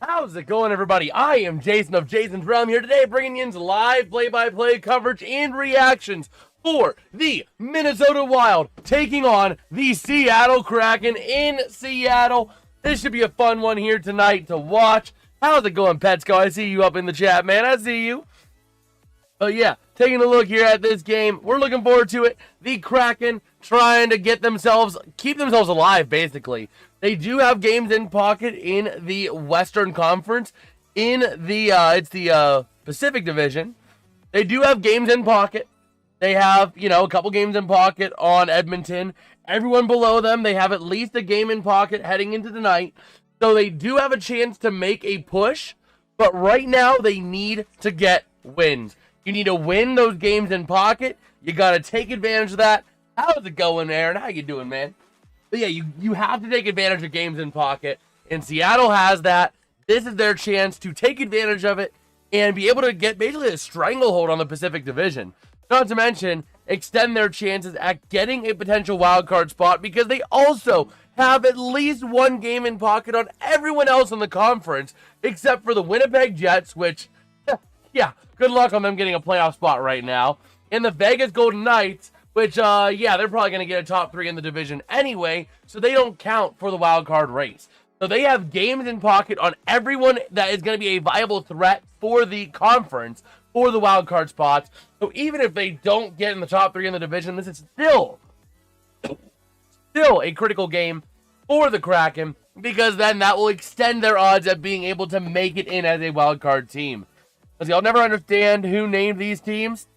How's it going, everybody? I am Jason of Jason's Realm here today, bringing you live play-by-play coverage and reactions for the Minnesota Wild taking on the Seattle Kraken in Seattle. This should be a fun one here tonight to watch. How's it going, Petsko? I see you up in the chat, man. I see you. But yeah, taking a look here at this game, we're looking forward to it. The Kraken trying to keep themselves alive, basically. They do have games in pocket in the Western Conference. In the, it's the Pacific Division. They do have games in pocket. They have, a couple games in pocket on Edmonton. Everyone below them, they have at least a game in pocket heading into the night. So they do have a chance to make a push. But right now, they need to get wins. You need to win those games in pocket. You got to take advantage of that. How's it going, Aaron? How you doing, man? But yeah, you have to take advantage of games in pocket. And Seattle has that. This is their chance to take advantage of it and be able to get basically a stranglehold on the Pacific Division. Not to mention, extend their chances at getting a potential wildcard spot because they also have at least one game in pocket on everyone else in the conference except for the Winnipeg Jets, which, yeah, good luck on them getting a playoff spot right now. And the Vegas Golden Knights, which, yeah, they're probably going to get a top 3 in the division anyway, so they don't count for the wild card race. So they have games in pocket on everyone that is going to be a viable threat for the conference, for the wild card spots. So even if they don't get in the top 3 in the division, this is still a critical game for the Kraken, because then that will extend their odds of being able to make it in as a wild card team. Because y'all never understand who named these teams.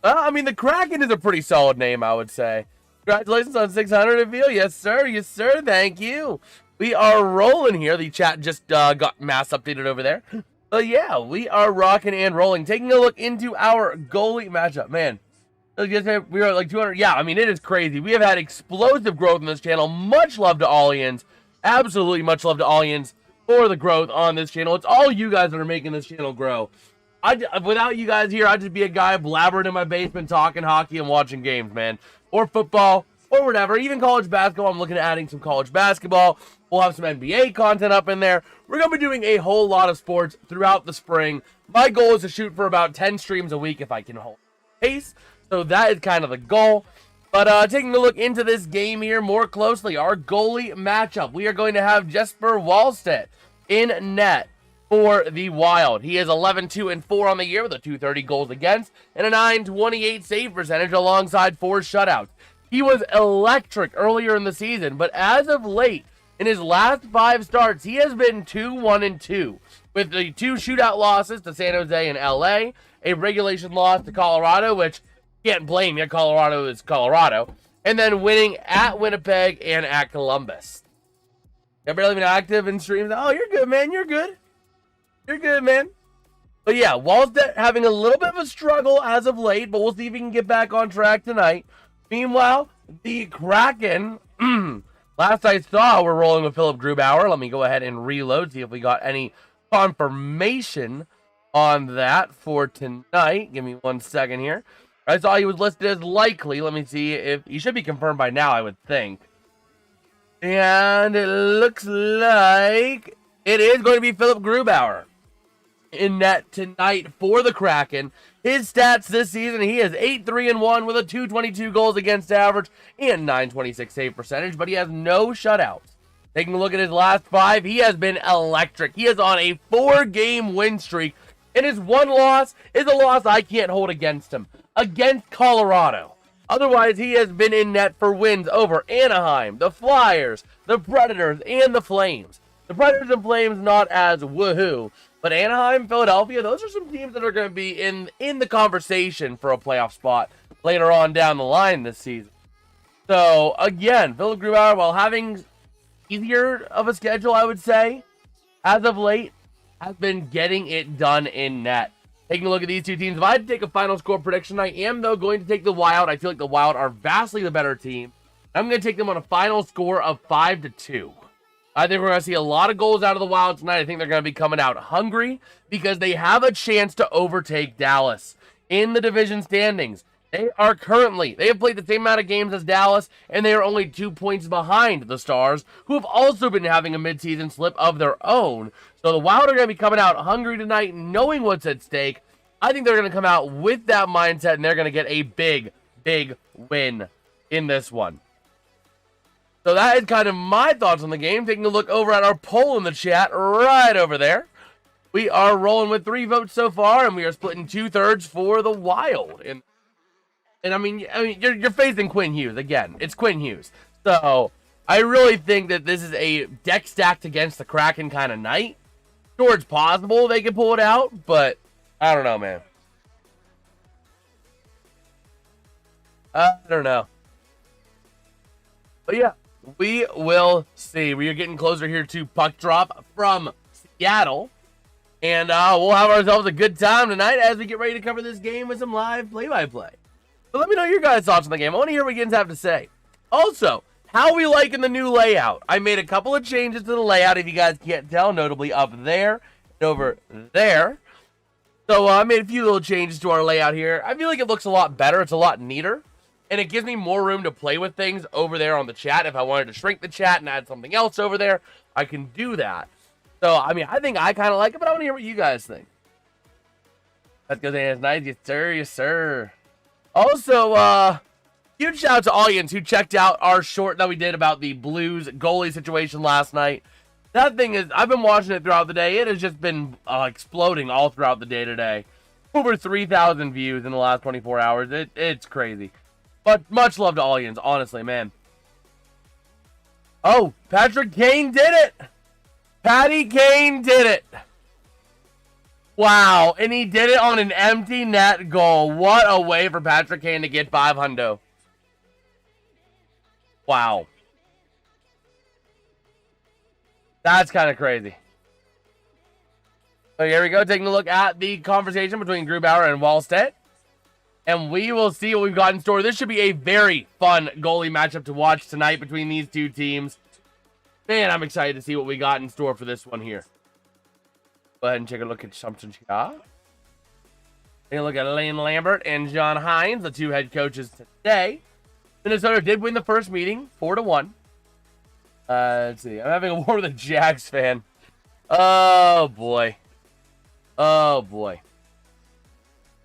I mean, the Kraken is a pretty solid name, I would say. Congratulations on 600, Eeli. Yes, sir. Yes, sir. Thank you. We are rolling here. The chat just got mass updated over there. But yeah, we are rocking and rolling. Taking a look into our goalie matchup. Man, we are at like 200. Yeah, I mean, it is crazy. We have had explosive growth on this channel. Much love to Allians. Absolutely much love to Allians for the growth on this channel. It's all you guys that are making this channel grow. Without you guys here, I'd just be a guy blabbering in my basement, talking hockey and watching games, man. Or football, or whatever. Even college basketball. I'm looking at adding some college basketball. We'll have some NBA content up in there. We're going to be doing a whole lot of sports throughout the spring. My goal is to shoot for about 10 streams a week if I can hold pace. So that is kind of the goal. But taking a look into this game here more closely, our goalie matchup. We are going to have Jesper Wallstedt in net for the Wild. He is 11-2-4 on the year with a 230 goals against and a 928 save percentage alongside 4 shutouts. He was electric earlier in the season, but as of late, in his last 5 starts, he has been 2-1-2 with the 2 shootout losses to San Jose and LA, a regulation loss to Colorado, which can't blame you. Colorado is Colorado, and then winning at Winnipeg and at Columbus. They're barely even active in streams. Oh, you're good, man. You're good. You're good, man. But yeah, Wallstedt having a little bit of a struggle as of late, but we'll see if he can get back on track tonight. Meanwhile, the Kraken, last I saw, we're rolling with Philip Grubauer. Let me go ahead and reload, see if we got any confirmation on that for tonight. Give me 1 second here. I saw he was listed as likely. Let me see if he should be confirmed by now, I would think. And it looks like it is going to be Philip Grubauer in net tonight for the Kraken. His stats this season, he is 8-3-1 with a 222 goals against average and 926 save percentage, but he has no shutouts. Taking a look at his last 5, he has been electric. He is on a 4-game win streak, and his one loss is a loss I can't hold against him, against Colorado. Otherwise, he has been in net for wins over Anaheim, the Flyers, the Predators, and the Flames. The Predators and Flames not as woohoo, but Anaheim, Philadelphia, those are some teams that are going to be in the conversation for a playoff spot later on down the line this season. So, again, Philip Grubauer, while having easier of a schedule, I would say, as of late, has been getting it done in net. Taking a look at these two teams, if I had to take a final score prediction, I am, though, going to take the Wild. I feel like the Wild are vastly the better team. I'm going to take them on a final score of 5-2. I think we're going to see a lot of goals out of the Wild tonight. I think they're going to be coming out hungry because they have a chance to overtake Dallas in the division standings. They have played the same amount of games as Dallas, and they are only 2 points behind the Stars, who have also been having a midseason slip of their own. So the Wild are going to be coming out hungry tonight, knowing what's at stake. I think they're going to come out with that mindset, and they're going to get a big, big win in this one. So that is kind of my thoughts on the game. Taking a look over at our poll in the chat right over there. We are rolling with 3 votes so far, and we are splitting 2/3 for the Wild. And I mean, you're facing Quinn Hughes again. It's Quinn Hughes. So I really think that this is a deck stacked against the Kraken kind of night. Sure, it's possible they can pull it out, but I don't know, man. I don't know. But yeah, we will see. We are getting closer here to puck drop from Seattle. And we'll have ourselves a good time tonight as we get ready to cover this game with some live play-by-play. So let me know your guys' thoughts on the game. I want to hear what you guys have to say. Also, how we liking the new layout. I made a couple of changes to the layout, if you guys can't tell, notably up there and over there. So I made a few little changes to our layout here. I feel like it looks a lot better. It's a lot neater. And it gives me more room to play with things over there on the chat. If I wanted to shrink the chat and add something else over there, I can do that. So, I mean, I think I kind of like it, but I want to hear what you guys think. Let's go, it's nice. Yes, sir. Yes, sir. Also, huge shout out to audience who checked out our short that we did about the Blues goalie situation last night. That thing is, I've been watching it throughout the day. It has just been exploding all throughout the day today. Over 3,000 views in the last 24 hours. It's crazy. But much love to audience, honestly, man. Oh, Patrick Kane did it. Patty Kane did it. Wow, and he did it on an empty net goal. What a way for Patrick Kane to get 500. Wow. That's kind of crazy. So here we go, taking a look at the conversation between Grubauer and Wallstedt. And we will see what we've got in store. This should be a very fun goalie matchup to watch tonight between these two teams. Man, I'm excited to see what we got in store for this one here. Go ahead and take a look at something here. Take a look at Lane Lambert and John Hines, the two head coaches today. Minnesota did win the first meeting, 4-1. Let's see. I'm having a war with a Jags fan. Oh, boy. Oh, boy.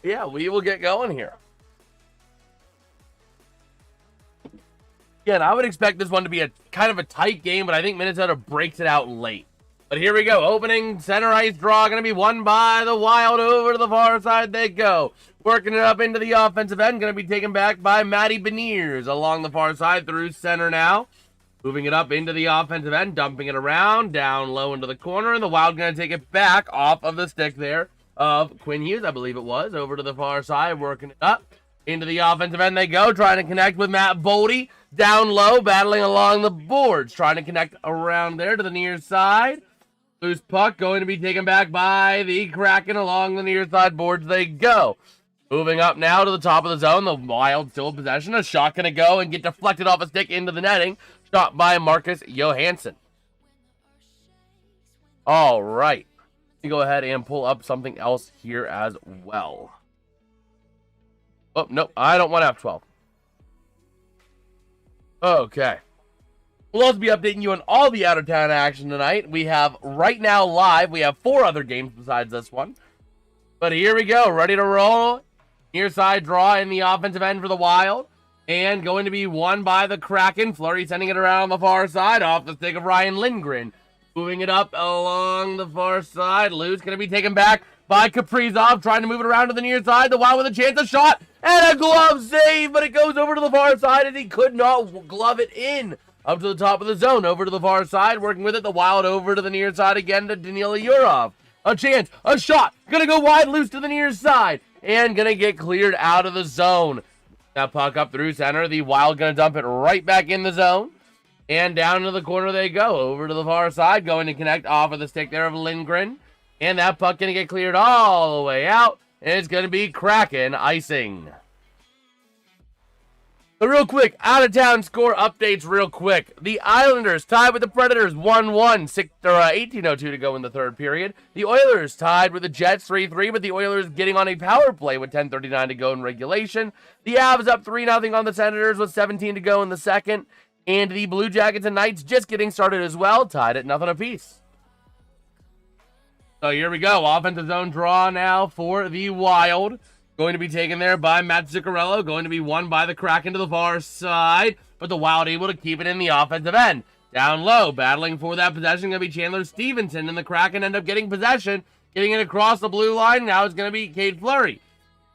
Yeah, we will get going here. Again, I would expect this one to be a kind of a tight game, but I think Minnesota breaks it out late. But here we go. Opening center ice draw going to be won by the Wild. Over to the far side they go. Working it up into the offensive end. Going to be taken back by Matty Beniers along the far side through center now. Moving it up into the offensive end. Dumping it around. Down low into the corner. And the Wild going to take it back off of the stick there of Quinn Hughes, I believe it was. Over to the far side. Working it up. Into the offensive end they go. Trying to connect with Matt Boldy. Down low. Battling along the boards. Trying to connect around there to the near side. Loose puck going to be taken back by the Kraken along the near side boards they go. Moving up now to the top of the zone. The Wild still in possession. A shot going to go and get deflected off a stick into the netting. Shot by Marcus Johansson. All right. Let me go ahead and pull up something else here as well. Oh, no. I don't want F12. Okay. We'll also be updating you on all the out-of-town action tonight. We have, right now live, we have 4 other games besides this one. But here we go, ready to roll. Near side draw in the offensive end for the Wild. And going to be won by the Kraken. Fleury sending it around the far side off the stick of Ryan Lindgren. Moving it up along the far side. Lou's going to be taken back by Kaprizov. Trying to move it around to the near side. The Wild with a chance, a shot, and a glove save. But it goes over to the far side, and he could not glove it in. Up to the top of the zone, over to the far side, working with it, the Wild over to the near side again to Danila Yurov. A chance, a shot, gonna go wide, loose to the near side, and gonna get cleared out of the zone. That puck up through center, the Wild gonna dump it right back in the zone, and down to the corner they go, over to the far side, going to connect off of the stick there of Lindgren, and that puck gonna get cleared all the way out, and it's gonna be Kraken icing. So real quick, out-of-town score updates real quick. The Islanders tied with the Predators 1-1, 18:02 to go in the third period. The Oilers tied with the Jets 3-3, but the Oilers getting on a power play with 10:39 to go in regulation. The Avs up 3-0 on the Senators with 17 to go in the second. And the Blue Jackets and Knights just getting started as well, tied at 0 apiece. So here we go, offensive zone draw now for the Wild. Going to be taken there by Matt Zuccarello. Going to be won by the Kraken to the far side. But the Wild able to keep it in the offensive end. Down low, battling for that possession, going to be Chandler Stevenson. And the Kraken end up getting possession. Getting it across the blue line. Now it's going to be Cale Fleury.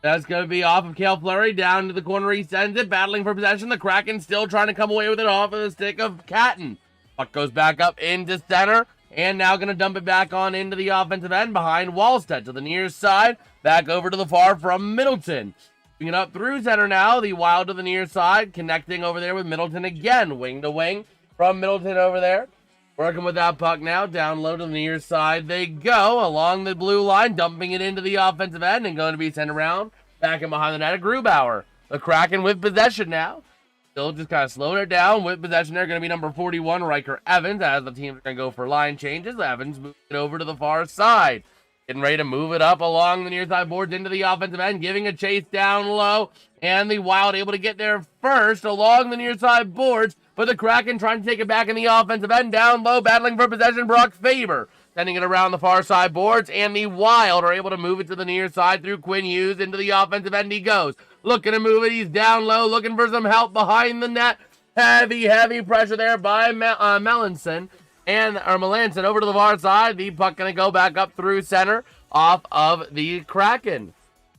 That's going to be off of Cale Fleury. Down to the corner, he sends it. Battling for possession. The Kraken still trying to come away with it off of the stick of Catton. Puck goes back up into center. And now going to dump it back on into the offensive end behind Wallstedt to the near side. Back over to the far from Middleton. Bringing it up through center now. The Wild to the near side. Connecting over there with Middleton again. Wing to wing from Middleton over there. Working with that puck now. Down low to the near side they go. Along the blue line. Dumping it into the offensive end. And going to be sent around. Back in behind the net of Grubauer. The Kraken with possession now. Still just kind of slowing it down with possession there. Going to be number 41, Riker Evans, as the team's going to go for line changes. Evans moving it over to the far side. Getting ready to move it up along the near side boards into the offensive end. Giving a chase down low. And the Wild able to get there first along the near side boards. But the Kraken trying to take it back in the offensive end. Down low, battling for possession, Brock Faber. Sending it around the far side boards. And the Wild are able to move it to the near side through Quinn Hughes. Into the offensive end he goes. Looking to move it. He's down low. Looking for some help behind the net. Heavy pressure there by Melanson. Melanson over to the far side. The puck going to go back up through center off of the Kraken.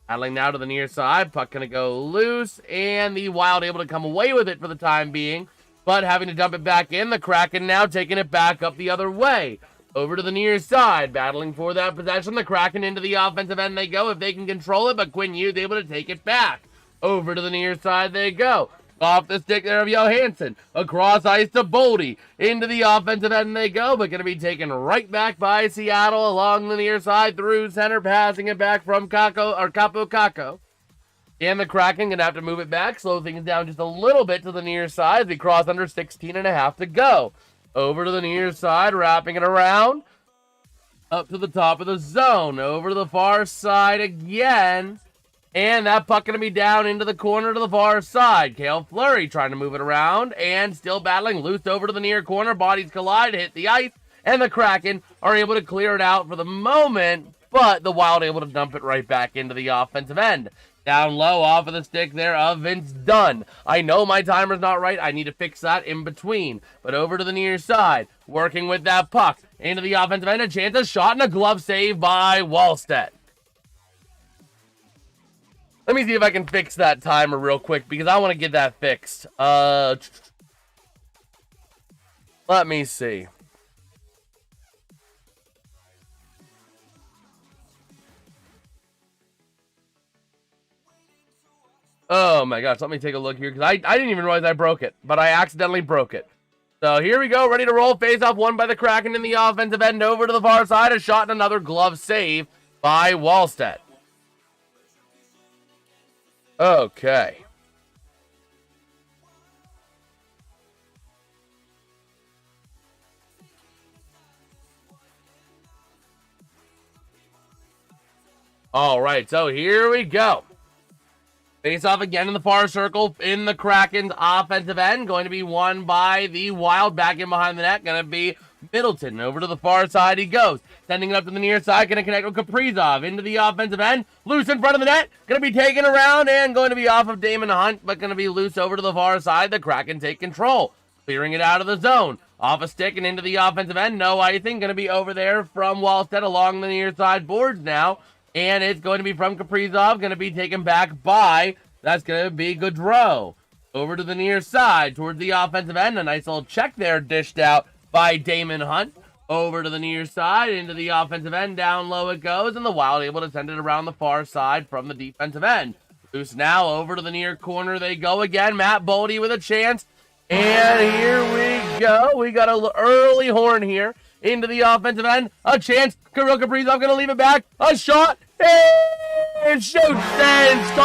Battling now to the near side. Puck going to go loose. And the Wild able to come away with it for the time being. But having to dump it back in. The Kraken now taking it back up the other way. Over to the near side. Battling for that possession. The Kraken into the offensive end they go if they can control it. But Quinn Hughes able to take it back. Over to the near side they go. Off the stick there of Johansson. Across ice to Boldy. Into the offensive end they go. But going to be taken right back by Seattle along the near side through center. Passing it back from Capo. And the Kraken going to have to move it back. Slow things down just a little bit to the near side. We cross under 16.5 to go. Over to the near side. Wrapping it around. Up to the top of the zone. Over to the far side again. And that puck going to be down into the corner to the far side. Cale Fleury trying to move it around. And still battling. Loose over to the near corner. Bodies collide. Hit the ice. And the Kraken are able to clear it out for the moment. But the Wild able to dump it right back into the offensive end. Down low off of the stick there of Vince Dunn. I know my timer's not right. I need to fix that in between. But over to the near side. Working with that puck. Into the offensive end. A chance, a shot, and a glove save by Wallstedt. Let me see if I can fix that timer real quick because I want to get that fixed. Let me see. Oh my gosh, let me take a look here because I didn't even realize I broke it, but I accidentally broke it. So here we go, ready to roll. Face off, won by the Kraken in the offensive end. Over to the far side, a shot and another glove save by Wallstedt. Okay. All right, so here we go. Face off again in the far circle in the Kraken's offensive end. Going to be won by the Wild. Back in behind the net. Going to be Middleton. Over to the far side he goes. Sending it up to the near side. Going to connect with Kaprizov. Into the offensive end. Loose in front of the net. Going to be taken around and going to be off of Damon Hunt. But going to be loose over to the far side. The Kraken take control. Clearing it out of the zone. Off a stick and into the offensive end. No icing. Going to be over there from Wallstedt along the near side boards now. And it's going to be from Kaprizov. Going to be taken back by, that's going to be Gaudreau. Over to the near side towards the offensive end. A nice little check there dished out by Damon Hunt. Over to the near side into the offensive end. Down low it goes. And the Wild able to send it around the far side from the defensive end. Loose now over to the near corner they go again. Matt Boldy with a chance. And here we go. We got an early horn here. Into the offensive end. A chance. Kirill Kaprizov going to leave it back. A shot. And shoots and scores.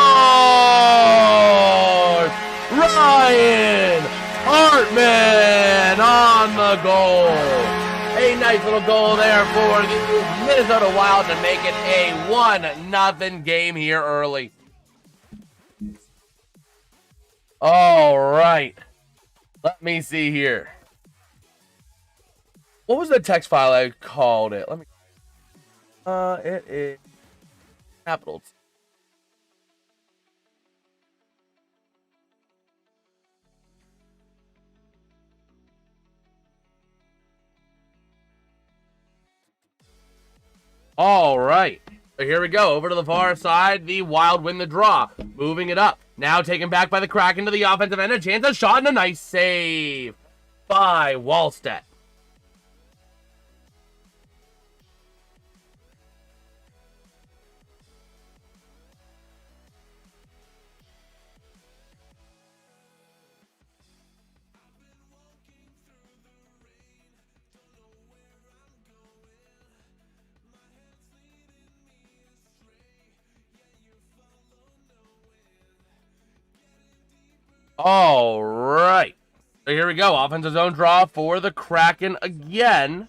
Ryan Hartman on the goal. A nice little goal there for the Minnesota Wild to make it a 1-0 game here early. All right. Let me see here. What was the text file I called it? Let me. It is Capitals. All right. So here we go. Over to the far side. The Wild win the draw. Moving it up. Now taken back by the Kraken to the offensive end. A chance, a shot, and a nice save by Wallstedt. All right. So here we go. Offensive zone draw for the Kraken again.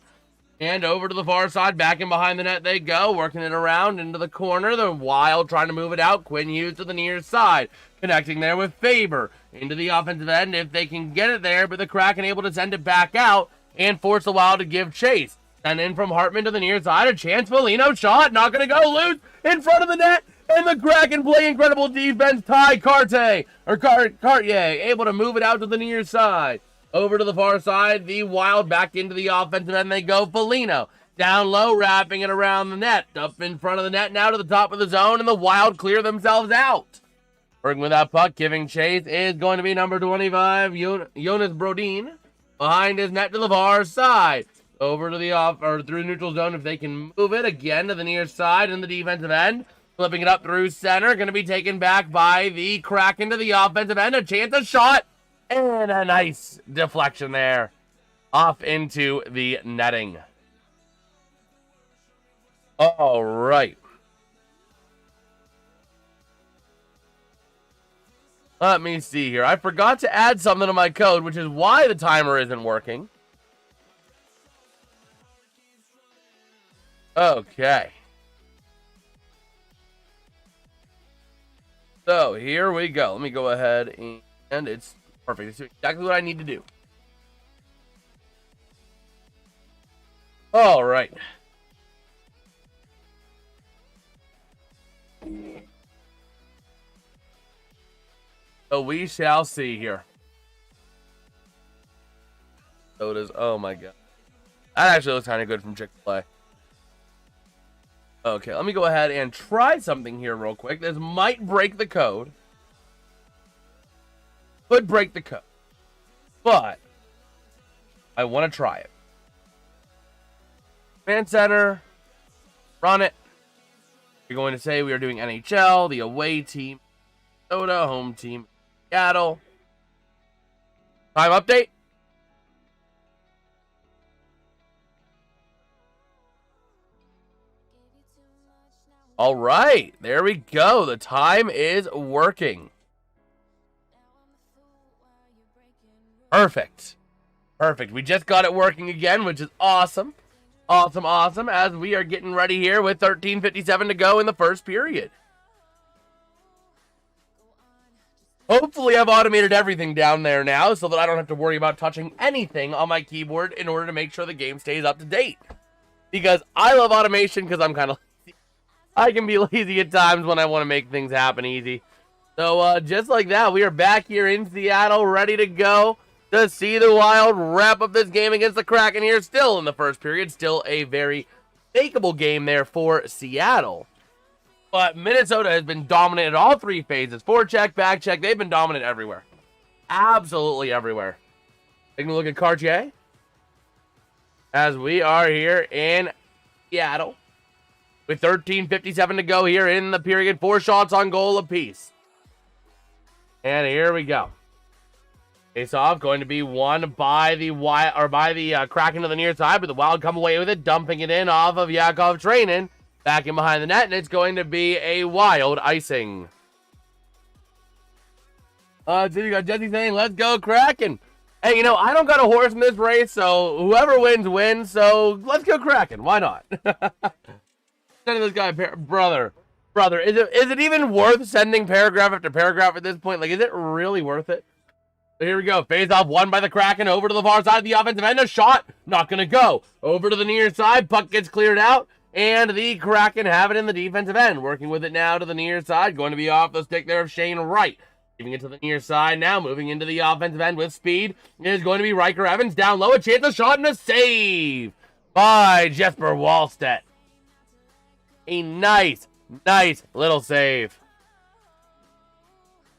And over to the far side. Back in behind the net they go. Working it around into the corner. The Wild trying to move it out. Quinn Hughes to the near side. Connecting there with Faber. Into the offensive end if they can get it there. But the Kraken able to send it back out. And force the Wild to give chase. And in from Hartman to the near side. A chance. Foligno shot. Not going to go. Loose in front of the net. And the Kraken play incredible defense. Cartier able to move it out to the near side. Over to the far side. The Wild back into the offensive end. They go. Foligno down low, wrapping it around the net. Up in front of the net now to the top of the zone. And the Wild clear themselves out. Working with that puck, giving chase is going to be number 25, Jonas Brodin. Behind his net to the far side. Over to the through neutral zone if they can move it again to the near side in the defensive end. Flipping it up through center. Going to be taken back by the Kraken to the offensive end. A chance, a shot. And a nice deflection there. Off into the netting. All right. Let me see here. I forgot to add something to my code, which is why the timer isn't working. Okay. So, here we go. Let me go ahead and it's perfect. It's exactly what I need to do. All right. So, we shall see here. So it is. Oh, my God. That actually looks kind of good from Chick-fil-A. Okay, let me go ahead and try something here real quick. This might break the code. Could break the code. But I want to try it. Command center. Run it. You're going to say we are doing NHL, the away team, Minnesota, home team, Seattle. Time update. All right, there we go. The time is working. Perfect. Perfect. We just got it working again, which is awesome. Awesome, awesome, as we are getting ready here with 13:57 to go in the first period. Hopefully I've automated everything down there now so that I don't have to worry about touching anything on my keyboard in order to make sure the game stays up to date. Because I love automation because I'm kind of lazy. I can be lazy at times when I want to make things happen easy. So just like that, we are back here in Seattle, ready to go to see the Wild wrap up this game against the Kraken here. Still in the first period, still a very fakeable game there for Seattle. But Minnesota has been dominant in all three phases. Forecheck, back check, they've been dominant everywhere. Absolutely everywhere. Taking a look at Cartier. As we are here in Seattle. With 13:57 to go here in the period. 4 shots on goal apiece. And here we go. Face off going to be won by the Kraken to the near side, but the Wild come away with it, dumping it in off of Yakov Trenin. Back in behind the net, and it's going to be a Wild icing. So you got Jesse saying, let's go Kraken. Hey, you know, I don't got a horse in this race, so whoever wins, wins. So let's go Kraken. Why not? Sending this guy, brother, is it even worth sending paragraph after paragraph at this point? Like, is it really worth it? So here we go. Face off won by the Kraken over to the far side of the offensive end. A shot. Not going to go. Over to the near side. Puck gets cleared out. And the Kraken have it in the defensive end. Working with it now to the near side. Going to be off the stick there of Shane Wright. Giving it to the near side now. Moving into the offensive end with speed. It is going to be Riker Evans down low. A chance, a shot, and a save by Jesper Wallstedt. A nice little save.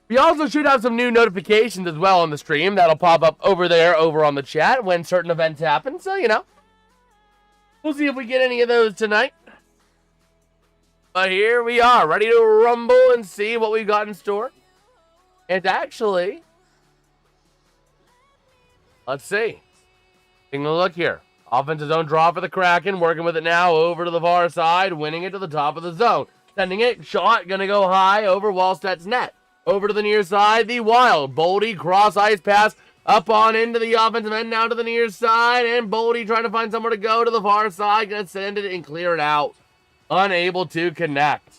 We also should have some new notifications as well on the stream. That'll pop up over there, over on the chat when certain events happen. So, you know, we'll see if we get any of those tonight. But here we are, ready to rumble and see what we've got in store. And actually, let's see. Taking a look here. Offensive zone draw for the Kraken. Working with it now over to the far side. Winning it to the top of the zone. Sending it. Shot. Going to go high over Wallstedt's net. Over to the near side. The Wild. Boldy. Cross ice pass. Up on into the offensive end. Now to the near side. And Boldy trying to find somewhere to go to the far side. Going to send it and clear it out. Unable to connect.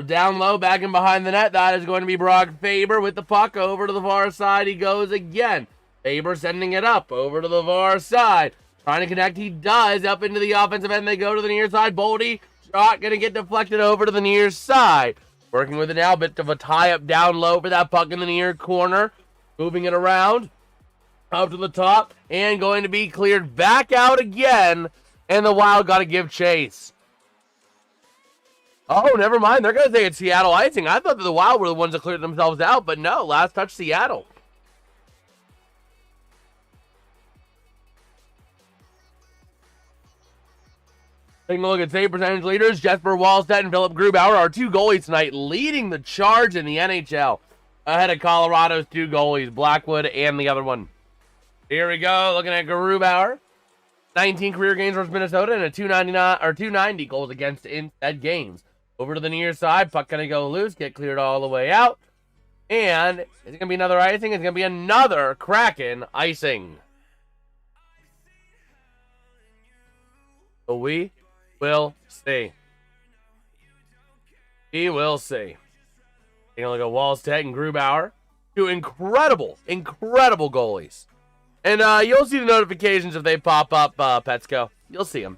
Down low. Back in behind the net. That is going to be Brock Faber with the puck. Over to the far side. He goes again. Faber sending it up over to the far side. Trying to connect. He does. Up into the offensive end. They go to the near side. Boldy. Shot going to get deflected over to the near side. Working with it now. Bit of a tie-up down low for that puck in the near corner. Moving it around. Up to the top. And going to be cleared back out again. And the Wild got to give chase. Oh, never mind. They're going to say it's Seattle icing. I thought that the Wild were the ones that cleared themselves out. But no. Last touch Seattle. Taking a look at save percentage leaders, Jesper Wallstedt and Philip Grubauer are two goalies tonight, leading the charge in the NHL. Ahead of Colorado's two goalies, Blackwood and the other one. Here we go, looking at Grubauer. 19 career games versus Minnesota and a 290 goals against in said games. Over to the near side, puck gonna go loose, get cleared all the way out. And is it gonna be another icing? It's gonna be another Kraken icing. So we will see. We will see. Taking a look at Wallstedt and Grubauer. Two incredible goalies. And you'll see the notifications if they pop up, Petsko. You'll see them.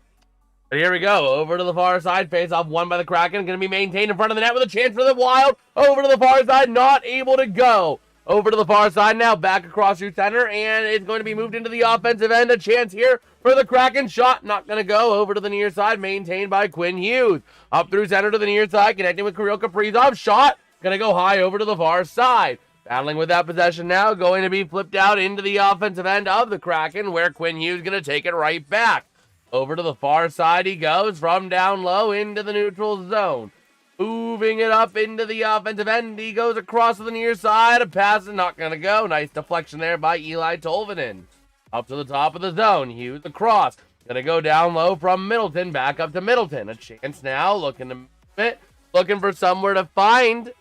But here we go. Over to the far side. Face off won by the Kraken. Going to be maintained in front of the net with a chance for the Wild. Over to the far side. Not able to go. Over to the far side now. Back across through center. And it's going to be moved into the offensive end. A chance here for the Kraken. Shot not going to go. Over to the near side. Maintained by Quinn Hughes. Up through center to the near side. Connecting with Kirill Kaprizov. Shot. Going to go high over to the far side. Battling with that possession now. Going to be flipped out into the offensive end of the Kraken. Where Quinn Hughes going to take it right back. Over to the far side he goes. From down low into the neutral zone. Moving it up into the offensive end. He goes across to the near side. A pass is not going to go. Nice deflection there by Eeli Tolvanen. Up to the top of the zone. Hughes across. Going to go down low from Middleton. Back up to Middleton. A chance now. Looking to move it. Looking for somewhere to find.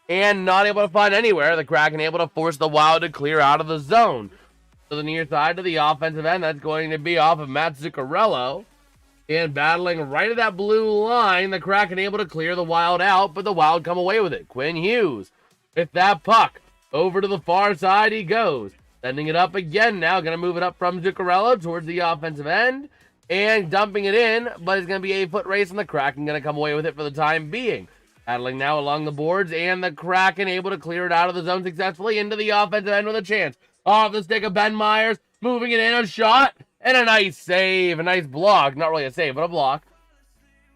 And not able to find anywhere. The Kraken able to force the Wild to clear out of the zone. To the near side to the offensive end. That's going to be off of Matt Zuccarello. And battling right at that blue line. The Kraken able to clear the Wild out. But the Wild come away with it. Quinn Hughes with that puck. Over to the far side he goes. Sending it up again now. Going to move it up from Zuccarello towards the offensive end. And dumping it in. But it's going to be a foot race. And the Kraken going to come away with it for the time being. Battling now along the boards. And the Kraken able to clear it out of the zone successfully. Into the offensive end with a chance. Off the stick of Ben Myers. Moving it in. A shot. And a nice save. A nice block. Not really a save, but a block.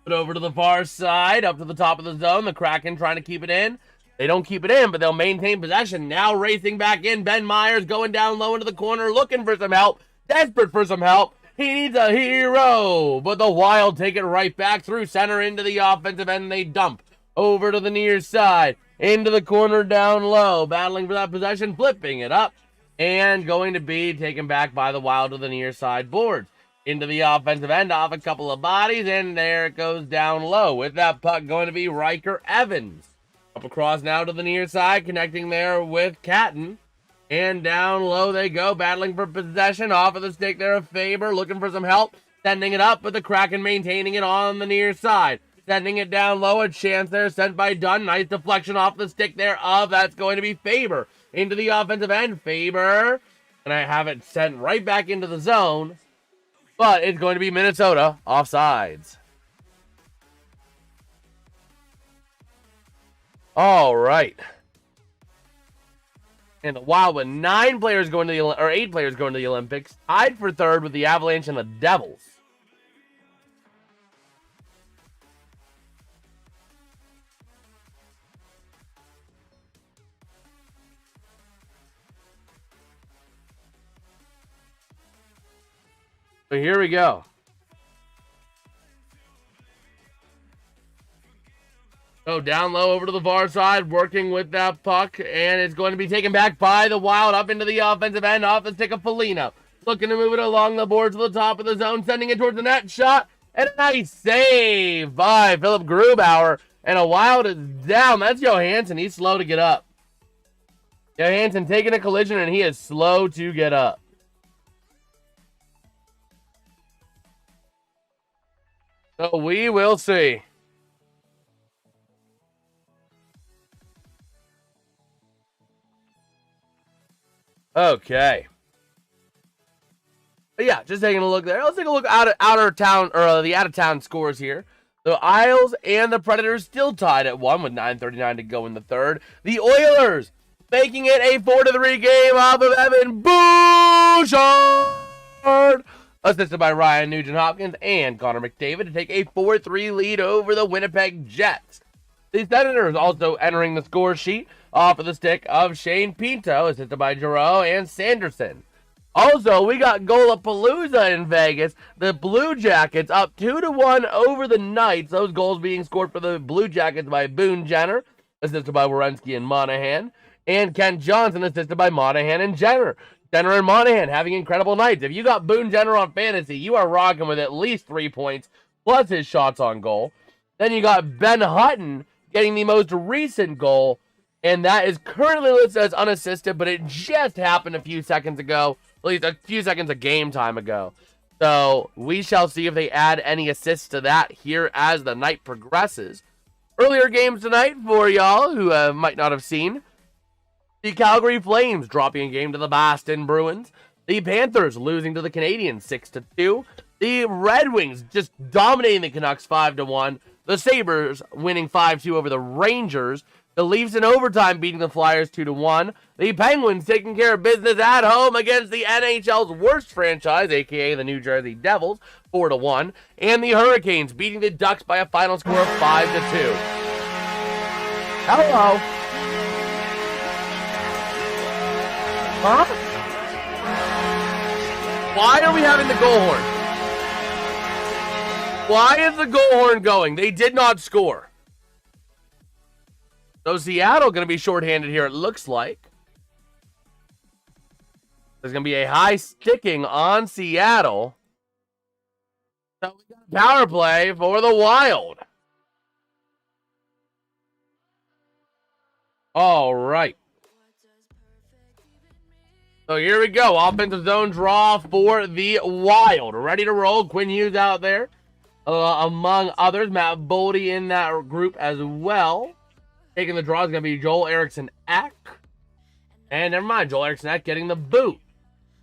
But over to the far side. Up to the top of the zone. The Kraken trying to keep it in. They don't keep it in, but they'll maintain possession. Now racing back in. Ben Myers going down low into the corner. Looking for some help. Desperate for some help. He needs a hero. But the Wild take it right back through center into the offensive end. They dump. Over to the near side. Into the corner down low. Battling for that possession. Flipping it up. And going to be taken back by the Wild to the near side board. Into the offensive end off a couple of bodies. And there it goes down low. With that puck going to be Riker Evans. Up across now to the near side, connecting there with Catton. And down low they go, battling for possession. Off of the stick there of Faber, looking for some help. Sending it up, but the Kraken maintaining it on the near side. Sending it down low, a chance there sent by Dunn. Nice deflection off the stick there of, that's going to be Faber. Into the offensive end, Faber. And I have it sent right back into the zone. But it's going to be Minnesota offsides. All right. And the Wild with 8 players going to the Olympics, tied for third with the Avalanche and the Devils. So here we go. So down low over to the far side, working with that puck, and it's going to be taken back by the Wild up into the offensive end, off the stick of Foligno. Looking to move it along the boards to the top of the zone, sending it towards the net, shot, and a nice save by Philip Grubauer, and a Wild is down. That's Johansson. He's slow to get up. Johansson taking a collision, and he is slow to get up. So we will see. Okay. But yeah, just taking a look there. Let's take a look at outer town, or the out of town scores here. The Isles and the Predators still tied at 1 with 9:39 to go in the third. The Oilers making it a 4-3 game off of Evan Bouchard, assisted by Ryan Nugent-Hopkins and Connor McDavid to take a 4-3 lead over the Winnipeg Jets. The Senators also entering the score sheet off of the stick of Shane Pinto, assisted by Giroux and Sanderson. Also, we got Goalapalooza in Vegas. The Blue Jackets up 2-1 over the Knights. Those goals being scored for the Blue Jackets by Boone Jenner, assisted by Werenski and Monahan, and Kent Johnson, assisted by Monahan and Jenner. Jenner and Monahan having incredible nights. If you got Boone Jenner on fantasy, you are rocking with at least 3 points, plus his shots on goal. Then you got Ben Hutton getting the most recent goal, and that is currently listed as unassisted, but it just happened a few seconds ago, at least a few seconds of game time ago. So we shall see if they add any assists to that here as the night progresses. Earlier games tonight for y'all who might not have seen. The Calgary Flames dropping a game to the Boston Bruins. The Panthers losing to the Canadiens 6-2. The Red Wings just dominating the Canucks 5-1. The Sabres winning 5-2 over the Rangers. The Leafs in overtime beating the Flyers 2-1. The Penguins taking care of business at home against the NHL's worst franchise, aka the New Jersey Devils, 4-1. And the Hurricanes beating the Ducks by a final score of 5-2. Hello. Huh? Why are we having the goal horn? Why is the goal horn going? They did not score. So Seattle going to be shorthanded here, it looks like. There's going to be a high sticking on Seattle. So we got a power play for the Wild. All right. So here we go. Offensive zone draw for the Wild. Ready to roll. Quinn Hughes out there. Among others. Matt Boldy in that group as well. Taking the draw is going to be Joel Eriksson-Ek. And never mind. Joel Eriksson-Ek getting the boot.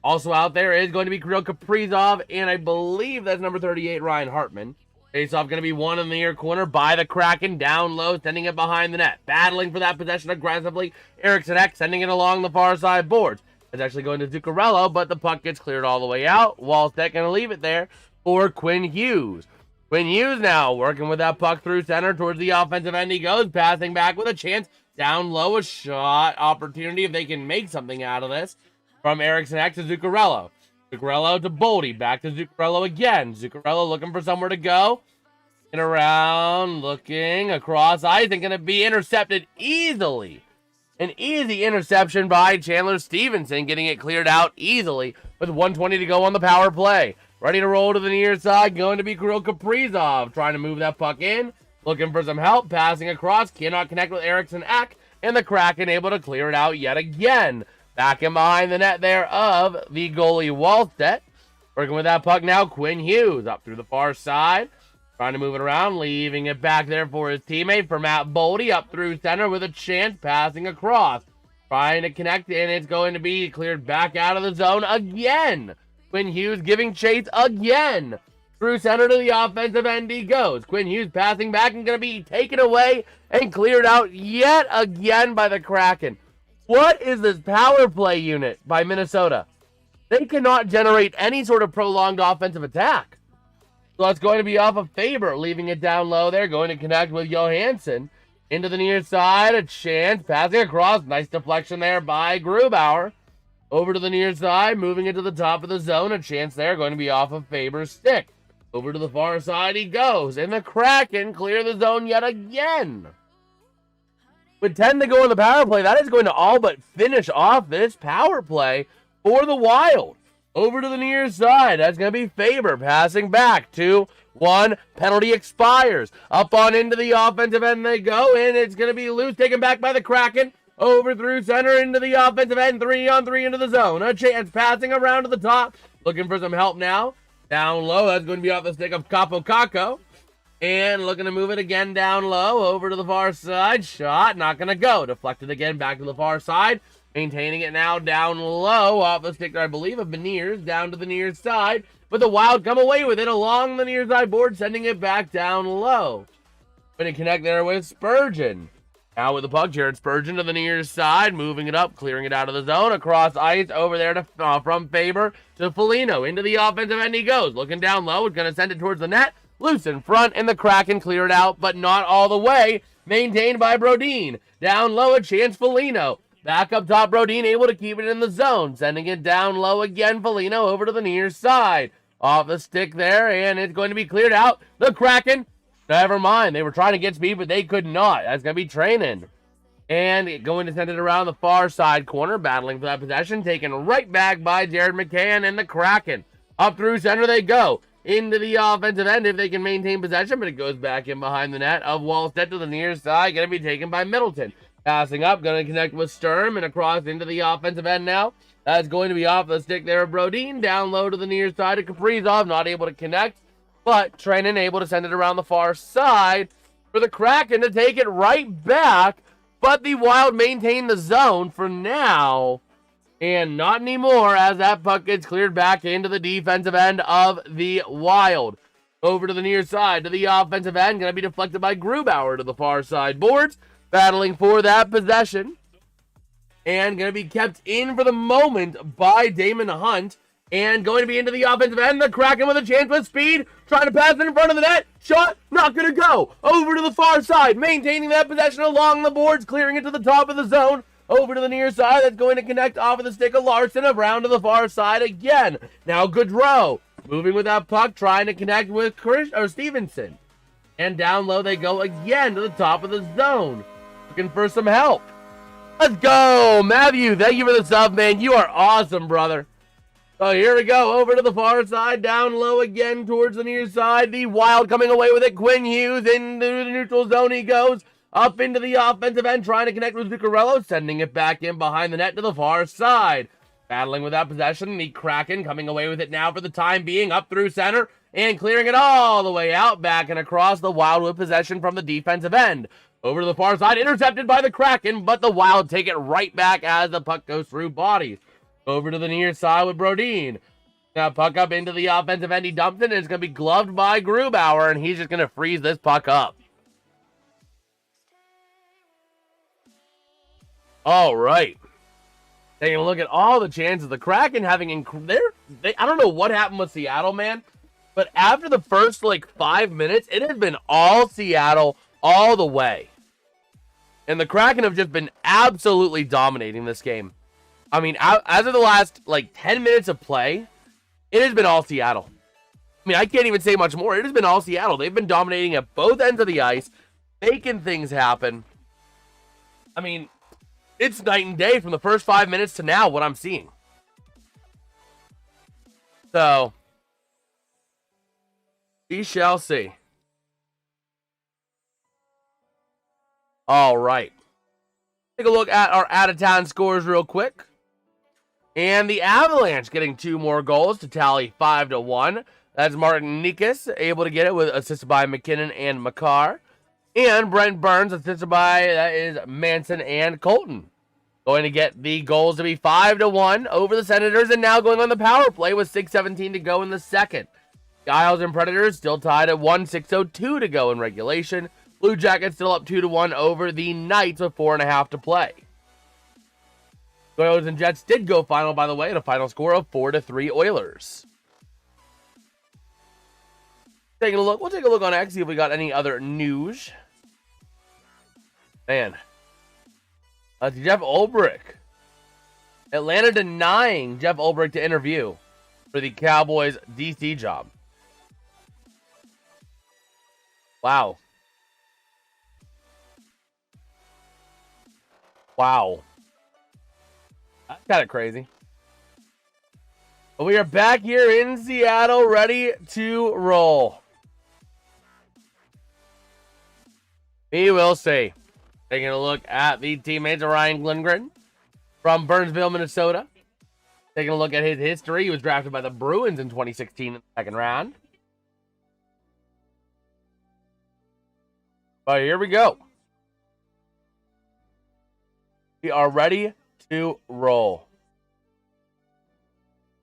Also out there is going to be Kirill Kaprizov. And I believe that's number 38, Ryan Hartman. Face-off going to be one in the near corner by the Kraken. Down low, sending it behind the net. Battling for that possession aggressively. Eriksson-Ek sending it along the far side boards. It's actually going to Zuccarello, but the puck gets cleared all the way out. Wallstedt going to leave it there for Quinn Hughes. Quinn Hughes now working with that puck through center towards the offensive end. He goes, passing back with a chance. Down low, a shot opportunity if they can make something out of this. From Eriksson-Ek to Zuccarello. Zuccarello to Boldy. Back to Zuccarello again. Zuccarello looking for somewhere to go. And around, looking across ice and going to be intercepted easily. An easy interception by Chandler Stevenson, getting it cleared out easily with 1:20 to go on the power play. Ready to roll to the near side, going to be Kirill Kaprizov, trying to move that puck in. Looking for some help, passing across, cannot connect with Eriksson Ek, and the Kraken able to clear it out yet again. Back in behind the net there of the goalie Wallstedt. Working with that puck now, Quinn Hughes up through the far side. Trying to move it around, leaving it back there for his teammate, for Matt Boldy, up through center with a chance, passing across. Trying to connect, and it's going to be cleared back out of the zone again. Quinn Hughes giving chase again. Through center to the offensive end he goes. Quinn Hughes passing back and going to be taken away and cleared out yet again by the Kraken. What is this power play unit by Minnesota? They cannot generate any sort of prolonged offensive attack. So it's going to be off of Faber, leaving it down low there, going to connect with Johansson. Into the near side, a chance, passing across. Nice deflection there by Grubauer. Over to the near side, moving into the top of the zone. A chance there, going to be off of Faber's stick. Over to the far side he goes, and the Kraken clear the zone yet again. With 10 to go in the power play, that is going to all but finish off this power play for the Wild. Over to the near side, that's going to be Faber passing back. 2-1, penalty expires. Up on into the offensive end they go, and it's going to be loose, taken back by the Kraken. Over through center into the offensive end, 3-on-3 into the zone. A chance passing around to the top, looking for some help now. Down low, that's going to be off the stick of Capo Caco. And looking to move it again down low, over to the far side. Shot, not going to go. Deflected again, back to the far side. Maintaining it now down low, off the stick, I believe, of Beniers, down to the near side. But the Wild come away with it along the near side board, sending it back down low. Going to connect there with Spurgeon. Now with the puck, Jared Spurgeon to the near side, moving it up, clearing it out of the zone, across ice, over there to from Faber to Foligno. Into the offensive end he goes, looking down low, going to send it towards the net, loose in front, and the Kraken clear it out, but not all the way, maintained by Brodin. Down low, a chance, Foligno. Back up top, Brodin able to keep it in the zone, sending it down low again, Foligno over to the near side. Off the stick there, and it's going to be cleared out. The Kraken, never mind, they were trying to get speed, but they could not. That's going to be training. And going to send it around the far side corner, battling for that possession, taken right back by Jared McCann and the Kraken. Up through center they go. Into the offensive end if they can maintain possession, but it goes back in behind the net of Wallstedt to the near side, going to be taken by Middleton. Passing up, going to connect with Sturm and across into the offensive end now. That's going to be off the stick there of Brodin. Down low to the near side of Kaprizov, not able to connect, but Trenin able to send it around the far side for the Kraken to take it right back. But the Wild maintain the zone for now, and not anymore as that puck gets cleared back into the defensive end of the Wild. Over to the near side to the offensive end, going to be deflected by Grubauer to the far side boards. Battling for that possession. And going to be kept in for the moment by Damon Hunt. And going to be into the offensive end. The Kraken with a chance with speed. Trying to pass it in front of the net. Shot, not going to go. Over to the far side. Maintaining that possession along the boards. Clearing it to the top of the zone. Over to the near side. That's going to connect off of the stick of Larson. Around to the far side again. Now Gaudreau. Moving with that puck. Trying to connect with Stevenson. And down low they go again to the top of the zone. Looking for some help. Let's go, Matthew. Thank you for the sub, man. You are awesome, brother. So here we go. Over to the far side. Down low again towards the near side. The Wild coming away with it. Quinn Hughes into the neutral zone he goes. Up into the offensive end. Trying to connect with Zuccarello. Sending it back in behind the net to the far side. Battling with that possession. The Kraken coming away with it now for the time being. Up through center. And clearing it all the way out. Back and across the Wild with possession from the defensive end. Over to the far side, intercepted by the Kraken, but the Wild take it right back as the puck goes through bodies. Over to the near side with Brodin. Now puck up into the offensive end, he dumps it, and it's going to be gloved by Grubauer, and he's just going to freeze this puck up. All right. Taking a look at all the chances. The Kraken having I don't know what happened with Seattle, man, but after the first, 5 minutes, it has been all Seattle all the way. And the Kraken have just been absolutely dominating this game. I mean, as of the last, 10 minutes of play, it has been all Seattle. I mean, I can't even say much more. It has been all Seattle. They've been dominating at both ends of the ice, making things happen. I mean, it's night and day from the first 5 minutes to now, what I'm seeing. So, we shall see. All right. Take a look at our out-of-town scores real quick. And the Avalanche getting 2 more goals to tally 5-1. That's Martin Nikas able to get it, with assisted by McKinnon and Makar. And Brent Burns assisted by, that is Manson and Colton. Going to get the goals to be 5-1 over the Senators, and now going on the power play with 6:17 to go in the second. The Isles and Predators still tied at 1:6:02 to go in regulation. Blue Jackets still up 2-1 over the Knights with 4.5 to play. Oilers and Jets did go final, by the way, at a final score of 4-3 Oilers. Taking a look, we'll take a look on X, see if we got any other news. Man, that's Jeff Ulbrich. Atlanta denying Jeff Ulbrich to interview for the Cowboys DC job. Wow. Wow. That's kind of crazy. But we are back here in Seattle, ready to roll. We will see. Taking a look at the teammates of Ryan Lindgren from Burnsville, Minnesota. Taking a look at his history. He was drafted by the Bruins in 2016 in the second round. But here we go. We are ready to roll.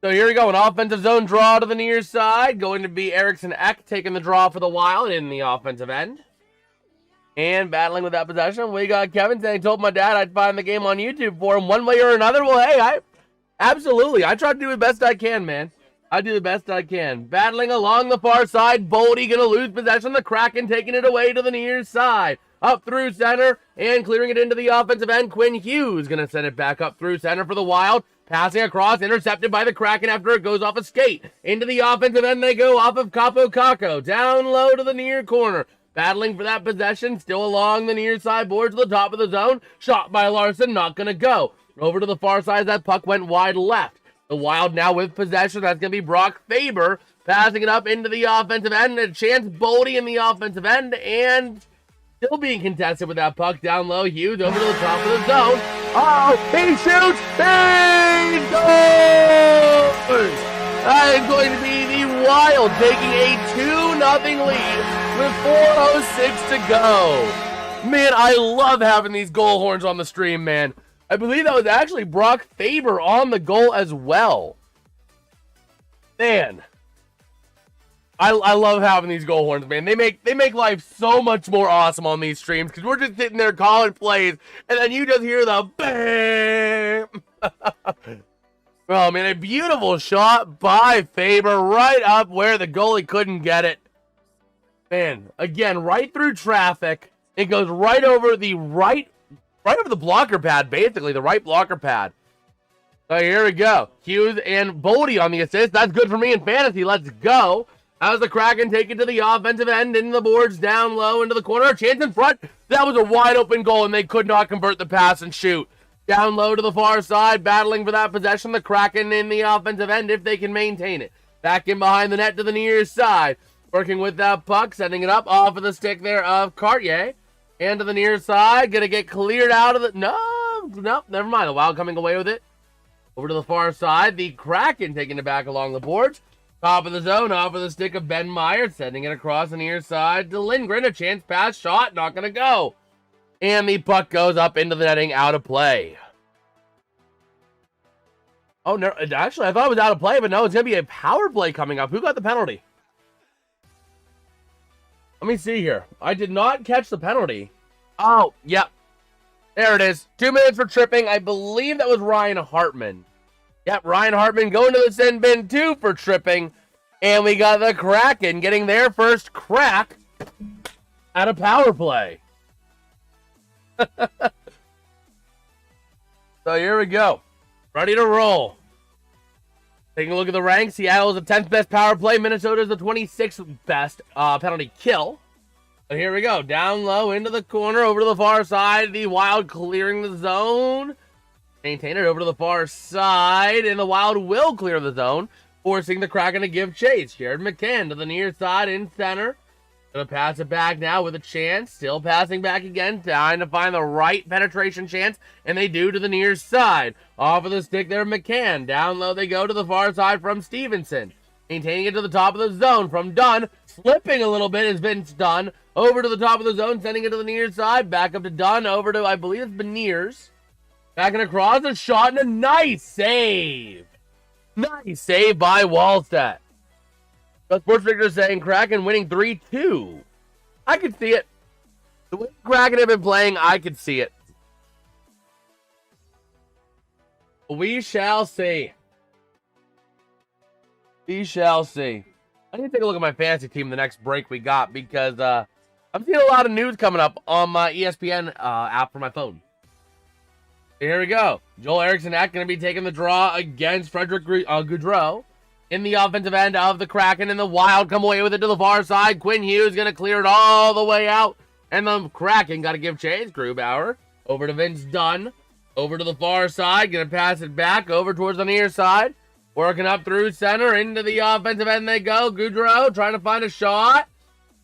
So here we go. An offensive zone draw to the near side. Going to be Eriksson Ek taking the draw for the Wild in the offensive end. And battling with that possession, we got Kevin saying, told my dad I'd find the game on YouTube for him one way or another. Well, hey, absolutely. I try to do the best I can, man. I do the best I can. Battling along the far side. Boldy going to lose possession. The Kraken taking it away to the near side. Up through center and clearing it into the offensive end. Quinn Hughes going to send it back up through center for the Wild. Passing across, intercepted by the Kraken after it goes off a skate. Into the offensive end they go off of Capo Caco. Down low to the near corner. Battling for that possession, still along the near side board to the top of the zone. Shot by Larson, not going to go. Over to the far side, that puck went wide left. The Wild now with possession. That's going to be Brock Faber passing it up into the offensive end. A chance Boldy in the offensive end, and still being contested with that puck down low. Hughes over to the top of the zone. Oh, he shoots! He scores! That is going to be the Wild taking a 2-0 lead with 4:06 to go. Man, I love having these goal horns on the stream, man. I believe that was actually Brock Faber on the goal as well. Man, I love having these goal horns, man. They make life so much more awesome on these streams because we're just sitting there calling plays, and then you just hear the bam. Oh, man, a beautiful shot by Faber right up where the goalie couldn't get it. Man, again, right through traffic. It goes right over the right over the blocker pad, basically, the right blocker pad. So here we go. Hughes and Boldy on the assist. That's good for me in fantasy. Let's go. As the Kraken take it to the offensive end, into the boards, down low, into the corner. Chance in front. That was a wide open goal, and they could not convert the pass and shoot. Down low to the far side, battling for that possession. The Kraken in the offensive end if they can maintain it. Back in behind the net to the near side. Working with that puck, sending it up off of the stick there of Cartier. And to the near side, gonna get cleared out of the... No, never mind. The Wild coming away with it. Over to the far side, the Kraken taking it back along the boards. Top of the zone, off of the stick of Ben Meyer, sending it across the near side to Lindgren. A chance pass, shot, not gonna go. And the puck goes up into the netting, out of play. Oh, no, actually, I thought it was out of play, but no, it's gonna be a power play coming up. Who got the penalty? Let me see here. I did not catch the penalty. Oh, yep. There it is. 2 minutes for tripping. I believe that was Ryan Hartman. Yep, Ryan Hartman going to the sin bin 2 for tripping. And we got the Kraken getting their first crack at a power play. So here we go. Ready to roll. Taking a look at the ranks, Seattle is the 10th best power play. Minnesota is the 26th best penalty kill. But here we go. Down low into the corner, over to the far side. The Wild clearing the zone. Maintain it over to the far side. And the Wild will clear the zone, forcing the Kraken to give chase. Jared McCann to the near side in center. Gonna pass it back now with a chance. Still passing back again, trying to find the right penetration chance, and they do to the near side. Off of the stick there, McCann. Down low they go to the far side from Stevenson. Maintaining it to the top of the zone from Dunn. Slipping a little bit is Vince Dunn. Over to the top of the zone, sending it to the near side. Back up to Dunn. Over to, I believe it's Beniers. Backing across, a shot, and a nice save. Nice save by Wallstedt. The Sports Victor is saying Kraken winning 3-2. I could see it. The way Kraken have been playing, I could see it. We shall see. We shall see. I need to take a look at my fantasy team the next break we got because I'm seeing a lot of news coming up on my ESPN app for my phone. Here we go. Joel Eriksson going to be taking the draw against Frederick Gaudreau. In the offensive end of the Kraken, and the Wild come away with it to the far side. Quinn Hughes going to clear it all the way out. And the Kraken got to give chase. Grubauer over to Vince Dunn. Over to the far side. Going to pass it back over towards the near side. Working up through center. Into the offensive end they go. Gaudreau trying to find a shot.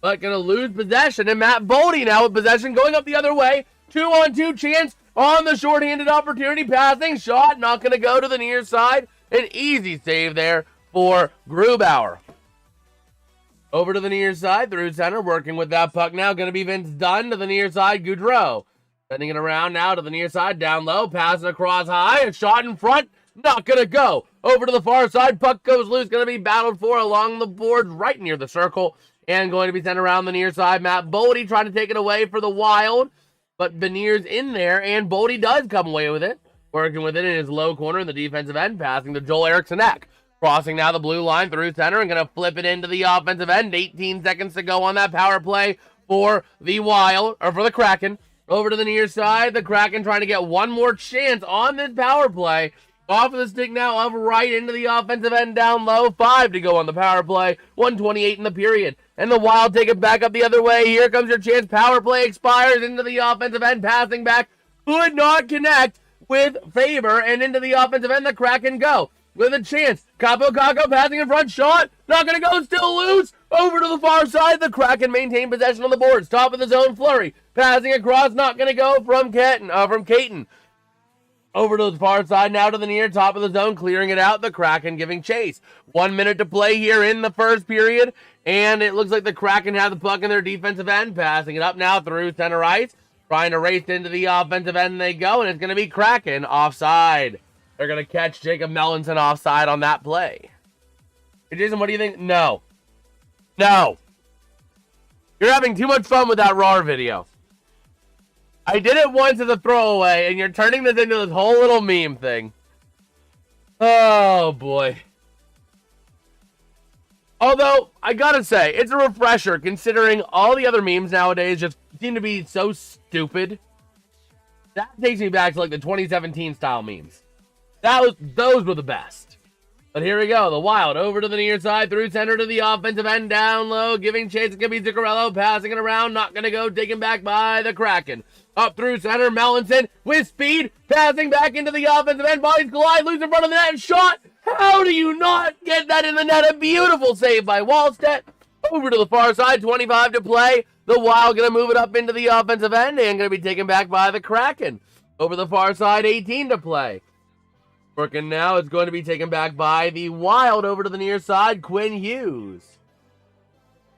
But going to lose possession. And Matt Bodie now with possession going up the other way. 2-on-2 chance on the shorthanded opportunity. Passing shot. Not going to go to the near side. An easy save there for Grubauer. Over to the near side, through center, working with that puck now. Going to be Vince Dunn to the near side, Gaudreau. Sending it around now to the near side, down low, passing across high, a shot in front, not going to go. Over to the far side, puck goes loose, going to be battled for along the boards, right near the circle, and going to be sent around the near side. Matt Bodie trying to take it away for the Wild, but Beniers in there, and Bodie does come away with it. Working with it in his low corner in the defensive end, passing to Joel Eriksson. Crossing now the blue line through center and going to flip it into the offensive end. 18 seconds to go on that power play for the Wild, or for the Kraken. Over to the near side, the Kraken trying to get one more chance on this power play. Off of the stick now of right into the offensive end down low. 5 to go on the power play. 1:28 in the period. And the Wild take it back up the other way. Here comes your chance. Power play expires into the offensive end. Passing back. Could not connect with Faber. And into the offensive end, the Kraken go. With a chance. Capo Caco passing in front. Shot. Not going to go. Still loose. Over to the far side. The Kraken maintain possession on the boards. Top of the zone. Flurry. Passing across. Not going to go from Caton. Over to the far side. Now to the near top of the zone. Clearing it out. The Kraken giving chase. 1 minute to play here in the first period. And it looks like the Kraken have the puck in their defensive end. Passing it up now through center ice. Trying to race into the offensive end. They go. And it's going to be Kraken offside. They're going to catch Jacob Mellenson offside on that play. Hey, Jason, what do you think? No. No. You're having too much fun with that RAR video. I did it once as a throwaway, and you're turning this into this whole little meme thing. Oh, boy. Although, I gotta say, it's a refresher, considering all the other memes nowadays just seem to be so stupid. That takes me back to, like, the 2017 style memes. Those were the best. But here we go. The Wild over to the near side, through center to the offensive end, down low, giving chase. It's going to be Zuccarello, passing it around, not going to go, taken back by the Kraken. Up through center, Mellenson with speed, passing back into the offensive end, bodies collide, loose in front of the net, and shot. How do you not get that in the net? A beautiful save by Wallstedt. Over to the far side, 25 to play. The Wild going to move it up into the offensive end and going to be taken back by the Kraken. Over the far side, 18 to play. Working now, it's going to be taken back by the Wild over to the near side, Quinn Hughes.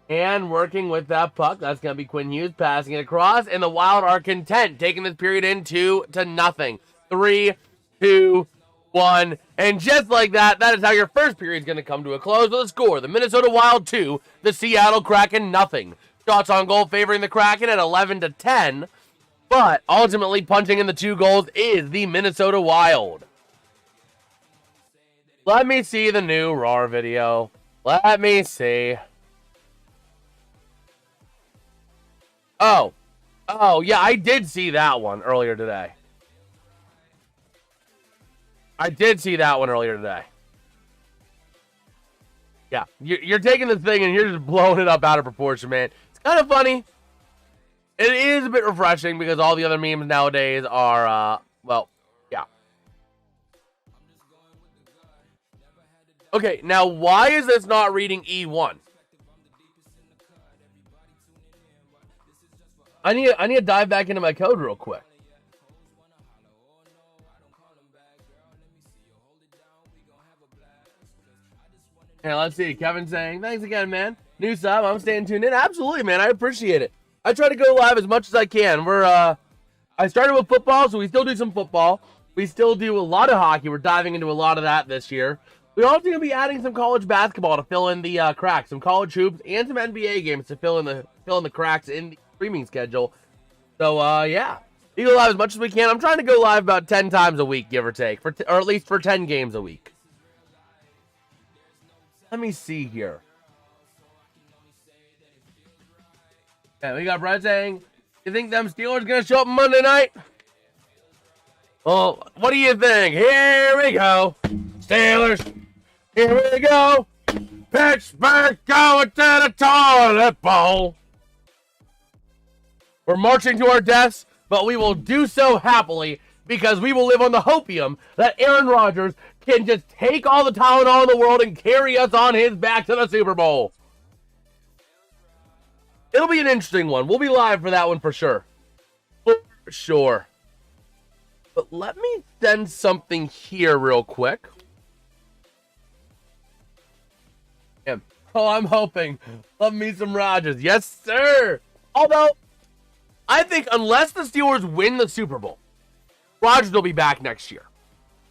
And working with that puck, that's going to be Quinn Hughes passing it across, and the Wild are content, taking this period in 2-0. 3, 2, 1, and just like that, that is how your first period is going to come to a close with a score. The Minnesota Wild 2, the Seattle Kraken 0. Shots on goal favoring the Kraken at 11-10, but ultimately punching in the 2 goals is the Minnesota Wild. Let me see the new RAR video. Let me see. Oh, yeah, I did see that one earlier today. Yeah, you're taking this thing and you're just blowing it up out of proportion, man. It's kind of funny. It is a bit refreshing because all the other memes nowadays are, well, yeah. Okay, now why is this not reading E1? I need to dive back into my code real quick. Yeah, let's see. Kevin saying, thanks again, man. New sub. I'm staying tuned in. Absolutely, man. I appreciate it. I try to go live as much as I can. I started with football, so we still do some football. We still do a lot of hockey. We're diving into a lot of that this year. We're also going to be adding some college basketball to fill in the cracks, some college hoops, and some NBA games to fill in the cracks in the streaming schedule. So, yeah. We go live as much as we can. I'm trying to go live about 10 times a week, give or take, or at least for 10 games a week. Let me see here. Yeah, we got Brett saying, you think them Steelers going to show up Monday night? Well, what do you think? Here we go. Steelers. Here we go. Pittsburgh going to the toilet bowl. We're marching to our deaths, but we will do so happily because we will live on the hopium that Aaron Rodgers can just take all the Tylenol in the world and carry us on his back to the Super Bowl. It'll be an interesting one. We'll be live for that one for sure. For sure. But let me send something here real quick. Yeah. Oh, I'm hoping. Love me some Rodgers. Yes, sir. Although, I think unless the Steelers win the Super Bowl, Rodgers will be back next year.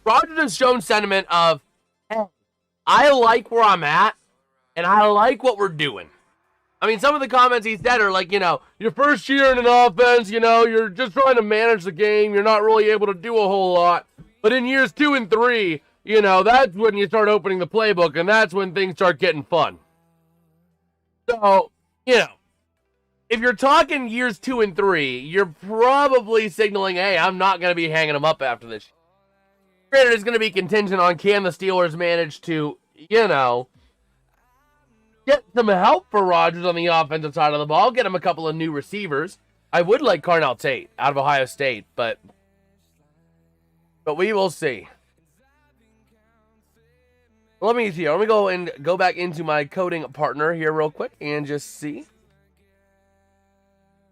Rodgers has shown sentiment of, hey, I like where I'm at, and I like what we're doing. I mean, some of the comments he said are like, your first year in an offense, you're just trying to manage the game. You're not really able to do a whole lot. But in years 2 and 3, that's when you start opening the playbook, and that's when things start getting fun. So, if you're talking years 2 and 3, you're probably signaling, hey, I'm not going to be hanging them up after this. Granted, it's going to be contingent on can the Steelers manage to, get some help for Rodgers on the offensive side of the ball, get him a couple of new receivers. I would like Carnell Tate out of Ohio State, but we will see. Let me see. Let me go back into my coding partner here real quick and just see.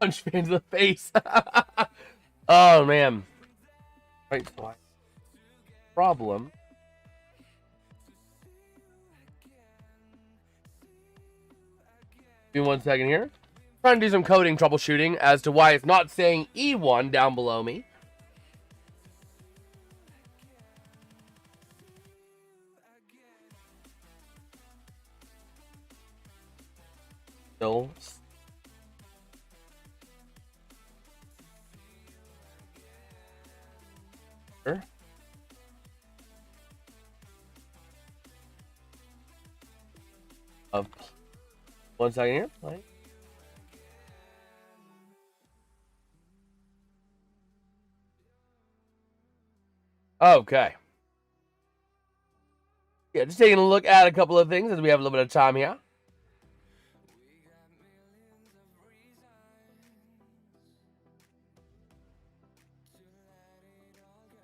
Punch fans in the face. Oh, man. Right. Problem. Give me 1 second here. Trying to do some coding troubleshooting as to why it's not saying E1 down below me. Still. Sure. 1 second here. Play. Okay. Yeah, just taking a look at a couple of things as we have a little bit of time here.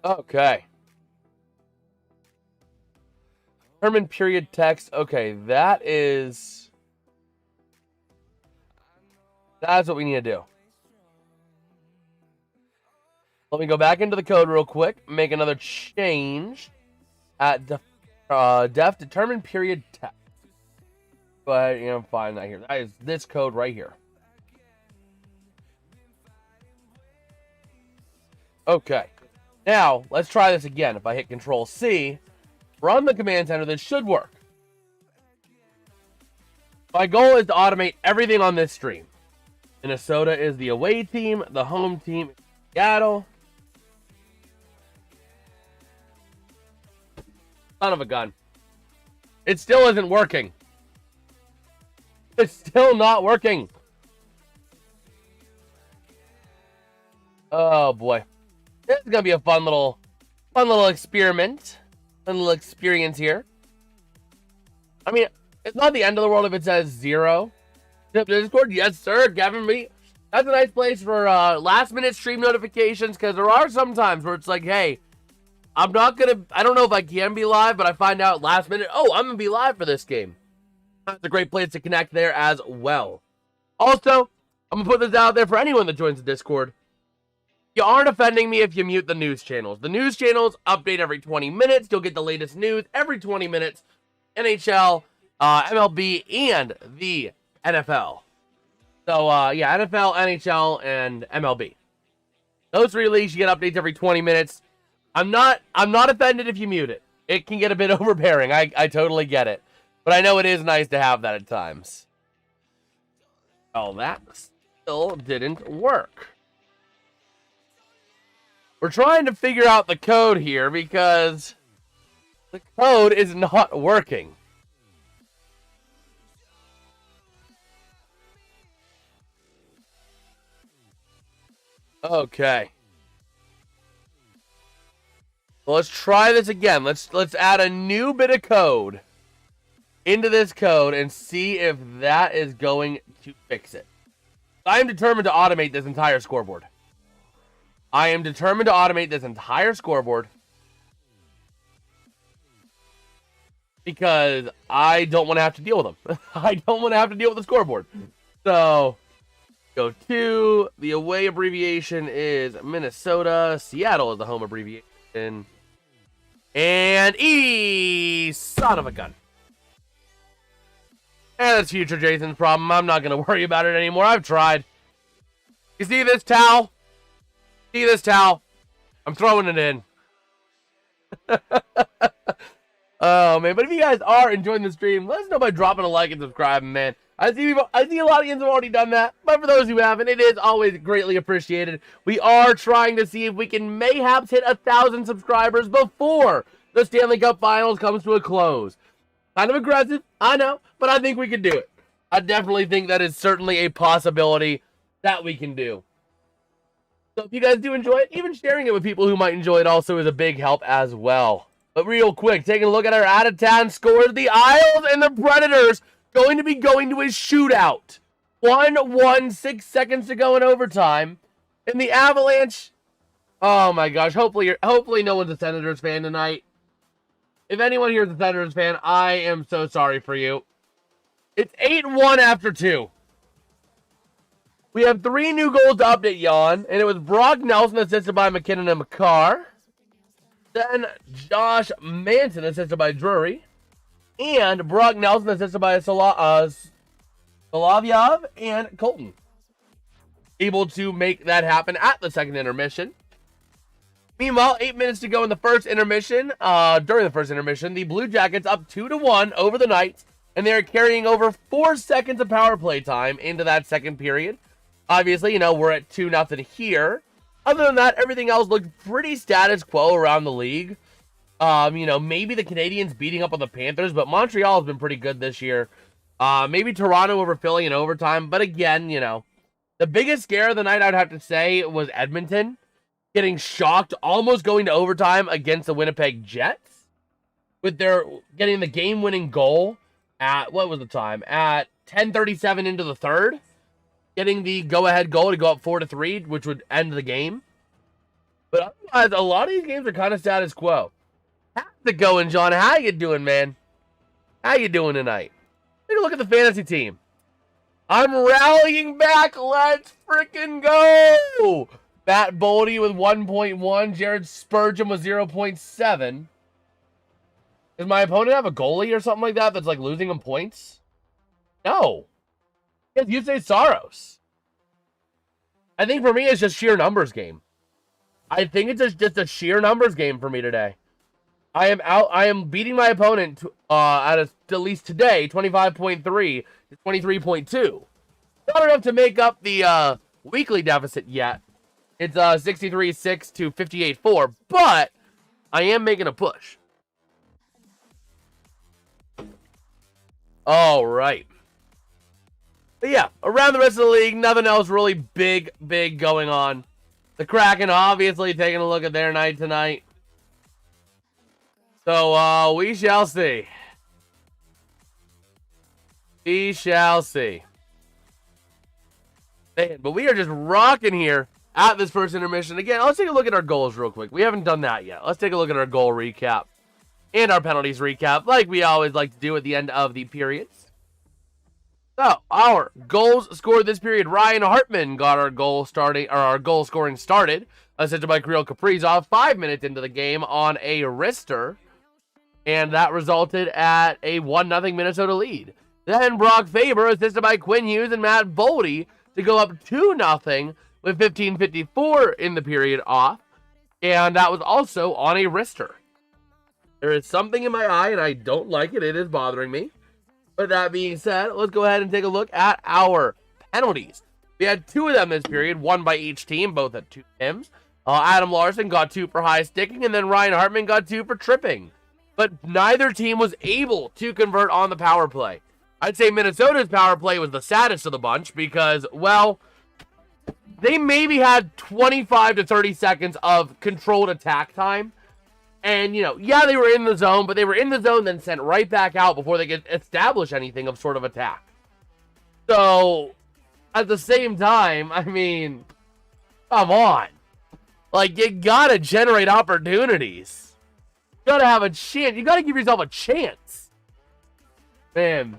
Okay. Determine period text. Okay, that's what we need to do. Let me go back into the code real quick. Make another change at def determine period text. Go ahead, find that here. That is this code right here. Okay. Now, let's try this again. If I hit Control C, run the command center, this should work. My goal is to automate everything on this stream. Minnesota is the away team. The home team is Seattle. Son of a gun. It still isn't working. It's still not working. Oh boy. This is gonna be a fun little experiment. Fun little experience here. I mean, it's not the end of the world if it says 0. Discord, yes sir, Gavin. That's a nice place for last minute stream notifications, because there are some times where it's like, hey, I don't know if I can be live, but I find out last minute, oh, I'm gonna be live for this game. That's a great place to connect there as well. Also, I'm going to put this out there for anyone that joins the Discord. You aren't offending me if you mute the news channels. The news channels update every 20 minutes. You'll get the latest news every 20 minutes. NHL, MLB, and the NFL. So, yeah, NFL, NHL, and MLB. Those 3 leagues, you get updates every 20 minutes. I'm not offended if you mute it. It can get a bit overbearing. I totally get it. But I know it is nice to have that at times. Oh, that still didn't work. We're trying to figure out the code here because the code is not working. Okay. Well, let's try this again. Let's add a new bit of code into this code and see if that is going to fix it. I am determined to automate this entire scoreboard. Because I don't want to have to deal with them. I don't want to have to deal with the scoreboard. So, go to, the away abbreviation is Minnesota. Seattle is the home abbreviation. And son of a gun. And that's future Jason's problem. I'm not going to worry about it anymore. I've tried. You see this towel? I'm throwing it in. Oh, man. But if you guys are enjoying the stream, let us know by dropping a like and subscribing, man. I see a lot of you have already done that. But for those who haven't, it is always greatly appreciated. We are trying to see if we can mayhaps hit 1,000 subscribers before the Stanley Cup Finals comes to a close. Kind of aggressive, I know, but I think we can do it. I definitely think that is certainly a possibility that we can do. So if you guys do enjoy it, even sharing it with people who might enjoy it also is a big help as well. But real quick, taking a look at our out-of-town scores, the Isles and the Predators going to be going to a shootout. 1-1, 6 seconds to go in overtime. And the Avalanche, oh my gosh, hopefully no one's a Senators fan tonight. If anyone here is a Senators fan, I am so sorry for you. It's 8-1 after 2. We have 3 new goals to update you on, and it was Brock Nelson assisted by McKinnon and McCarr. Then Josh Manson assisted by Drury. And Brock Nelson assisted by Solovyev and Colton. Able to make that happen at the second intermission. Meanwhile, 8 minutes to go in the first intermission. During the first intermission, the Blue Jackets up 2-1 over the Knights, and they're carrying over 4 seconds of power play time into that second period. Obviously, we're at 2-0 here. Other than that, everything else looked pretty status quo around the league. Maybe the Canadiens beating up on the Panthers, but Montreal has been pretty good this year. Maybe Toronto over Philly in overtime, but again, the biggest scare of the night, I'd have to say, was Edmonton getting shocked, almost going to overtime against the Winnipeg Jets, with their getting the game-winning goal at, what was the time? At 10:37 into the third, getting the go-ahead goal to go up 4-3, which would end the game. But otherwise, a lot of these games are kind of status quo. How's it going, John? How you doing, man? How you doing tonight? Take a look at the fantasy team. I'm rallying back. Let's freaking go. Matt Boldy with 1.1. Jared Spurgeon with 0.7. Does my opponent have a goalie or something like that that's like losing him points? No. Yes, you say Saros. I think for me it's just sheer numbers game. I think it's just a sheer numbers game for me today. I am beating my opponent at least today, 25.3 to 23.2. Not enough to make up the weekly deficit yet. It's 63.6 to 58.4, but I am making a push. All right. But yeah, around the rest of the league, nothing else really big going on. The Kraken obviously taking a look at their night tonight. So, we shall see. We shall see. Man, but we are just rocking here at this first intermission. Again, let's take a look at our goals real quick. We haven't done that yet. Let's take a look at our goal recap and our penalties recap, like we always like to do at the end of the periods. So, our goals scored this period. Ryan Hartman got our goal scoring started, assisted by Kirill Kaprizov 5 minutes into the game on a wrister. And that resulted at a 1-0 Minnesota lead. Then Brock Faber, assisted by Quinn Hughes and Matt Boldy, to go up 2-0 with 15:54 in the period off. And that was also on a wrister. There is something in my eye, and I don't like it. It is bothering me. But that being said, let's go ahead and take a look at our penalties. We had 2 of them this period, 1 by each team, both at 2 Tims. Adam Larson got 2 for high sticking, and then Ryan Hartman got 2 for tripping. But neither team was able to convert on the power play. I'd say Minnesota's power play was the saddest of the bunch because, well, they maybe had 25 to 30 seconds of controlled attack time. And, yeah, they were in the zone, but they were in the zone then sent right back out before they could establish anything of sort of attack. So, at the same time, I mean, come on. Like, you gotta generate opportunities. You gotta have a chance. You gotta give yourself a chance. Man.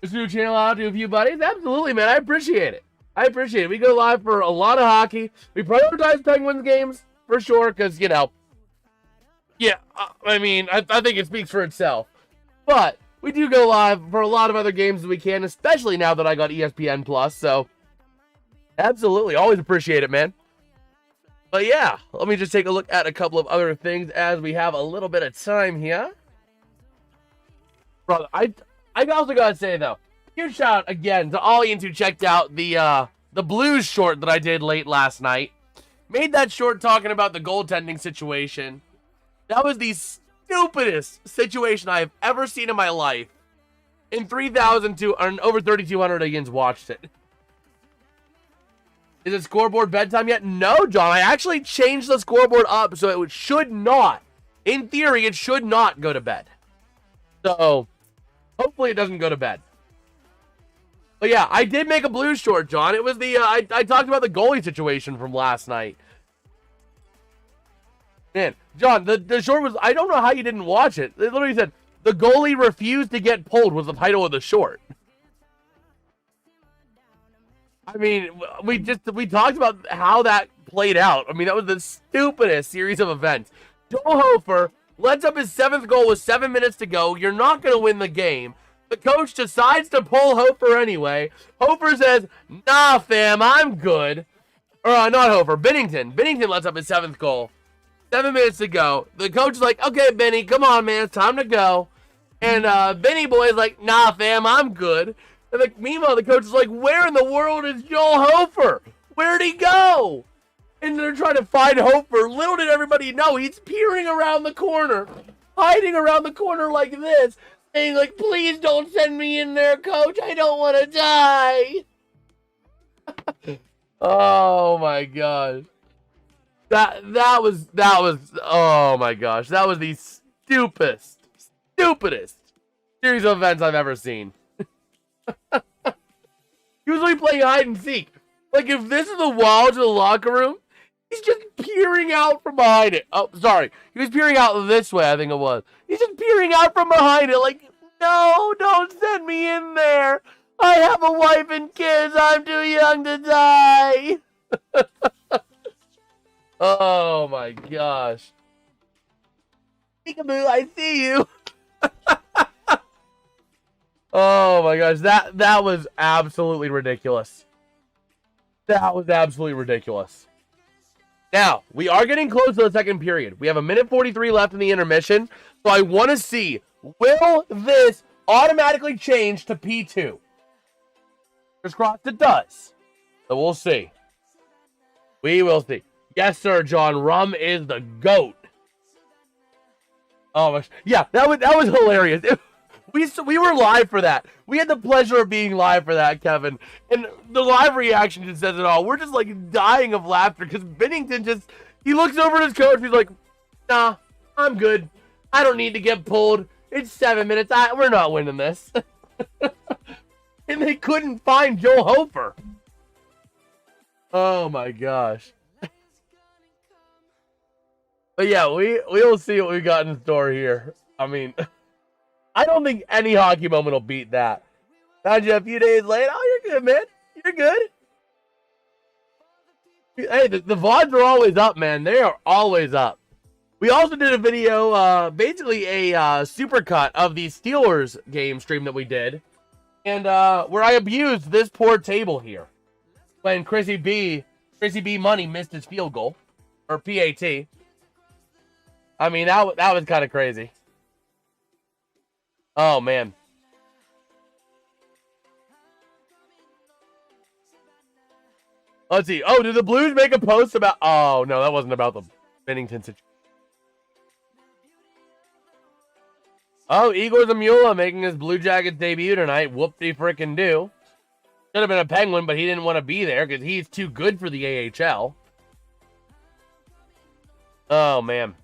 This new channel out to a few buddies? Absolutely, man. I appreciate it. We go live for a lot of hockey. We prioritize Penguins games, for sure, because, yeah, I mean, I think it speaks for itself. But we do go live for a lot of other games as we can, especially now that I got ESPN Plus. So, absolutely, always appreciate it, man. But yeah, let me just take a look at a couple of other things as we have a little bit of time here. Brother, I also gotta say though, huge shout out again to all you who checked out the Blues short that I did late last night. Made that short talking about the goaltending situation. That was the stupidest situation I have ever seen in my life. In 3,000 and over 3,200 against watched it. Is it scoreboard bedtime yet? No, John. I actually changed the scoreboard up so it should not, in theory, it should not go to bed. So, hopefully it doesn't go to bed. But yeah, I did make a Blues short, John. It was the, I talked about the goalie situation from last night. Man, John, the short was, I don't know how you didn't watch it. It literally said, the goalie refused to get pulled was the title of the short. I mean, we talked about how that played out. I mean, that was the stupidest series of events. Joel Hofer lets up his 7th goal with 7 minutes to go. You're not going to win the game. The coach decides to pull Hofer anyway. Hofer says, nah, fam, I'm good. Or, not Hofer, Binnington. Binnington lets up his 7th goal. 7 minutes to go. The coach is like, okay, Benny, come on, man, it's time to go. And Benny boy is like, nah, fam, I'm good. And meanwhile, the coach is like, where in the world is Joel Hofer? Where'd he go? And they're trying to find Hofer. Little did everybody know, he's peering around the corner, hiding around the corner like this, saying like, please don't send me in there, coach. I don't want to die. Oh, my gosh. That was, oh my gosh. That was the stupidest series of events I've ever seen. Usually playing hide and seek. Like, if this is the wall to the locker room, he's just peering out from behind it. Oh, sorry. He was peering out this way, I think it was. He's just peering out from behind it like, no, don't send me in there. I have a wife and kids. I'm too young to die. Oh my gosh. Peekaboo, I see you. Oh my gosh, that was absolutely ridiculous. That was absolutely ridiculous. Now, we are getting close to the second period. We have 1:43 left in the intermission. So I want to see, will this automatically change to P2? Fingers crossed it does. So we'll see. We will see. Yes, sir, John. Rum is the GOAT. Oh, my. Yeah, that was hilarious. We were live for that. We had the pleasure of being live for that, Kevin. And the live reaction just says it all. We're just, like, dying of laughter because Binnington he looks over at his coach. He's like, nah, I'm good. I don't need to get pulled. It's 7 minutes. We're not winning this. And they couldn't find Joel Hofer. Oh, my gosh. But yeah, we'll see what we got in store here. I mean, I don't think any hockey moment will beat that. Found you a few days late. Oh, you're good, man. You're good. Hey, the VODs are always up, man. They are always up. We also did a video, basically a supercut of the Steelers game stream that we did. And where I abused this poor table here. When Chrissy B Money missed his field goal. Or PAT. I mean, that was kind of crazy. Oh, man. Let's see. Oh, did the Blues make a post about... Oh, no, that wasn't about the Bennington situation. Oh, Igor Zamula making his Blue Jackets debut tonight. Whoop-de-frickin-do. Should have been a Penguin, but he didn't want to be there because he's too good for the AHL. Oh, man.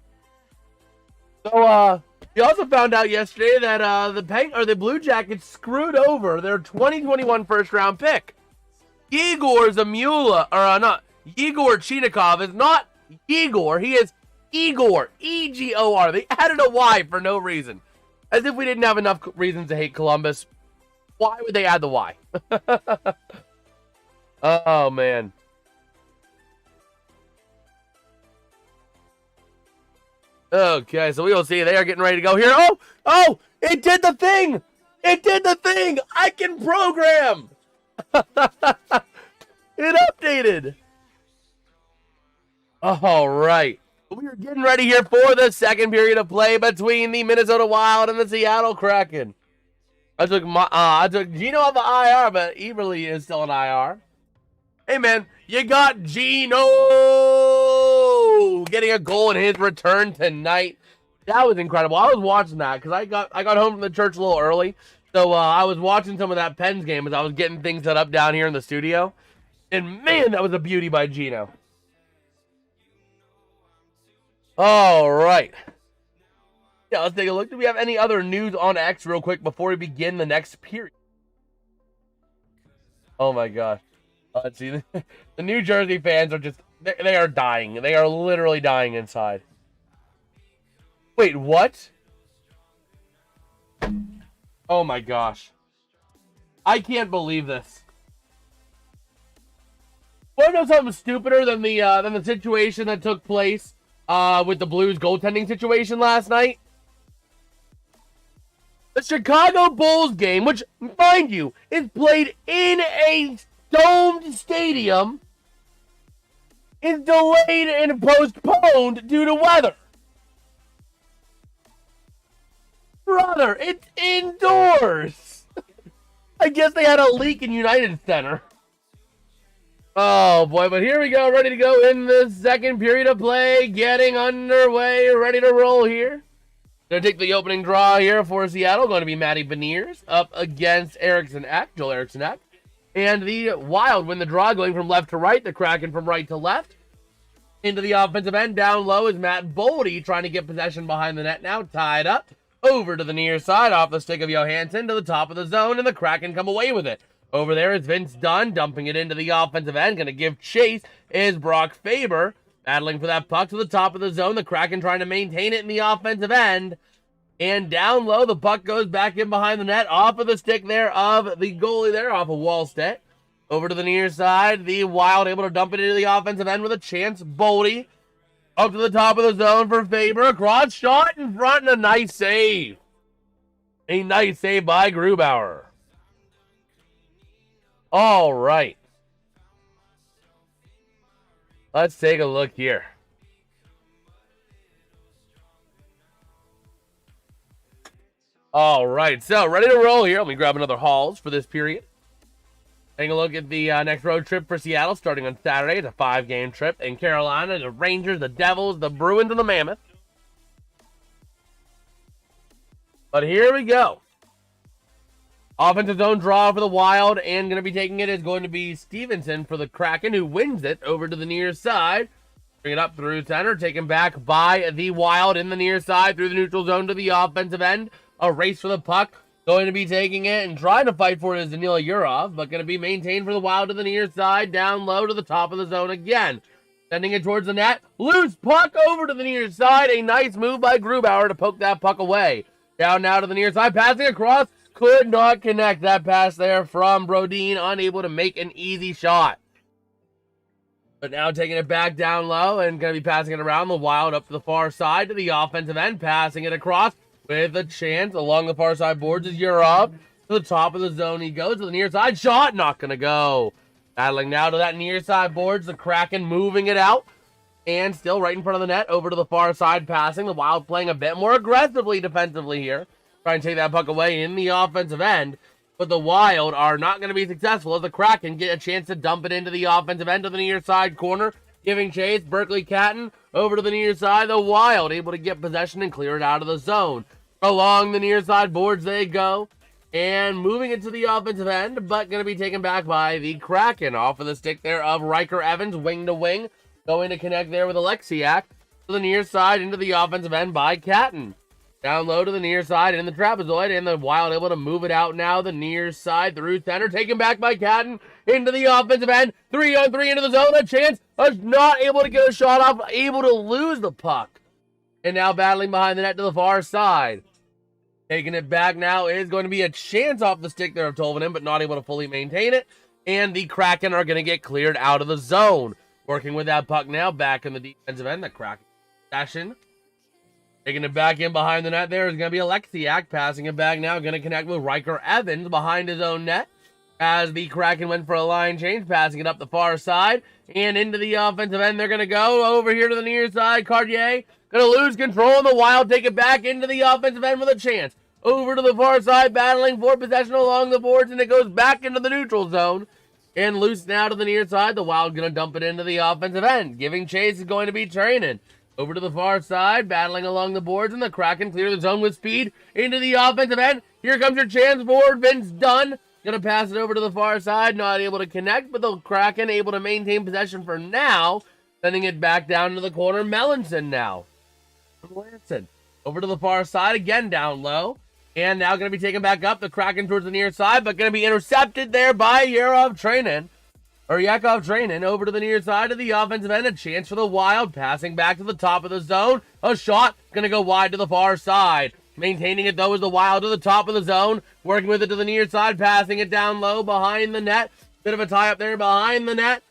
So, we also found out yesterday that the Blue Jackets screwed over their 2021 first-round pick. Igor Zamula, or not, Igor Chinikov is not Igor. He is Igor. E-G-O-R. They added a Y for no reason. As if we didn't have enough reasons to hate Columbus. Why would they add the Y? Oh, man. Okay, so we will see. They are getting ready to go here. Oh, it did the thing. It did the thing. I can program. It updated. All right. We are getting ready here for the second period of play between the Minnesota Wild and the Seattle Kraken. I took Gino off the IR, but Eberle is still an IR. Hey, man, you got Gino getting a goal in his return tonight. That was incredible. I was watching that because I got home from the church a little early. So I was watching some of that Pens game as I was getting things set up down here in the studio. And, man, that was a beauty by Gino. All right. Yeah, let's take a look. Do we have any other news on X real quick before we begin the next period? Oh, my gosh. Let's see. The New Jersey fans are just... They are dying. They are literally dying inside. Wait, what? Oh, my gosh. I can't believe this. Want to know something stupider than the situation that took place with the Blues goaltending situation last night? The Chicago Bulls game, which, mind you, is played in a domed stadium, is delayed and postponed due to weather. Brother, it's indoors. I guess they had a leak in United Center. Oh, boy, but here we go, ready to go in the second period of play, getting underway, ready to roll here. Going to take the opening draw here for Seattle, going to be Matty Beniers up against Joel Eriksson Ek. And the Wild win the draw, going from left to right, the Kraken from right to left. Into the offensive end, down low is Matt Boldy, trying to get possession behind the net now, tied up. Over to the near side, off the stick of Johansson to the top of the zone, and the Kraken come away with it. Over there is Vince Dunn, dumping it into the offensive end. Going to give chase is Brock Faber, battling for that puck to the top of the zone. The Kraken trying to maintain it in the offensive end. And down low, the puck goes back in behind the net, off of the stick there of the goalie there, off of Wallstedt. Over to the near side, the Wild able to dump it into the offensive end with a chance. Boldy up to the top of the zone for Faber. A cross shot in front and a nice save. A nice save by Grubauer. All right. Let's take a look here. All right, so ready to roll here. Let me grab another Halls for this period. Taking a look at the next road trip for Seattle, starting on Saturday. It's a 5-game trip in Carolina. The Rangers, the Devils, the Bruins, and the Mammoth. But here we go. Offensive zone draw for the Wild, and going to be taking it is going to be Stevenson for the Kraken, who wins it over to the near side. Bring it up through center, taken back by the Wild in the near side, through the neutral zone to the offensive end. A race for the puck. Going to be taking it and trying to fight for it is Danila Yurov, but going to be maintained for the Wild to the near side, down low to the top of the zone again. Sending it towards the net. Loose puck over to the near side. A nice move by Grubauer to poke that puck away. Down now to the near side, passing across. could not connect. That pass there from Brodin, unable to make an easy shot. But now taking it back down low and going to be passing it around the Wild up to the far side to the offensive end, passing it across with a chance along the far side boards is Yurov. To the top of the zone he goes to the near side. Shot not going to go. Battling now to that near side boards. The Kraken moving it out. And still right in front of the net. Over to the far side passing. The Wild playing a bit more aggressively defensively here. Trying to take that puck away in the offensive end. But the Wild are not going to be successful as the Kraken get a chance to dump it into the offensive end of the near side corner. Giving chase. Berkeley Catton over to the near side. The Wild able to get possession and clear it out of the zone. Along the near side boards they go. And moving it to the offensive end, but going to be taken back by the Kraken. Off of the stick there of Riker Evans, wing to wing. Going to connect there with Alexiak. To the near side into the offensive end by Catton. Down low to the near side in the trapezoid, and the Wild able to move it out now. The near side through center, taken back by Catton into the offensive end. 3-on-3 into the zone, a chance. Not able to get a shot off, able to lose the puck. And now battling behind the net to the far side. Taking it back now is going to be a chance off the stick there of Tolvanen, but not able to fully maintain it. And the Kraken are going to get cleared out of the zone. Working with that puck now back in the defensive end. The Kraken possession. Taking it back in behind the net there is going to be Alexiak. Passing it back now. Going to connect with Riker Evans behind his own net. As the Kraken went for a line change. Passing it up the far side. And into the offensive end. They're going to go over here to the near side. Cartier going to lose control. And the Wild take it back into the offensive end with a chance. Over to the far side. Battling for possession along the boards. And it goes back into the neutral zone. And loose now to the near side. The Wild going to dump it into the offensive end. Giving chase is going to be Trainin. Over to the far side, battling along the boards, and the Kraken clear the zone with speed into the offensive end. Here comes your chance forward. Vince Dunn going to pass it over to the far side. Not able to connect, but the Kraken able to maintain possession for now. Sending it back down to the corner. Melanson now. Melanson over to the far side, again down low. And now going to be taken back up. The Kraken towards the near side, but going to be intercepted there by Yakov Trainin over to the near side of the offensive end. A chance for the Wild. Passing back to the top of the zone. A shot. Going to go wide to the far side. Maintaining it, though, is the Wild to the top of the zone. Working with it to the near side. Passing it down low behind the net. Bit of a tie up there behind the net.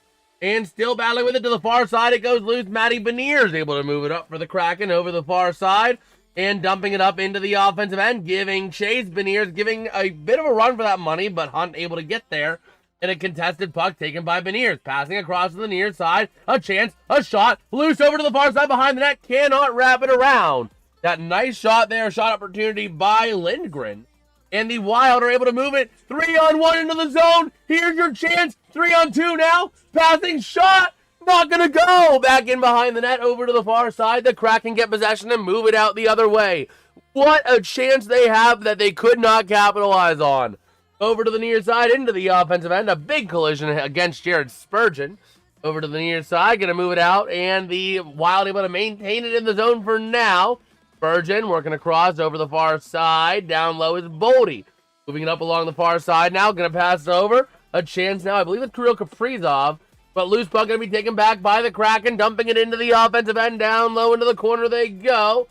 And still battling with it to the far side. It goes loose. Matty Beniers able to move it up for the Kraken over the far side. And dumping it up into the offensive end. Giving chase. Beniers giving a bit of a run for that money. But Hunt able to get there. And a contested puck taken by Beniers. Passing across to the near side. A chance. A shot. Loose over to the far side behind the net. Cannot wrap it around. That nice shot there. Shot opportunity by Lindgren. And the Wild are able to move it. 3-on-1 into the zone. Here's your chance. 3-on-2 now. Passing shot. Not going to go. Back in behind the net. Over to the far side. The Kraken get possession and move it out the other way. What a chance they have that they could not capitalize on. Over to the near side, into the offensive end. A big collision against Jared Spurgeon. Over to the near side, going to move it out. And the Wild able to maintain it in the zone for now. Spurgeon working across over the far side. Down low is Boldy. Moving it up along the far side now. Going to pass it over. A chance now. I believe it's Kirill Kaprizov. But loose puck going to be taken back by the Kraken. Dumping it into the offensive end. Down low into the corner they go.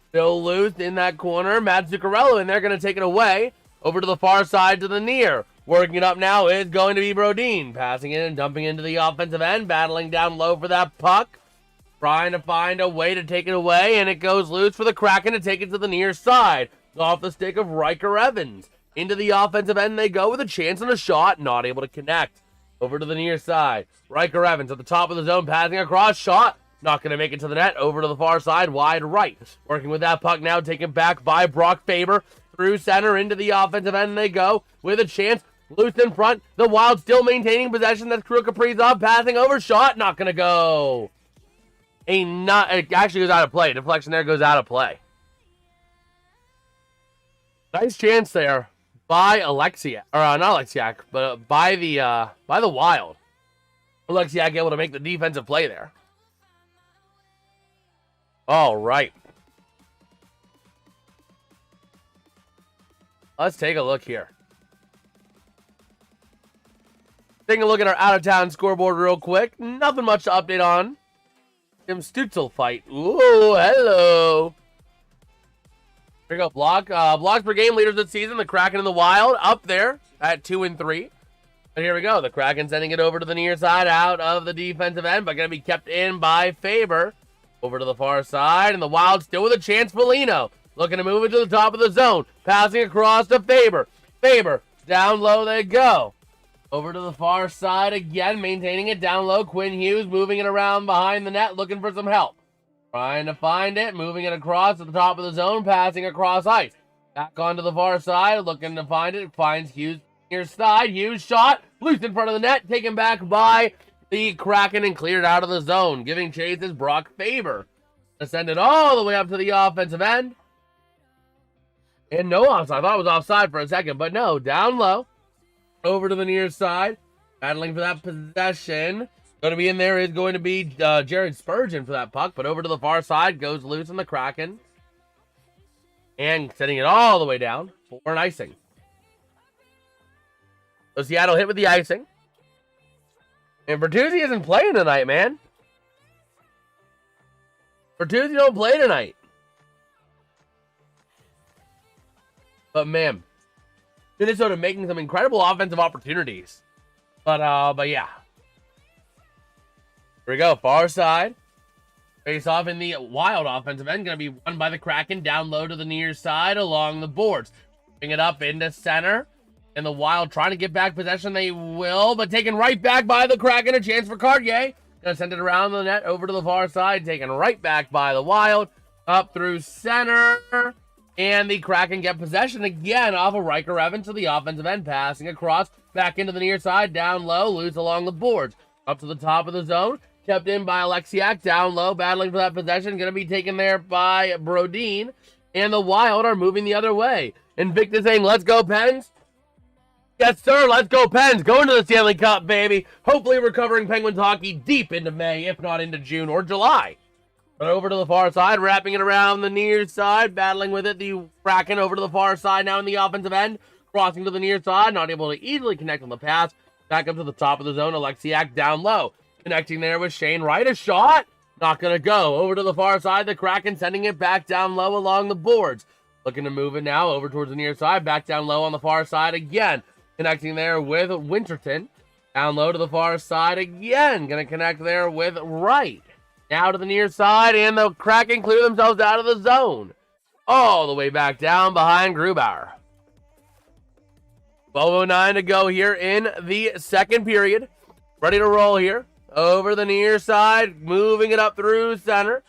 Still loose in that corner. Matt Zuccarello, and they're going to take it away. Over to the far side to the near. Working it up now is going to be Brodin. Passing it and dumping into the offensive end. Battling down low for that puck. Trying to find a way to take it away. And it goes loose for the Kraken to take it to the near side. Off the stick of Riker Evans. Into the offensive end they go with a chance and a shot. Not able to connect. Over to the near side. Riker Evans at the top of the zone. Passing across. Shot. Not going to make it to the net. Over to the far side. Wide right. Working with that puck now. Taken back by Brock Faber. Through center into the offensive end they go with a chance. Loose in front. The Wild still maintaining possession. That's Kirill Kaprizov passing over. Shot. Not going to go. It actually goes out of play. Deflection there goes out of play. Nice chance there by Alexiak. Or not Alexiak, but by the Wild. Alexiak able to make the defensive play there. All right. Let's take a look here. Taking a look at our out-of-town scoreboard real quick. Nothing much to update on. Tim Stutzel fight. Ooh, hello. Here we go. Blocks per game leaders this season. The Kraken and the Wild up there at 2-3. But here we go. The Kraken sending it over to the near side out of the defensive end, but going to be kept in by Faber. Over to the far side, and the Wild still with a chance. Foligno looking to move it to the top of the zone. Passing across to Faber. Faber, down low they go. Over to the far side again, maintaining it down low. Quinn Hughes moving it around behind the net, looking for some help. Trying to find it, moving it across to the top of the zone, passing across ice. Back onto the far side, looking to find it. Finds Hughes near side. Hughes shot, loose in front of the net, taken back by the Kraken and cleared out of the zone. Giving chase is Brock Faber. To send it all the way up to the offensive end. And no offside. I thought it was offside for a second, but no. Down low. Over to the near side. Battling for that possession. Going to be in there is going to be Jared Spurgeon for that puck, but over to the far side goes loose in the Kraken. And sending it all the way down for an icing. So Seattle hit with the icing. And Bertuzzi isn't playing tonight, man. Bertuzzi don't play tonight. But man, Minnesota making some incredible offensive opportunities. But yeah. Here we go, far side. Face off in the Wild offensive end. Going to be won by the Kraken. Down low to the near side along the boards. Bring it up into center. And the Wild trying to get back possession. They will, but taken right back by the Kraken. A chance for Cartier. Going to send it around the net over to the far side. Taken right back by the Wild. Up through center. And the Kraken get possession again off of Riker Evans to the offensive end. Passing across. Back into the near side. Down low. Loose along the boards. Up to the top of the zone. Kept in by Alexiak, down low, battling for that possession. Going to be taken there by Brodin. And the Wild are moving the other way. Invictus saying, let's go, Pens. Yes, sir, let's go, Pens. Going to the Stanley Cup, baby. Hopefully recovering Penguins hockey deep into May, if not into June or July. But over to the far side, wrapping it around the near side. Battling with it, the Kraken over to the far side now in the offensive end. Crossing to the near side, not able to easily connect on the pass. Back up to the top of the zone, Alexiak down low. Connecting there with Shane Wright. A shot. Not going to go. Over to the far side. The Kraken sending it back down low along the boards. Looking to move it now over towards the near side. Back down low on the far side again. Connecting there with Winterton. Down low to the far side again. Going to connect there with Wright. Now to the near side. And the Kraken clear themselves out of the zone. All the way back down behind Grubauer. 12:09 to go here in the second period. Ready to roll here. Over the near side, moving it up through center.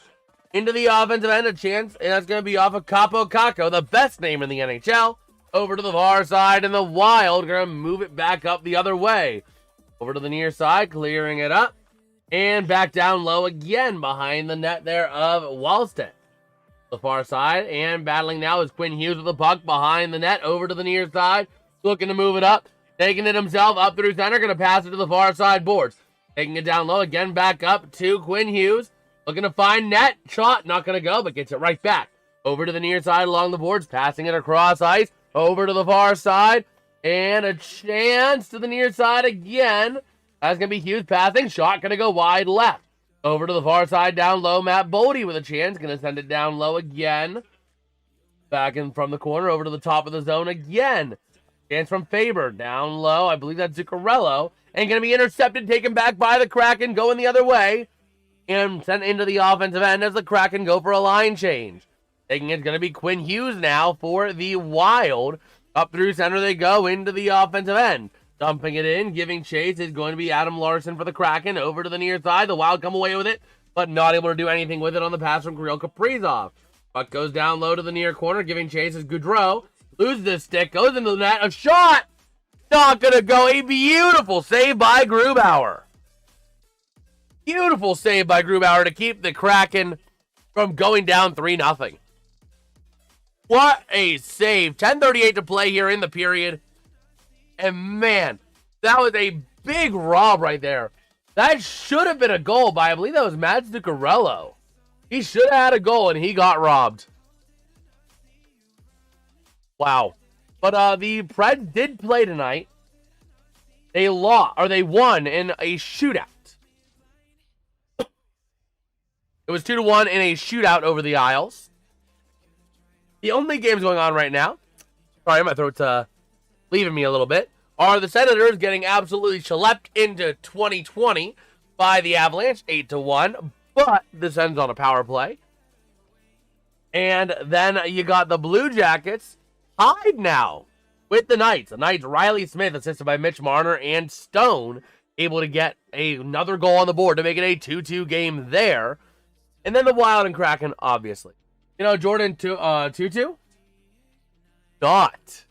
Into the offensive end, a chance, and that's going to be off of Capo Caco, the best name in the NHL. Over to the far side, and the Wild going to move it back up the other way. Over to the near side, clearing it up. And back down low again behind the net there of Wallstedt. The far side, and battling now is Quinn Hughes with the puck behind the net. Over to the near side, looking to move it up. Taking it himself up through center, going to pass it to the far side boards. Taking it down low, again back up to Quinn Hughes. Looking to find net. Shot, not going to go, but gets it right back. Over to the near side along the boards, passing it across ice. Over to the far side. And a chance to the near side again. That's going to be Hughes passing. Shot going to go wide left. Over to the far side down low. Matt Bodie with a chance. Going to send it down low again. Back in from the corner over to the top of the zone again. Chance from Faber down low. I believe that's Zuccarello. And going to be intercepted, taken back by the Kraken, going the other way. And sent into the offensive end as the Kraken go for a line change. Taking it's going to be Quinn Hughes now for the Wild. Up through center they go into the offensive end. Dumping it in, giving chase is going to be Adam Larson for the Kraken. Over to the near side. The Wild come away with it, but not able to do anything with it on the pass from Kirill Kaprizov. Puck goes down low to the near corner, giving chase is Goudreau. Loses the stick, goes into the net. A shot! Not going to go. A beautiful save by Grubauer. Beautiful save by Grubauer to keep the Kraken from going down 3-0. What a save. 10:38 to play here in the period. And man, that was a big rob right there. That should have been a goal by, I believe that was Matt Zuccarello. He should have had a goal and he got robbed. Wow. But the Preds did play tonight. They lost, or they won in a shootout. It was 2-1 in a shootout over the Isles. The only games going on right now, sorry, my throat's leaving me a little bit, are the Senators getting absolutely schlepped into 2020 by the Avalanche, 8-1, but this ends on a power play. And then you got the Blue Jackets tied now with the Knights. The Knights, Riley Smith, assisted by Mitch Marner and Stone, able to get another goal on the board to make it a 2-2 game there. And then the Wild and Kraken, obviously. You know, Jordan 2-2? Not.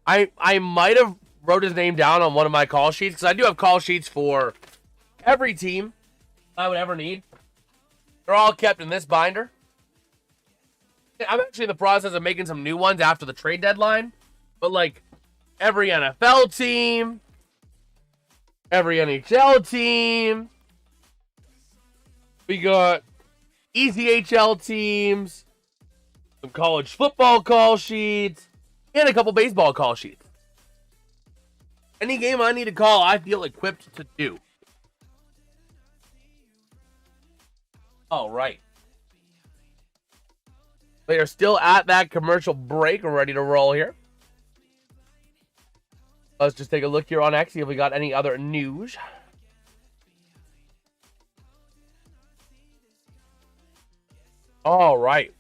I might have wrote his name down on one of my call sheets, because I do have call sheets for every team I would ever need. They're all kept in this binder. I'm actually in the process of making some new ones after the trade deadline. But like every NFL team, every NHL team, we got ECHL teams, some college football call sheets, and a couple baseball call sheets. Any game I need to call, I feel equipped to do. All right. They are still at that commercial break. We're ready to roll here. Let's just take a look here on X, see if we got any other news. All right.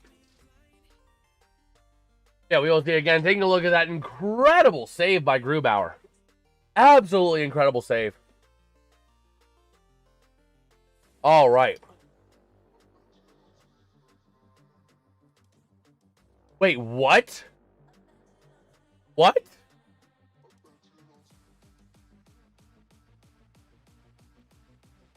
Yeah, we will see again. Taking a look at that incredible save by Grubauer. Absolutely incredible save. All right. Wait, what? What?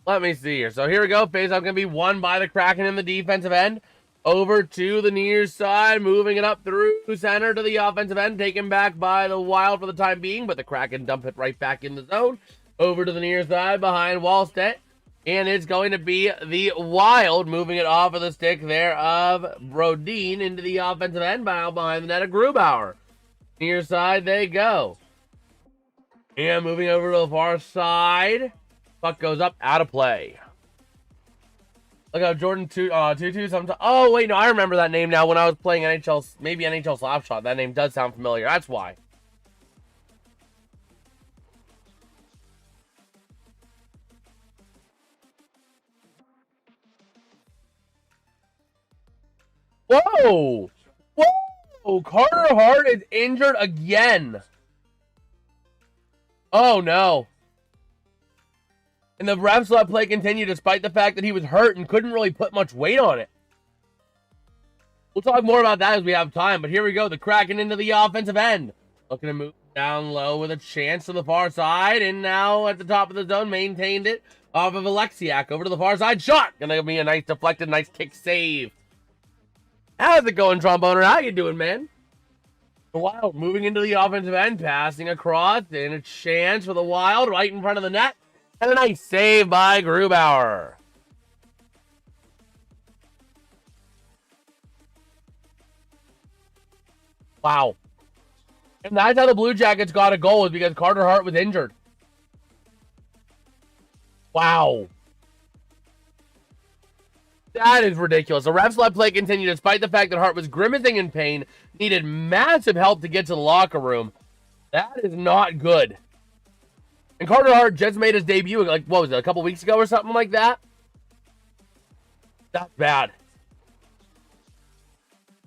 Let me see here. So here we go. Faceoff going to be won by the Kraken in the defensive end. Over to the near side. Moving it up through center to the offensive end. Taken back by the Wild for the time being. But the Kraken dump it right back in the zone. Over to the near side behind Wallstedt. And it's going to be the Wild moving it off of the stick there of Brodin into the offensive end. Behind the net of Grubauer. Near side they go. And moving over to the far side. Puck goes up, out of play. Look out, Jordan 2-2 sometimes. Oh, wait, no, I remember that name now when I was playing NHL, maybe NHL Slapshot. That name does sound familiar. That's why. Whoa! Whoa! Carter Hart is injured again. Oh, no. And the refs let play continue despite the fact that he was hurt and couldn't really put much weight on it. We'll talk more about that as we have time, but here we go. The Kraken into the offensive end. Looking to move down low with a chance to the far side, and now at the top of the zone, maintained it off of Alexiak. Over to the far side, shot! Gonna be a nice deflected, nice kick save. How's it going, Tromboner? How you doing, man? The Wild moving into the offensive end, passing across, and a chance for the Wild right in front of the net. And a nice save by Grubauer. Wow. And that's how the Blue Jackets got a goal, is because Carter Hart was injured. Wow. That is ridiculous. The refs let play continue despite the fact that Hart was grimacing in pain, needed massive help to get to the locker room. That is not good. And Carter Hart just made his debut, like, what was it, a couple weeks ago or something like that? That's bad.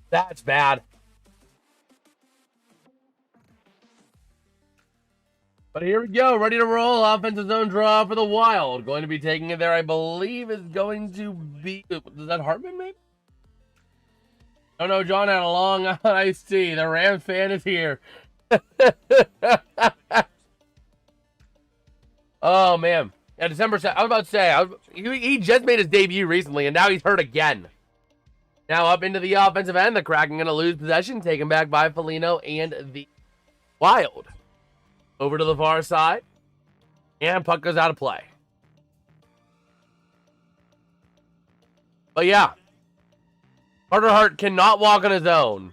That's bad. But here we go, ready to roll. Offensive zone draw for the Wild. Going to be taking it there, I believe, is going to be... Is that Hartman, maybe? Oh, no, John had a long iced tea. The Rams fan is here. Oh, man. Yeah, December 7th. I was about to say, he just made his debut recently, and now he's hurt again. Now up into the offensive end. The Kraken going to lose possession, taken back by Foligno and the Wild. Over to the far side. And puck goes out of play. But yeah. Carter Hart cannot walk on his own.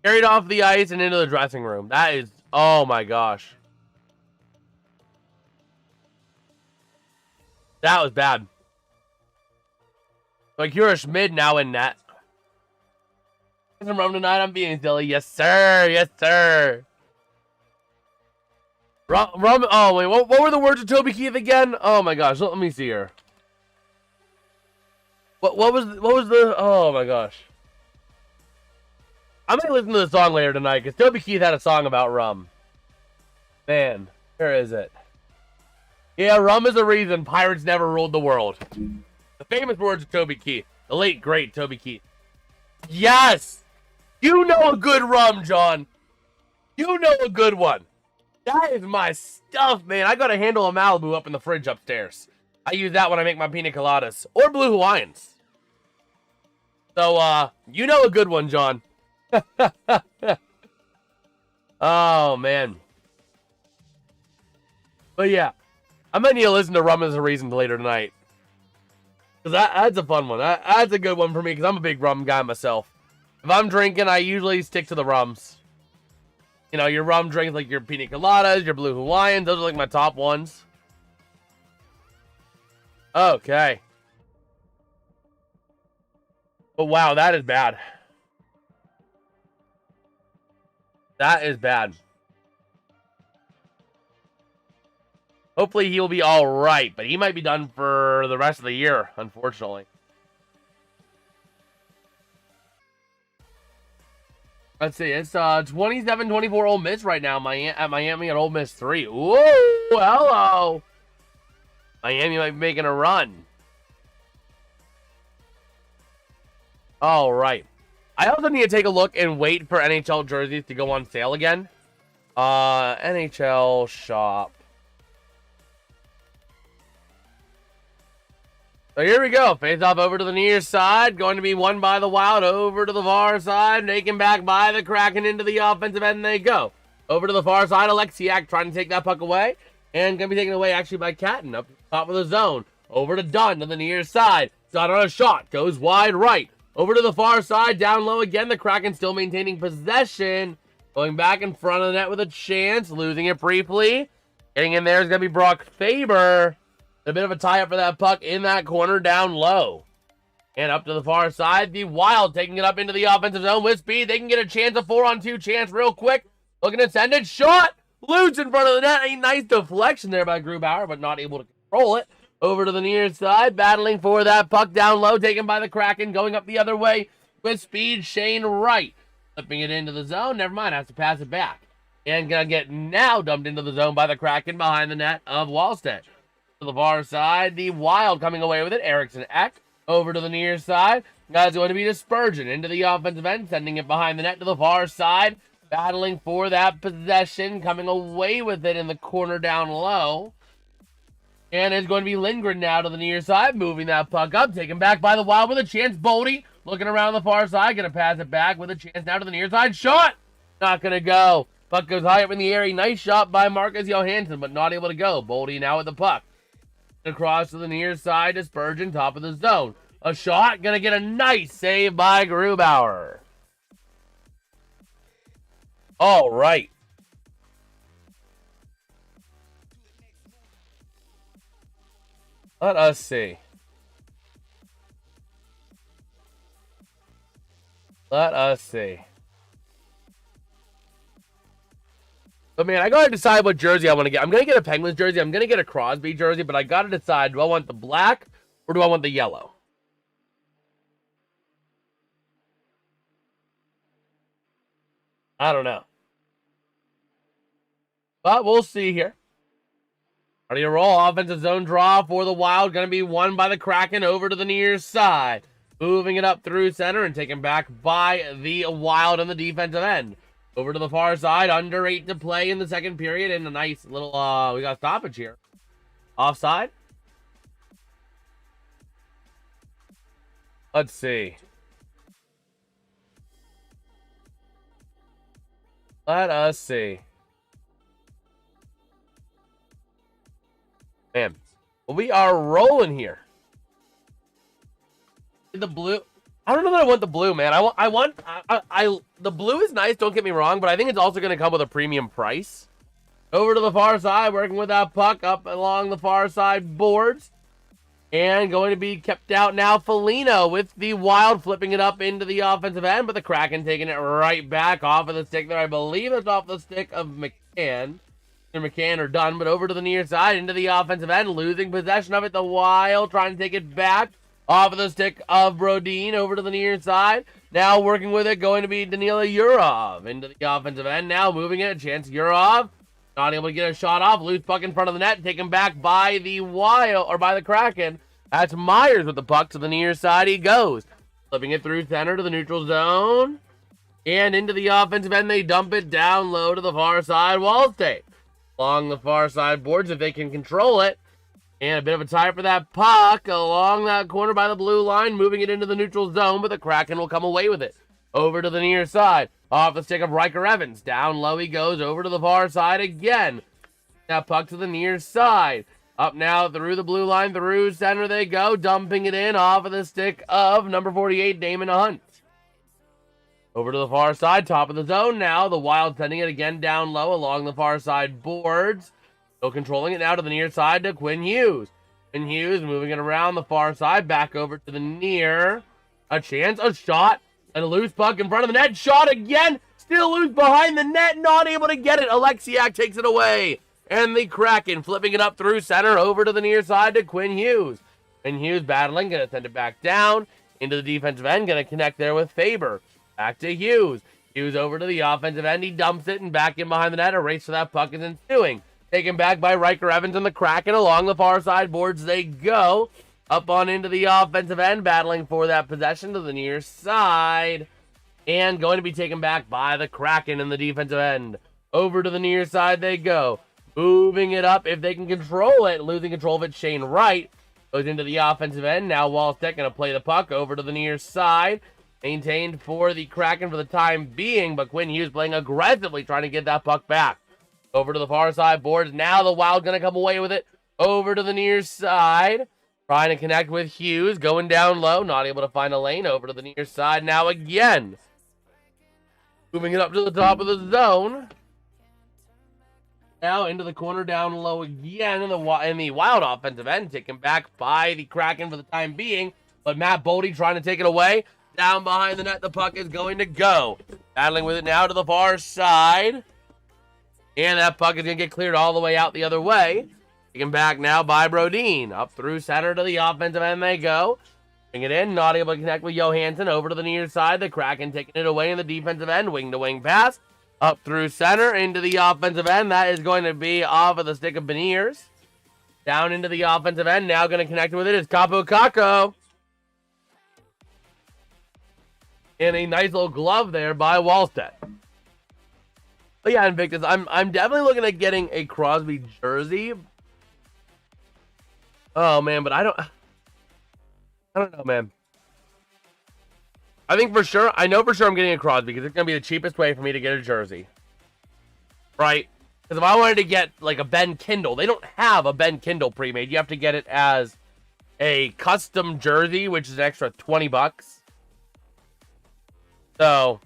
Carried off the ice and into the dressing room. That is... Oh, my gosh. That was bad. Like, you're a Schmid now in net. Some rum tonight. I'm being silly. Yes, sir. Yes, sir. Rum. Oh wait, what were the words of Toby Keith again? Oh my gosh, let me see here. What was the? Oh my gosh. I might listen to the song later tonight because Toby Keith had a song about rum. Man, where is it? Yeah, rum is the reason pirates never ruled the world. The famous words of Toby Keith, the late great Toby Keith. Yes, you know a good rum, John. You know a good one. That is my stuff, man. I got a handle of Malibu up in the fridge upstairs. I use that when I make my pina coladas or blue Hawaiians. So, you know a good one, John. Oh, man. But yeah, I might need to listen to Rum as a Reason later tonight. Because that's a fun one. That's a good one for me because I'm a big rum guy myself. If I'm drinking, I usually stick to the rums. You know, your rum drinks like your pina coladas, your blue Hawaiians. Those are like my top ones. Okay. But wow, that is bad. That is bad. Hopefully he'll be all right, but he might be done for the rest of the year, unfortunately. Let's see, it's 27-24 Ole Miss right now at Miami at Ole Miss 3. Whoa, hello. Miami might be making a run. All right. I also need to take a look and wait for NHL jerseys to go on sale again. NHL shop. So here we go. Face off over to the near side. Going to be won by the Wild. Over to the far side. Taken back by the Kraken into the offensive end. They go. Over to the far side. Alexiak trying to take that puck away. And going to be taken away actually by Catton up top of the zone. Over to Dunn to the near side. Dunn on a shot. Goes wide right. Over to the far side. Down low again. The Kraken still maintaining possession. Going back in front of the net with a chance. Losing it briefly. Getting in there is going to be Brock Faber. A bit of a tie-up for that puck in that corner down low. And up to the far side, the Wild taking it up into the offensive zone with speed. They can get a chance, a 4-on-2 chance real quick. Looking to send it. Shot! Loose in front of the net. A nice deflection there by Grubauer, but not able to control it. Over to the near side, battling for that puck down low. Taken by the Kraken, going up the other way with speed. Shane Wright flipping it into the zone. Never mind, has to pass it back. And gonna get now dumped into the zone by the Kraken behind the net of Wallstedt. To the far side, the Wild coming away with it. Eriksson Ek over to the near side. That's going to be to Spurgeon into the offensive end, sending it behind the net to the far side. Battling for that possession, coming away with it in the corner down low. And it's going to be Lindgren now to the near side, moving that puck up, taken back by the Wild with a chance. Boldy looking around the far side, going to pass it back with a chance now to the near side. Shot! Not going to go. Puck goes high up in the air. A nice shot by Marcus Johansson, but not able to go. Boldy now with the puck. Across to the near side to Spurgeon, top of the zone. A shot, gonna get a nice save by Grubauer. All right. Let us see. Let us see. But man, I gotta decide what jersey I want to get. I'm gonna get a Penguins jersey. I'm gonna get a Crosby jersey, but I gotta decide: do I want the black or do I want the yellow? I don't know, but we'll see here. Ready to roll? Offensive zone draw for the Wild. Gonna be won by the Kraken over to the near side, moving it up through center and taken back by the Wild on the defensive end. Over to the far side, under 8 to play in the second period, and a nice little, we got a stoppage here. Offside? Let's see. Let us see. Man, we are rolling here. The blue... I don't know that I want the blue, man. The blue is nice, don't get me wrong, but I think it's also going to come with a premium price. Over to the far side, working with that puck up along the far side boards. And going to be kept out now, Foligno with the Wild flipping it up into the offensive end, but the Kraken taking it right back off of the stick there. I believe it's off the stick of McCann. Either McCann or Dunn, but over to the near side into the offensive end, losing possession of it. The Wild trying to take it back off of the stick of Brodin over to the near side. Now working with it, going to be Danila Yurov into the offensive end. Now moving it, chance Yurov. Not able to get a shot off. Loose puck in front of the net. Taken back by the Wild, or by the Kraken. That's Myers with the puck to the near side. He goes. Flipping it through center to the neutral zone. And into the offensive end. They dump it down low to the far side. Wall State. Along the far side boards if they can control it. And a bit of a tie for that puck along that corner by the blue line. Moving it into the neutral zone. But the Kraken will come away with it. Over to the near side. Off the stick of Riker Evans. Down low he goes. Over to the far side again. That puck to the near side. Up now through the blue line. Through center they go. Dumping it in off of the stick of number 48, Damon Hunt. Over to the far side. Top of the zone now. The Wild sending it again down low along the far side boards. Still controlling it now to the near side to Quinn Hughes. Quinn Hughes moving it around the far side. Back over to the near. A chance. A shot. And a loose puck in front of the net. Shot again. Still loose behind the net. Not able to get it. Alexiak takes it away. And the Kraken flipping it up through center over to the near side to Quinn Hughes. Quinn Hughes battling. Going to send it back down into the defensive end. Going to connect there with Faber. Back to Hughes. Hughes over to the offensive end. He dumps it and back in behind the net. A race for that puck is ensuing. Taken back by Riker Evans and the Kraken. Along the far side boards they go. Up on into the offensive end, battling for that possession to the near side. And going to be taken back by the Kraken in the defensive end. Over to the near side they go. Moving it up if they can control it. Losing control of it, Shane Wright. Goes into the offensive end. Now Wallstedt going to play the puck over to the near side. Maintained for the Kraken for the time being. But Quinn Hughes playing aggressively, trying to get that puck back. Over to the far side boards. Now the Wild going to come away with it. Over to the near side. Trying to connect with Hughes, going down low, not able to find a lane. Over to the near side now again. Moving it up to the top of the zone. Now into the corner down low again in the Wild offensive end. Taken back by the Kraken for the time being. But Matt Boldy trying to take it away. Down behind the net, the puck is going to go. Battling with it now to the far side. And that puck is going to get cleared all the way out the other way. Taken back now by Brodin. Up through center to the offensive end they go. Bring it in. Not able to connect with Johansson. Over to the near side. The Kraken taking it away in the defensive end. Wing-to-wing pass. Up through center into the offensive end. That is going to be off of the stick of Beniers. Down into the offensive end. Now going to connect with it is Kaapo Kakko. And a nice little glove there by Wallstedt. But yeah, Invictus, I'm definitely looking at getting a Crosby jersey. Oh man, but I don't know, man. I think for sure, I know for sure I'm getting a Crosby because it's gonna be the cheapest way for me to get a jersey, right? Because if I wanted to get like a Ben Kindle, they don't have a Ben Kindle pre-made. You have to get it as a custom jersey, which is an extra $20. So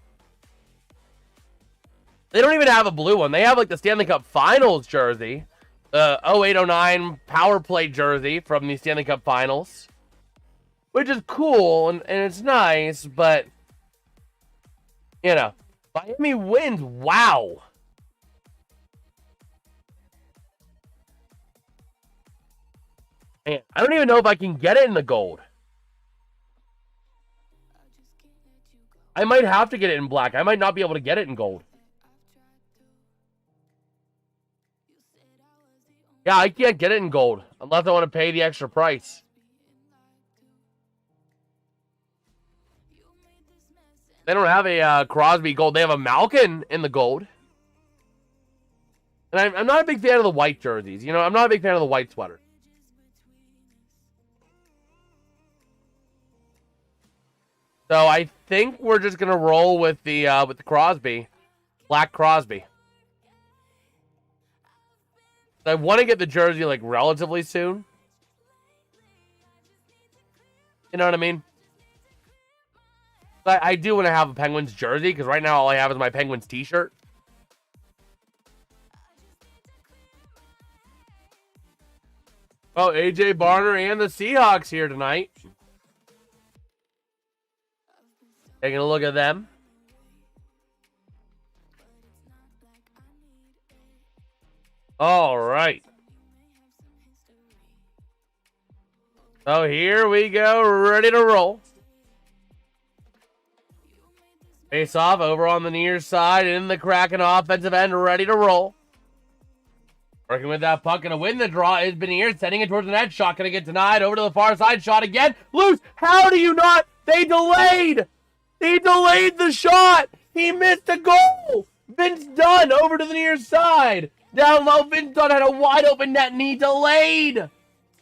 they don't even have a blue one. They have like the Stanley Cup Finals jersey. The 08-09 power play jersey from the Stanley Cup Finals, which is cool and it's nice, but you know, Miami wins. Wow. Man, I don't even know if I can get it in the gold. I might have to get it in black. I might not be able to get it in gold. Yeah, I can't get it in gold unless I want to pay the extra price. They don't have a Crosby gold. They have a Malkin in the gold. And I'm not a big fan of the white jerseys. You know, I'm not a big fan of the white sweater. So I think we're just gonna roll with the Crosby, black Crosby. I want to get the jersey like relatively soon. You know what I mean? But I do want to have a Penguins jersey because right now all I have is my Penguins t-shirt. Oh, AJ Barner and the Seahawks here tonight. Taking a look at them. All right. So here we go, ready to roll. Face off over on the near side in the Kraken offensive end, ready to roll. Working with that puck, gonna win the draw is Beniers, sending it towards the net. Shot gonna get denied. Over to the far side, shot again. Loose. How do you not? They delayed. He delayed the shot. He missed a goal. Vince Dunn over to the near side. Down low, Vince Dunn had a wide open net and he delayed.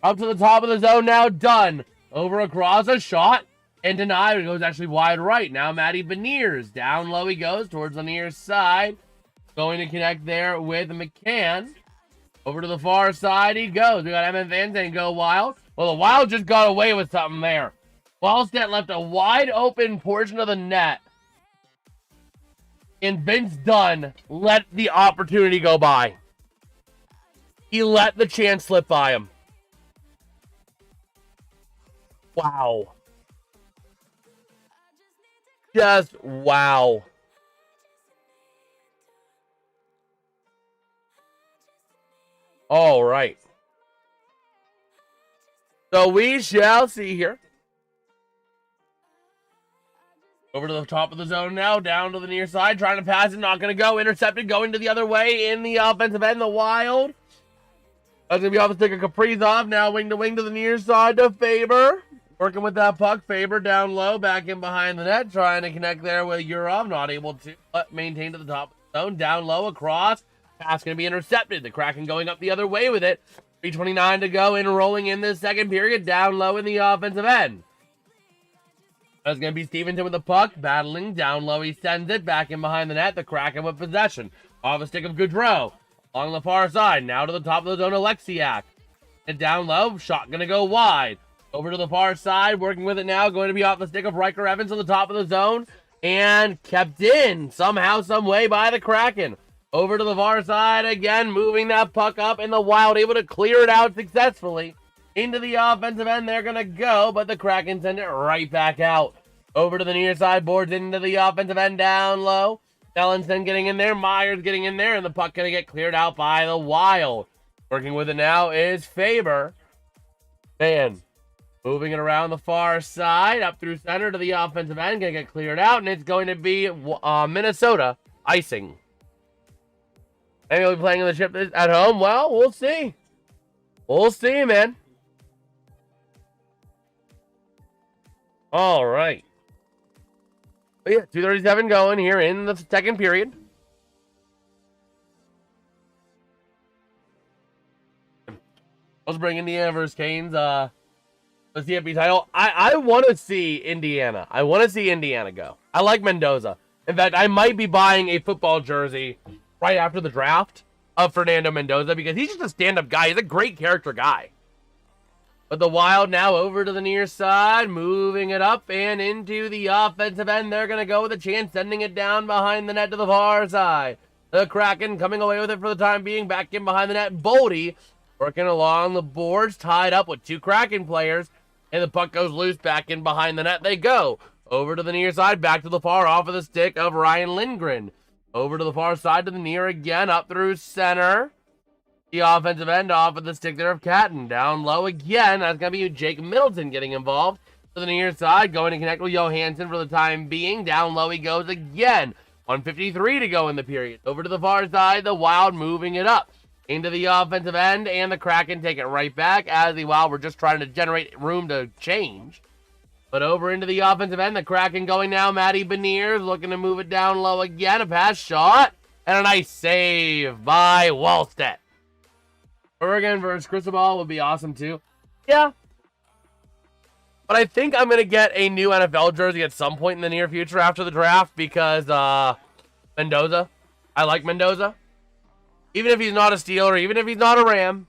Up to the top of the zone now, Dunn. Over across a shot and denied. It goes actually wide right. Now Matty Beniers. Down low he goes towards the near side. Going to connect there with McCann. Over to the far side he goes. We got Evan Van Zandt go Wild. Well, the Wild just got away with something there. Wallstedt left a wide open portion of the net. And Vince Dunn let the opportunity go by. He let the chance slip by him. Wow. Just wow. All right. So we shall see here. Over to the top of the zone now, down to the near side, trying to pass it, not going to go. Intercepted, going to the other way in the offensive end, the Wild. That's going to be off the stick of Kaprizov, now wing to the near side to Faber. Working with that puck, Faber down low, back in behind the net, trying to connect there with Urov, not able to, but maintain to the top of the zone, down low, across. Pass going to be intercepted, the Kraken going up the other way with it. 3:29 to go, and rolling in this second period, down low in the offensive end. That's going to be Stevenson with the puck, battling, down low, he sends it, back in behind the net, the Kraken with possession. Off a stick of Gaudreau, along the far side, now to the top of the zone, Alexiak. And down low, shot going to go wide. Over to the far side, working with it now, going to be off the stick of Riker Evans on the top of the zone, and kept in, somehow, some way, by the Kraken. Over to the far side again, moving that puck up, and the Wild able to clear it out successfully. Into the offensive end, they're going to go, but the Kraken send it right back out. Over to the near side, boards into the offensive end, down low. Ellenson getting in there, Myers getting in there, and the puck going to get cleared out by the Wild. Working with it now is Faber. Man, moving it around the far side, up through center to the offensive end, going to get cleared out, and it's going to be Minnesota icing. And he'll be playing in the ship at home. Well, we'll see. We'll see, man. All right. But yeah, 2:37 going here in the second period. Let's bring Indiana versus Canes. The CFP title. I want to see Indiana. I want to see Indiana go. I like Mendoza. In fact, I might be buying a football jersey right after the draft of Fernando Mendoza because he's just a stand-up guy. He's a great character guy. But the Wild now over to the near side, moving it up and into the offensive end. They're going to go with a chance, sending it down behind the net to the far side. The Kraken coming away with it for the time being, back in behind the net. Boldy working along the boards, tied up with two Kraken players, and the puck goes loose back in behind the net. They go over to the near side, back to the far, off of the stick of Ryan Lindgren. Over to the far side to the near again, up through center. The offensive end off of the stick there of Catton. Down low again. That's going to be Jake Middleton getting involved. To the near side, going to connect with Johansson for the time being. Down low he goes again. 1:53 to go in the period. Over to the far side, the Wild moving it up. Into the offensive end, and the Kraken take it right back as the Wild were just trying to generate room to change. But over into the offensive end, the Kraken going now. Matty Beniers looking to move it down low again. A pass shot, and a nice save by Wallstedt. Oregon versus Cristobal would be awesome too. Yeah. But I think I'm going to get a new NFL jersey at some point in the near future after the draft because Mendoza. I like Mendoza. Even if he's not a Steeler, even if he's not a Ram.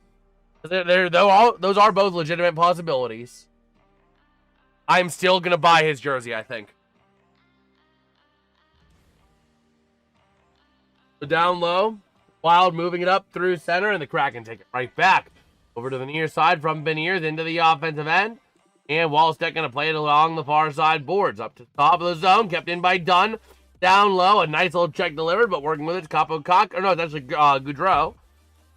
Those are both legitimate possibilities. I'm still going to buy his jersey, I think. So down low. Wild moving it up through center, and the Kraken take it right back. Over to the near side from Beniers into the offensive end. And Wallstedt going to play it along the far side boards. Up to the top of the zone. Kept in by Dunn. Down low. A nice little check delivered, but working with it. Capo Cock. Or no, that's Goudreau.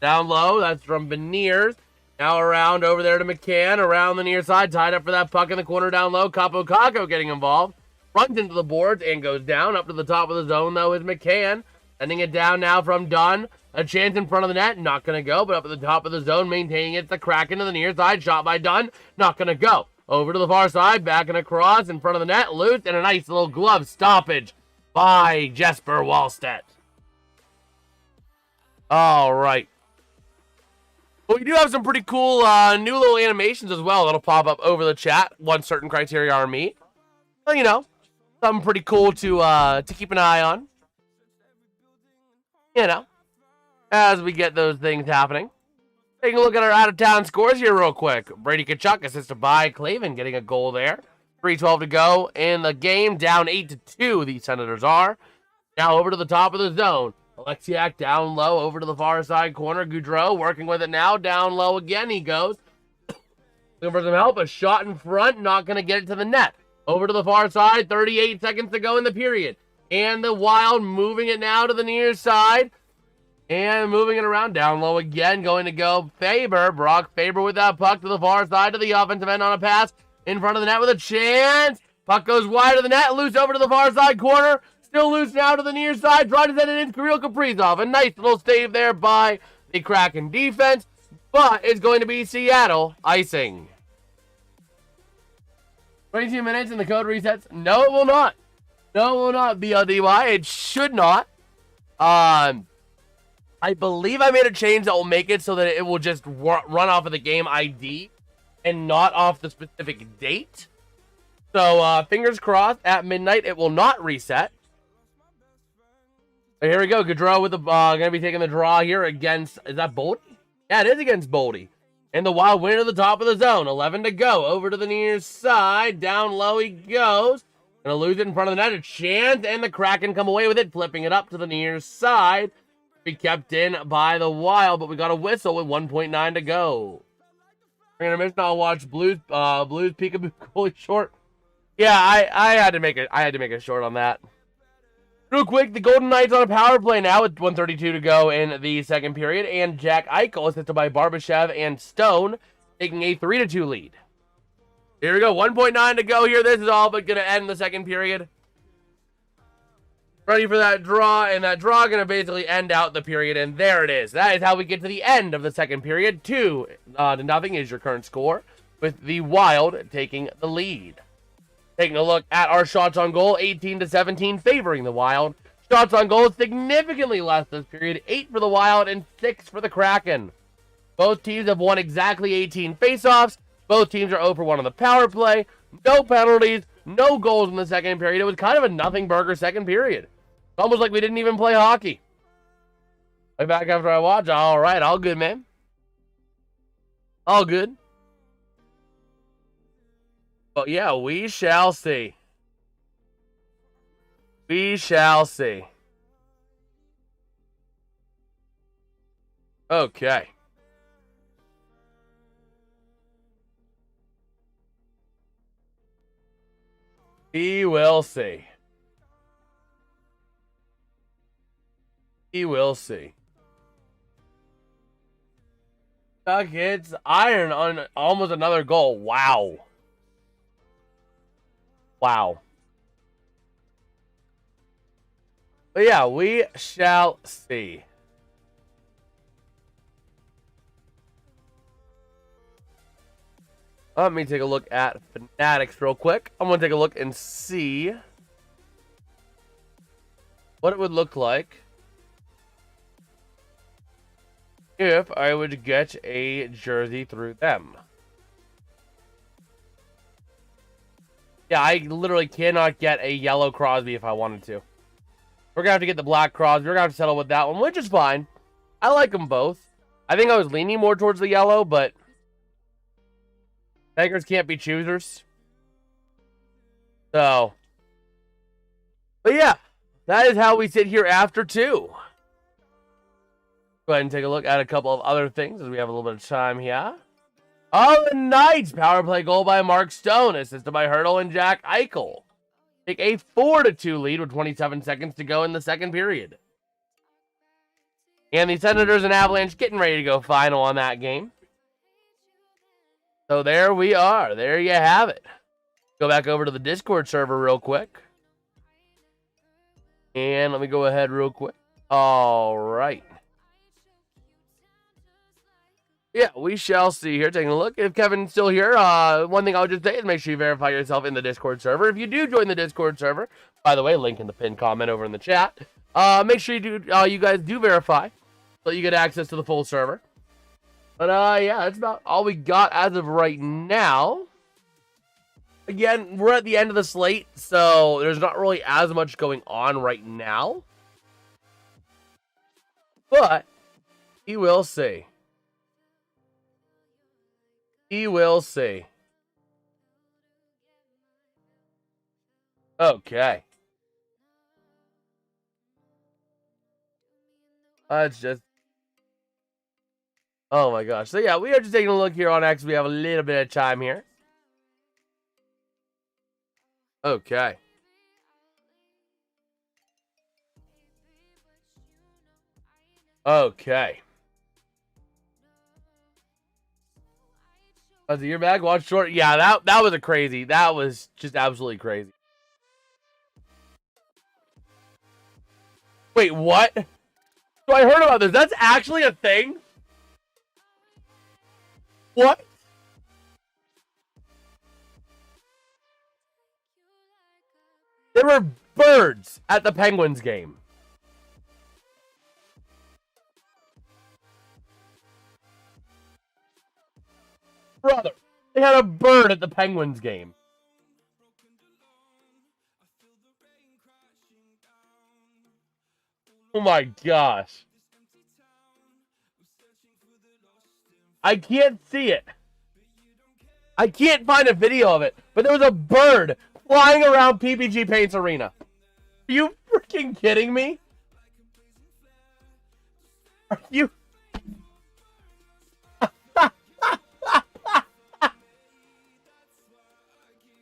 Down low. That's from Beniers. Now around over there to McCann. Around the near side. Tied up for that puck in the corner down low. Capo Caco getting involved. Runs into the boards and goes down. Up to the top of the zone, though, is McCann. Sending it down now from Dunn. A chance in front of the net. Not going to go, but up at the top of the zone, maintaining it. The Kraken to the near side. Shot by Dunn. Not going to go. Over to the far side. Back and across in front of the net. Loose. And a nice little glove stoppage by Jesper Wallstedt. All right. Well, we do have some pretty cool new little animations as well that'll pop up over the chat once certain criteria are met. So, you know, something pretty cool to keep an eye on. You know, as we get those things happening. Taking a look at our out-of-town scores here real quick. Brady Tkachuk assisted by Clavin, getting a goal there. 3:12 to go in the game. Down 8-2, the Senators are. Now over to the top of the zone. Alexiak down low, over to the far side corner. Goudreau working with it now. Down low again he goes. Looking for some help. A shot in front. Not going to get it to the net. Over to the far side. 38 seconds to go in the period. And the Wild moving it now to the near side. And moving it around. Down low again. Going to go Faber. Brock Faber with that puck to the far side to the offensive end on a pass. In front of the net with a chance. Puck goes wide of the net. Loose over to the far side corner. Still loose now to the near side. Trying to send it in. Kirill Kaprizov. A nice little save there by the Kraken defense. But it's going to be Seattle icing. 22 minutes and the code resets. No, it will not. No, it will not, BLDY. It should not. I believe I made a change that will make it so that it will just run off of the game ID and not off the specific date. So, fingers crossed, at midnight, it will not reset. But here we go. Goudreau with the going to be taking the draw here against, is that Boldy? Yeah, it is against Boldy. And the Wild win to the top of the zone. 11 to go. Over to the near side. Down low he goes. Going to lose it in front of the net. A chance, and the Kraken come away with it, flipping it up to the near side. Be kept in by the Wild, but we got a whistle with 1.9 to go. Intermission. I'll watch Blues Peekaboo goalie short. Yeah, I had to make a short on that. Real quick, the Golden Knights on a power play now with 1:32 to go in the second period, and Jack Eichel assisted by Barbashev and Stone taking a 3-2 lead. Here we go, 1.9 to go here. This is all but going to end the second period. Ready for that draw, and that draw going to basically end out the period, and there it is. That is how we get to the end of the second period. 2-0 is your current score, with the Wild taking the lead. Taking a look at our shots on goal, 18-17 favoring the Wild. Shots on goal significantly less this period, 8 for the Wild and 6 for the Kraken. Both teams have won exactly 18 faceoffs. Both teams are 0 for 1 on the power play. No penalties, no goals in the second period. It was kind of a nothing burger second period. It's almost like we didn't even play hockey. Way back after I watch. All right, all good, man. All good. But yeah, we shall see. We shall see. Okay. We will see. We will see. Tuck hits iron on almost another goal. Wow. Wow. But yeah, we shall see. Let me take a look at Fanatics real quick. I'm going to take a look and see what it would look like if I would get a jersey through them. Yeah, I literally cannot get a yellow Crosby if I wanted to. We're going to have to get the black Crosby. We're going to have to settle with that one, which is fine. I like them both. I think I was leaning more towards the yellow, but beggars can't be choosers. So, but yeah, that is how we sit here after 2. Go ahead and take a look at a couple of other things as we have a little bit of time here. Oh, the Knights power play goal by Mark Stone, assisted by Hurdle and Jack Eichel. Take a 4-2 lead with 27 seconds to go in the second period. And the Senators and Avalanche getting ready to go final on that game. So there we are. There you have it. Go back over to the Discord server real quick. And let me go ahead real quick. All right. Yeah, we shall see here. Taking a look. If Kevin's still here, one thing I would just say is make sure you verify yourself in the Discord server. If you do join the Discord server, by the way, link in the pinned comment over in the chat. Make sure you guys do verify so you get access to the full server. But yeah, that's about all we got as of right now. Again, we're at the end of the slate, so there's not really as much going on right now. But we will see. We will see. Okay. Let's just... Oh my gosh. So yeah, we are just taking a look here on X. We have a little bit of time here. Okay. Okay. Was it your bag? Watch short. Yeah, that was a crazy. That was just absolutely crazy. Wait, what? So I heard about this. That's actually a thing? What? There were birds at the Penguins game. Brother, they had a bird at the Penguins game. Oh my gosh. I can't see it. I can't find a video of it, but there was a bird flying around PPG Paints Arena. Are you freaking kidding me? Are you...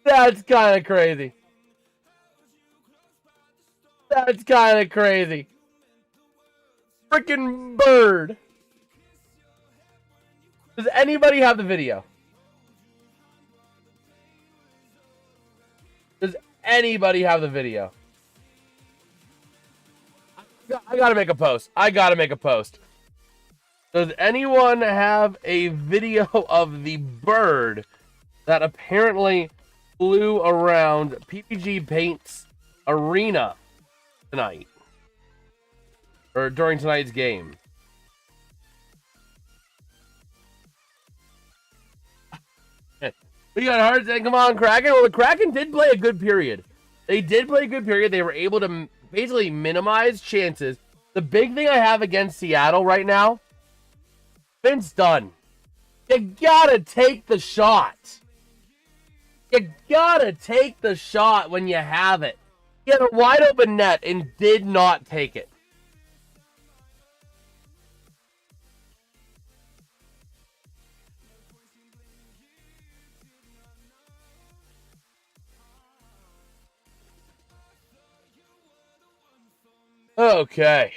That's kind of crazy. That's kind of crazy. Freaking bird. Does anybody have the video? Does anybody have the video? I gotta make a post. I gotta make a post. Does anyone have a video of the bird that apparently flew around PPG Paints Arena tonight? Or during tonight's game? We got hard saying, come on, Kraken. Well, the Kraken did play a good period. They did play a good period. They were able to basically minimize chances. The big thing I have against Seattle right now, Vince Dunn. You gotta take the shot. You gotta take the shot when you have it. He had a wide open net and did not take it. Okay.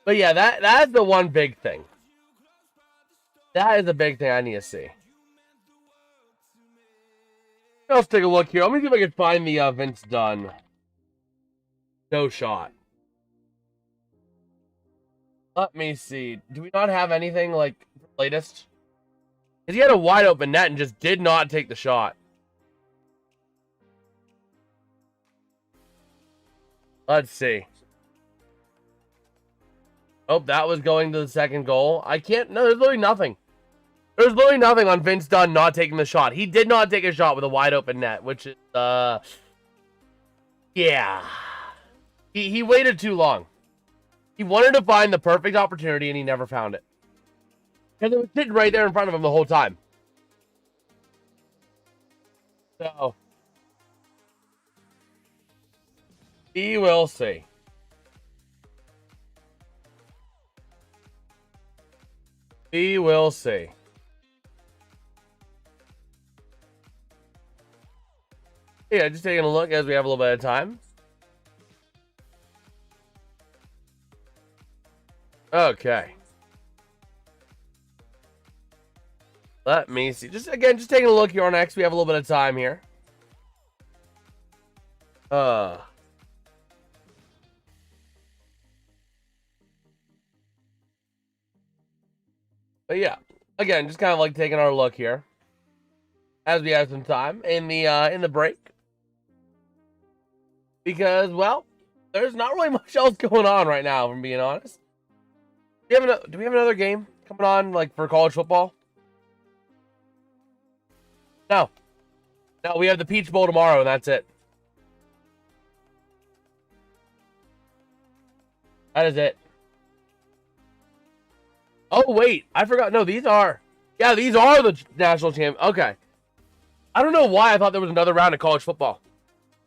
But yeah, that's the one big thing. That is the big thing I need to see. Let's take a look here. Let me see if I can find the Vince Dunn. No shot. Let me see. Do we not have anything like latest? Because he had a wide open net and just did not take the shot. Let's see. Oh, that was going to the second goal. I can't... No, there's literally nothing. There's literally nothing on Vince Dunn not taking the shot. He did not take a shot with a wide open net, which is... Yeah. He waited too long. He wanted to find the perfect opportunity, and he never found it. Because it was sitting right there in front of him the whole time. So... we will see. We will see. Yeah, just taking a look as we have a little bit of time. Okay. Let me see. Just taking a look here on X. We have a little bit of time here. But yeah, again, just kind of like taking our look here as we have some time in the break, because well, there's not really much else going on right now, if I'm being honest. Do we have another game coming on, like, for college football? No, we have the Peach Bowl tomorrow, and that's it. That is it. Oh, wait. I forgot. No, these are the national champ. Okay. I don't know why I thought there was another round of college football.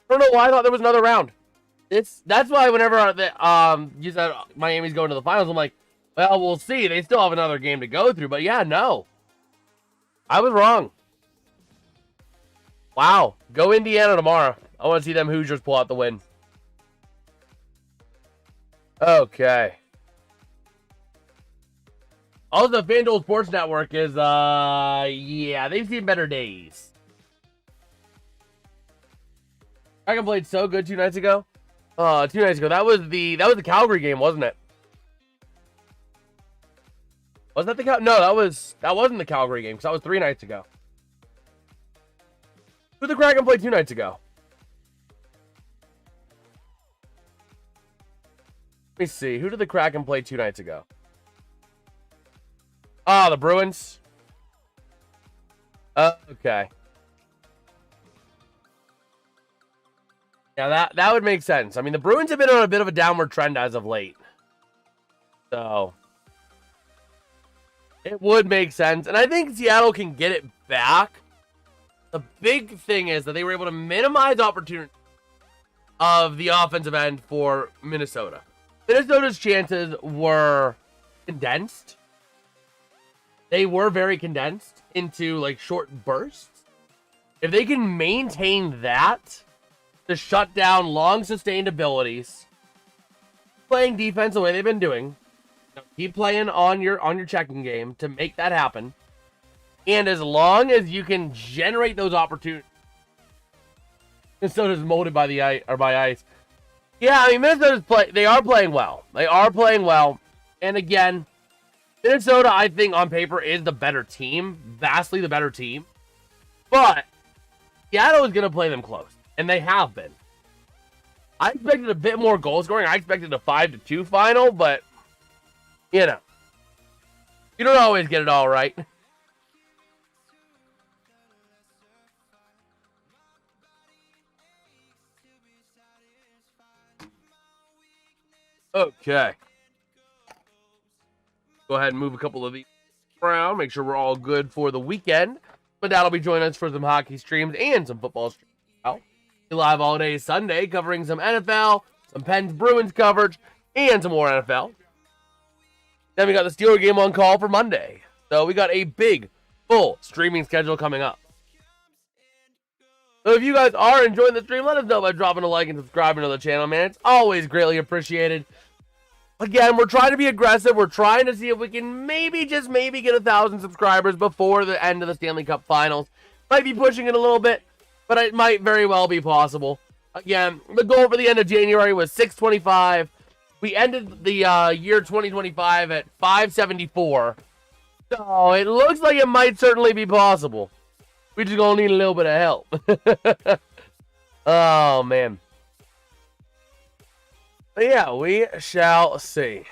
I don't know why I thought there was another round. That's why whenever you said Miami's going to the finals, I'm like, well, we'll see. They still have another game to go through. But yeah, no. I was wrong. Wow. Go Indiana tomorrow. I want to see them Hoosiers pull out the win. Okay. Also, FanDuel Sports Network is, yeah, they've seen better days. Kraken played so good 2 nights ago. 2 nights ago. That was the Calgary game, wasn't it? Was that the No, that wasn't the Calgary game, because that was 3 nights ago. Who the Kraken played 2 nights ago? Let me see. Who did the Kraken play 2 nights ago? Ah, the Bruins. Okay. Yeah, that would make sense. I mean, the Bruins have been on a bit of a downward trend as of late. So, it would make sense. And I think Seattle can get it back. The big thing is that they were able to minimize opportunity of the offensive end for Minnesota. Minnesota's chances were condensed. They were very condensed into, like, short bursts. If they can maintain that to shut down long sustained abilities, playing defense the way they've been doing, keep playing on your checking game to make that happen, and as long as you can generate those opportunities, Minnesota's molded by ice. Yeah, I mean, they are playing well. They are playing well, and again, Minnesota, I think, on paper, is the better team. Vastly the better team. But Seattle is going to play them close. And they have been. I expected a bit more goal scoring. I expected a 5-2 final, but, you know, you don't always get it all right. Okay. Go ahead and move a couple of these around. Make sure we're all good for the weekend. But that'll be joining us for some hockey streams and some football streams. Live all day Sunday, covering some NFL, some Pens Bruins coverage, and some more NFL. Then we got the Steelers game on call for Monday. So we got a big, full streaming schedule coming up. So if you guys are enjoying the stream, let us know by dropping a like and subscribing to the channel, man. It's always greatly appreciated. Again, we're trying to be aggressive. We're trying to see if we can maybe get 1,000 subscribers before the end of the Stanley Cup Finals. Might be pushing it a little bit, but it might very well be possible. Again, the goal for the end of January was 625. We ended the year 2025 at 574. So it looks like it might certainly be possible. We just gonna need a little bit of help. Oh, man. But yeah, we shall see.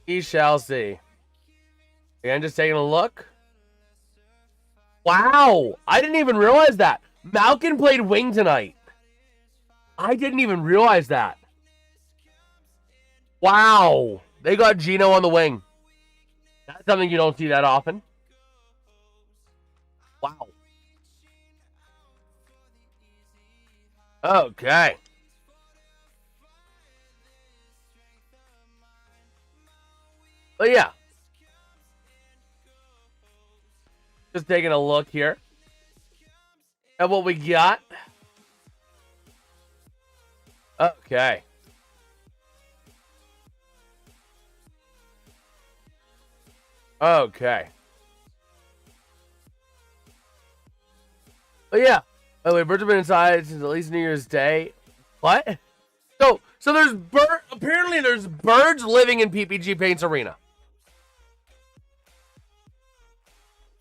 We shall see. Again, just taking a look. Wow, I didn't even realize that. Malkin played wing tonight. I didn't even realize that. Wow, they got Gino on the wing. That's something you don't see that often. Wow. Okay. But yeah. Just taking a look here at what we got. Okay. Okay. But yeah. By the way, birds have been inside since at least New Year's Day. What? So there's apparently there's birds living in PPG Paints Arena.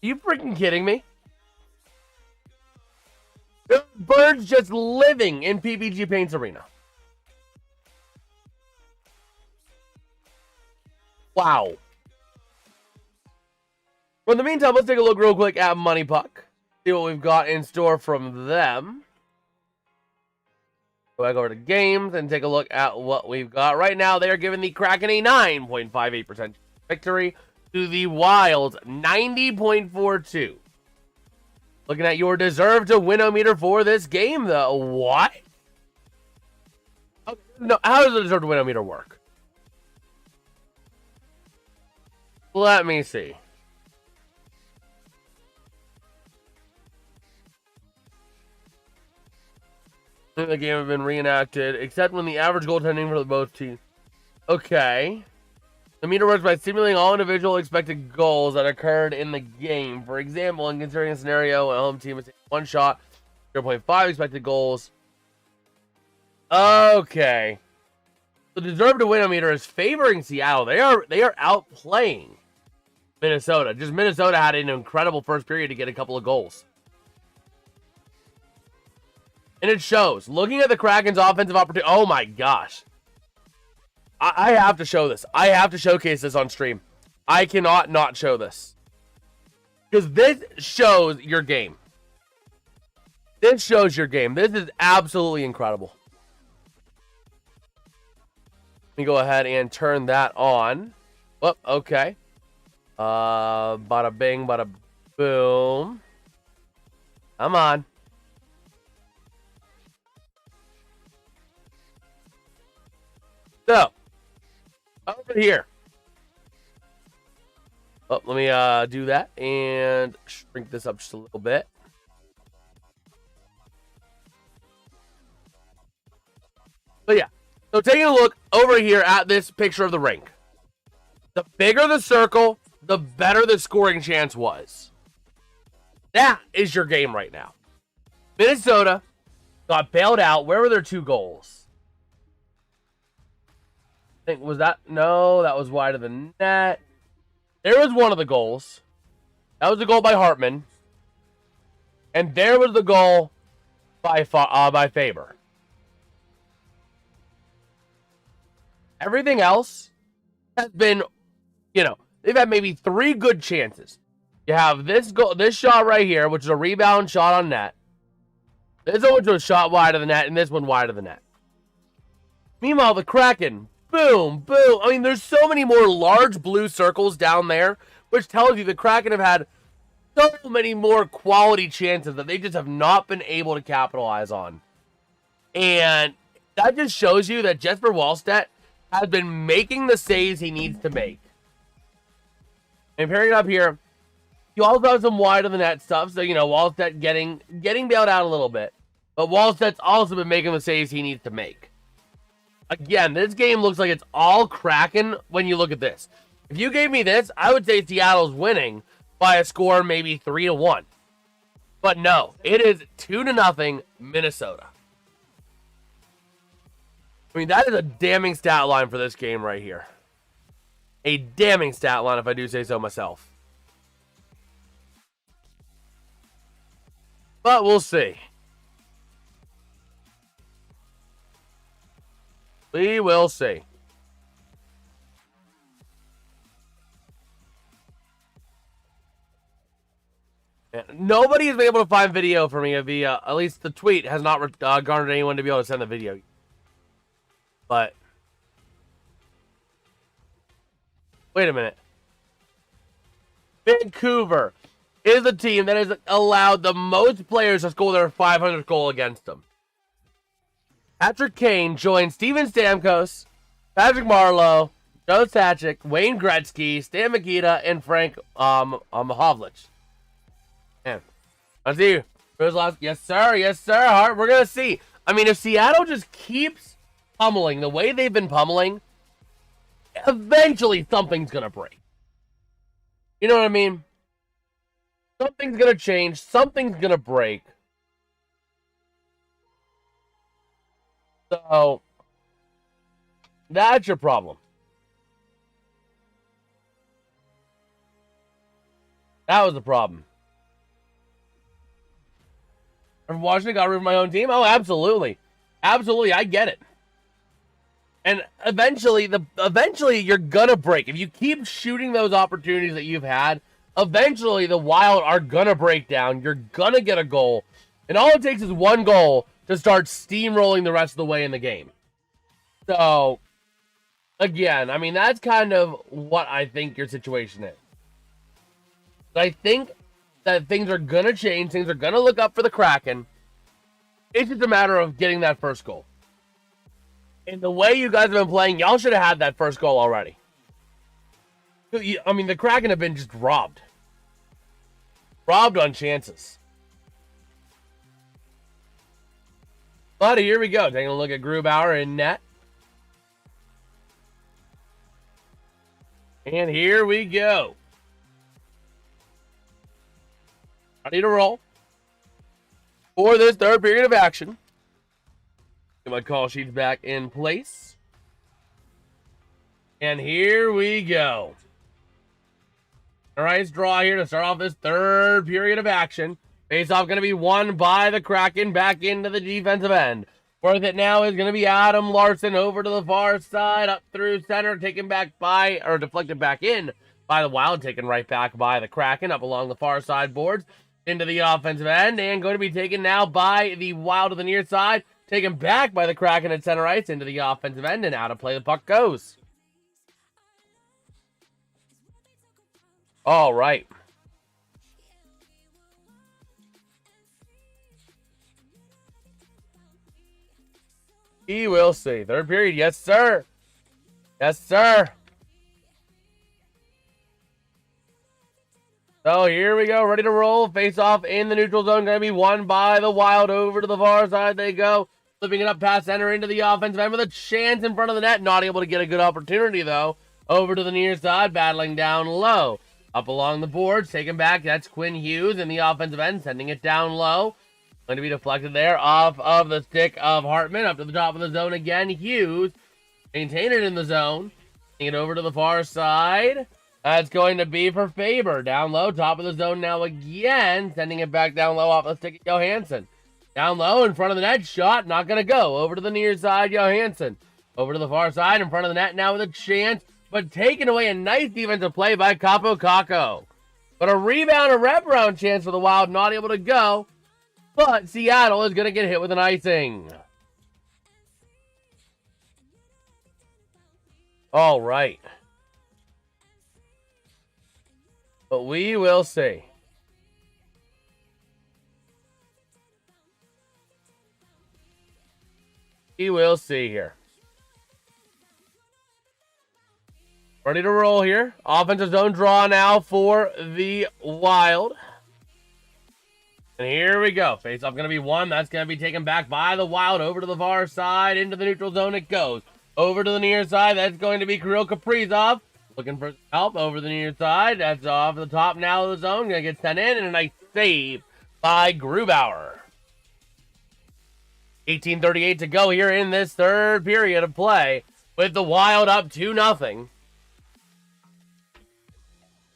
Are you freaking kidding me? There's birds just living in PPG Paints Arena. Wow. Well, in the meantime, let's take a look real quick at Money Puck. See what we've got in store from them. Go back over to games and take a look at what we've got. Right now, they are giving the Kraken a 9.58% victory to the Wild, 90.42. Looking at your deserve to win-o-meter for this game, though. What? Okay, no, how does the deserve to win-o-meter work? Let me see. The game have been reenacted, except when the average goaltending for both teams. Okay. The meter works by simulating all individual expected goals that occurred in the game. For example, in considering a scenario when a home team is taking one shot, 0.5 expected goals. Okay. The deserve to win meter is favoring Seattle. They are outplaying Minnesota. Just Minnesota had an incredible first period to get a couple of goals. And it shows. Looking at the Kraken's offensive opportunity. Oh my gosh. I have to show this. I have to showcase this on stream. I cannot not show this. Because this shows your game. This shows your game. This is absolutely incredible. Let me go ahead and turn that on. Oh, okay. Bada bing, bada boom. Come on. So, over here. Oh, let me do that and shrink this up just a little bit. But yeah, so taking a look over here at this picture of the rink. The bigger the circle, the better the scoring chance was. That is your game right now. Minnesota got bailed out. Where were their 2 goals? I think, was that? No, that was wide of the net. There was one of the goals. That was the goal by Hartman. And there was the goal by Faber. Everything else has been, they've had maybe 3 good chances. You have this goal, this shot right here, which is a rebound shot on net. This one, which was shot wide of the net, and this one wide of the net. Meanwhile, the Kraken, boom, boom. I mean, there's so many more large blue circles down there, which tells you the Kraken have had so many more quality chances that they just have not been able to capitalize on. And that just shows you that Jesper Wallstedt has been making the saves he needs to make. And pairing it up here, you also have some wide of the net stuff. So, Wallstedt getting bailed out a little bit. But Wallstedt's also been making the saves he needs to make. Again, this game looks like it's all Kraken when you look at this. If you gave me this, I would say Seattle's winning by a score maybe 3-1. But no, it is 2-0 Minnesota. I mean, that is a damning stat line for this game right here. A damning stat line, if I do say so myself. But we'll see. We will see. Nobody has been able to find video for me via, at least the tweet has not garnered anyone to be able to send the video. But wait a minute. Vancouver is the team that has allowed the most players to score their 500th goal against them. Patrick Kane joined Steven Stamkos, Patrick Marleau, Joe Sakic, Wayne Gretzky, Stan Mikita, and Frank Havlich. Man, let's see. Yes, sir. Yes, sir. Hart. We're going to see. I mean, if Seattle just keeps pummeling the way they've been pummeling, eventually something's going to break. You know what I mean? Something's going to change. Something's going to break. So, that's your problem. That was the problem. From Washington, got rid of my own team? Oh, absolutely. Absolutely, I get it. And eventually you're gonna break. If you keep shooting those opportunities that you've had, eventually the Wild are gonna break down. You're gonna get a goal. And all it takes is one goal to start steamrolling the rest of the way in the game. So, again, I mean, that's kind of what I think your situation is. I think that things are going to change. Things are going to look up for the Kraken. It's just a matter of getting that first goal. And the way you guys have been playing, y'all should have had that first goal already. I mean, the Kraken have been just robbed. Robbed on chances. But here we go. Taking a look at Grubauer in net. And here we go. Ready to roll for this third period of action. Get my call sheets back in place. And here we go. All right, let's draw here to start off this third period of action. Face-off going to be won by the Kraken back into the defensive end. Worth it now is going to be Adam Larson over to the far side, up through center, taken back by, or deflected back in by the Wild, taken right back by the Kraken, up along the far side boards, into the offensive end, and going to be taken now by the Wild to the near side, taken back by the Kraken at center ice, into the offensive end, and out of play the puck goes. All right. He will see. Third period. Yes, sir. Yes, sir. So here we go. Ready to roll. Face off in the neutral zone. Going to be won by the Wild. Over to the far side they go. Flipping it up past center into the offensive end with a chance in front of the net. Not able to get a good opportunity, though. Over to the near side. Battling down low. Up along the boards. Taken back. That's Quinn Hughes in the offensive end. Sending it down low. Going to be deflected there off of the stick of Hartman. Up to the top of the zone again. Hughes. Maintain it in the zone. Taking it over to the far side. That's going to be for Faber. Down low. Top of the zone now again. Sending it back down low off the stick of Johansson. Down low in front of the net. Shot. Not going to go. Over to the near side. Johansson. Over to the far side. In front of the net now with a chance. But taken away. A nice defensive play by Capo Caco. But a rebound, a wraparound chance for the Wild. Not able to go. But Seattle is going to get hit with an icing. All right. But we will see. We will see here. Ready to roll here. Offensive zone draw now for the Wild. And here we go. Face-off going to be won. That's going to be taken back by the Wild. Over to the far side. Into the neutral zone it goes. Over to the near side. That's going to be Kirill Kaprizov. Looking for help over the near side. That's off the top now of the zone. Going to get sent in. And a nice save by Grubauer. 18:38 to go here in this third period of play. With the Wild up 2-0.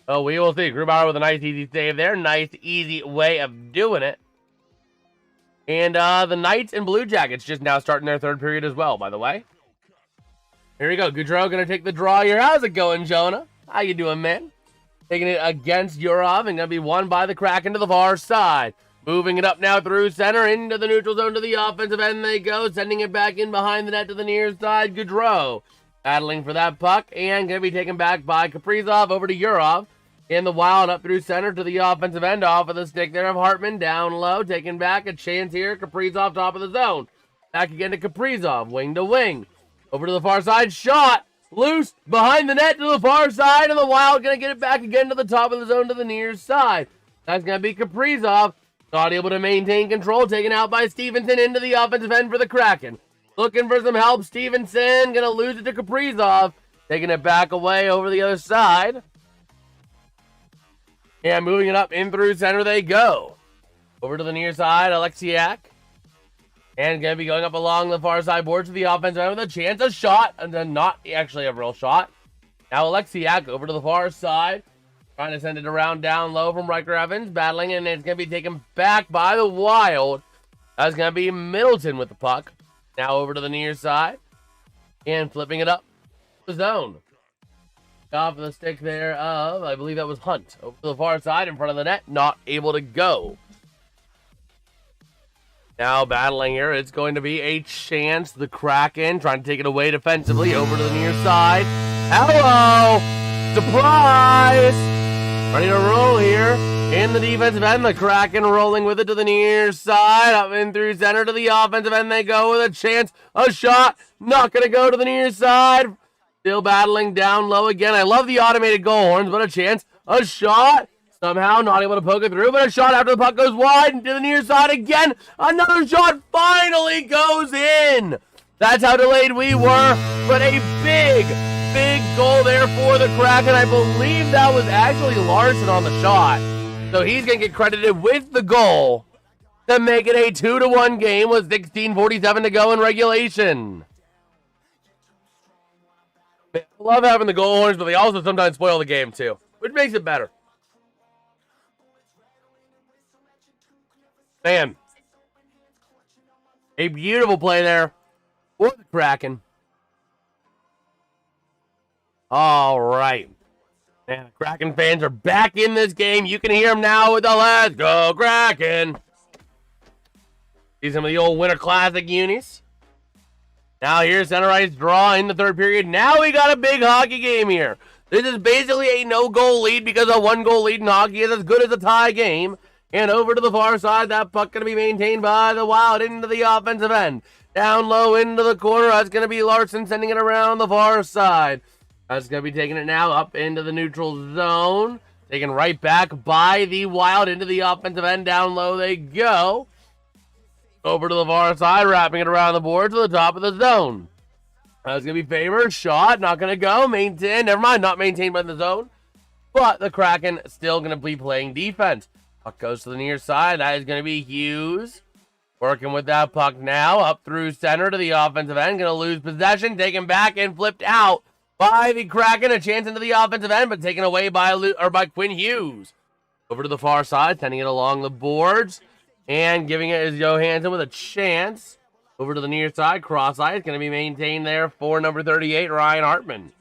Oh, we will see. Grubauer with a nice, easy save there. Nice, easy way of doing it. And the Knights and Blue Jackets just now starting their third period as well, by the way. Here we go. Goudreau going to take the draw here. How's it going, Jonah? How you doing, man? Taking it against Yurov and going to be won by the Kraken to the far side. Moving it up now through center into the neutral zone to the offensive end they go. Sending it back in behind the net to the near side. Goudreau battling for that puck and going to be taken back by Kaprizov over to Yurov. In the Wild up through center to the offensive end off of the stick there of Hartman. Down low, taken back. A chance here. Kaprizov top of the zone. Back again to Kaprizov. Wing to wing. Over to the far side. Shot. Loose behind the net to the far side, and the Wild going to get it back again to the top of the zone to the near side. That's going to be Kaprizov. Not able to maintain control, taken out by Stevenson into the offensive end for the Kraken. Looking for some help, Stevenson going to lose it to Kaprizov. Taking it back away over the other side. And moving it up in through center they go. Over to the near side, Alexiak. And going to be going up along the far side board to the offensive end with a chance, a shot, and then not actually a real shot. Now Alexiak over to the far side, trying to send it around down low from Riker Evans, battling, and it's going to be taken back by the Wild. That's going to be Middleton with the puck. Now over to the near side, and flipping it up the zone. Off of the stick there of, I believe that was Hunt. Over to the far side in front of the net, not able to go. Now battling here, it's going to be a chance. The Kraken trying to take it away defensively over to the near side. Hello! Surprise! Ready to roll here in the defensive end. The Kraken rolling with it to the near side. Up in through center to the offensive end. They go with a chance. A shot. Not going to go to the near side. Still battling down low again. I love the automated goal horns, but a chance. A shot. Somehow not able to poke it through, but a shot after the puck goes wide and to the near side again. Another shot finally goes in. That's how delayed we were, but a big goal there for the Kraken. I believe that was actually Larson on the shot. So he's going to get credited with the goal to make it a 2-1 game with 16:47 to go in regulation. I love having the goal horns, but they also sometimes spoil the game too, which makes it better. Man, a beautiful play there for the Kraken. All right. Man, the Kraken fans are back in this game. You can hear them now with the "Let's Go Kraken." See some of the old Winter Classic unis. Now here's center ice draw in the third period. Now we got a big hockey game here. This is basically a no-goal lead because a one-goal lead in hockey is as good as a tie game. And over to the far side, that puck going to be maintained by the Wild into the offensive end. Down low into the corner, that's going to be Larson sending it around the far side. That's going to be taking it now up into the neutral zone. Taken right back by the Wild into the offensive end. Down low they go. Over to the far side, wrapping it around the board to the top of the zone. That's going to be Faber. Shot, not going to go. Maintained, never mind, not maintained by the zone. But the Kraken still going to be playing defense. Puck goes to the near side. That is going to be Hughes. Working with that puck now. Up through center to the offensive end. Going to lose possession. Taken back and flipped out by the Kraken. A chance into the offensive end, but taken away by Quinn Hughes. Over to the far side. Sending it along the boards. And giving it is Johansson with a chance. Over to the near side. Cross ice. Going to be maintained there for number 38, Ryan Hartman.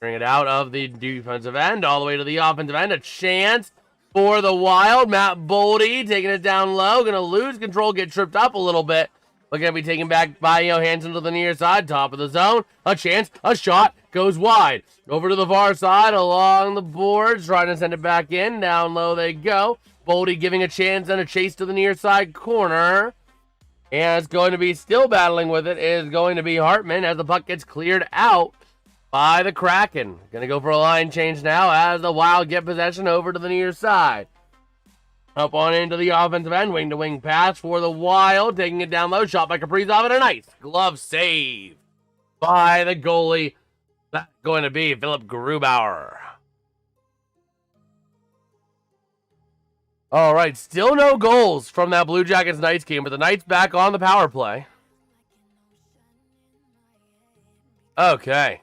Bring it out of the defensive end. All the way to the offensive end. A chance for the Wild. Matt Boldy taking it down low. Going to lose control, get tripped up a little bit. But going to be taken back by Johansson to the near side. Top of the zone. A chance. A shot. Goes wide. Over to the far side along the boards. Trying to send it back in. Down low they go. Boldy giving a chance and a chase to the near side corner. And it's going to be still battling with it. Is going to be Hartman as the puck gets cleared out by the Kraken. Going to go for a line change now as the Wild get possession over to the near side. Up on into the offensive end. Wing-to-wing pass for the Wild. Taking it down low. Shot by Kaprizov and a nice glove save by the goalie. That's going to be Philip Grubauer. All right, still no goals from that Blue Jackets Knights game, but the Knights back on the power play. Okay.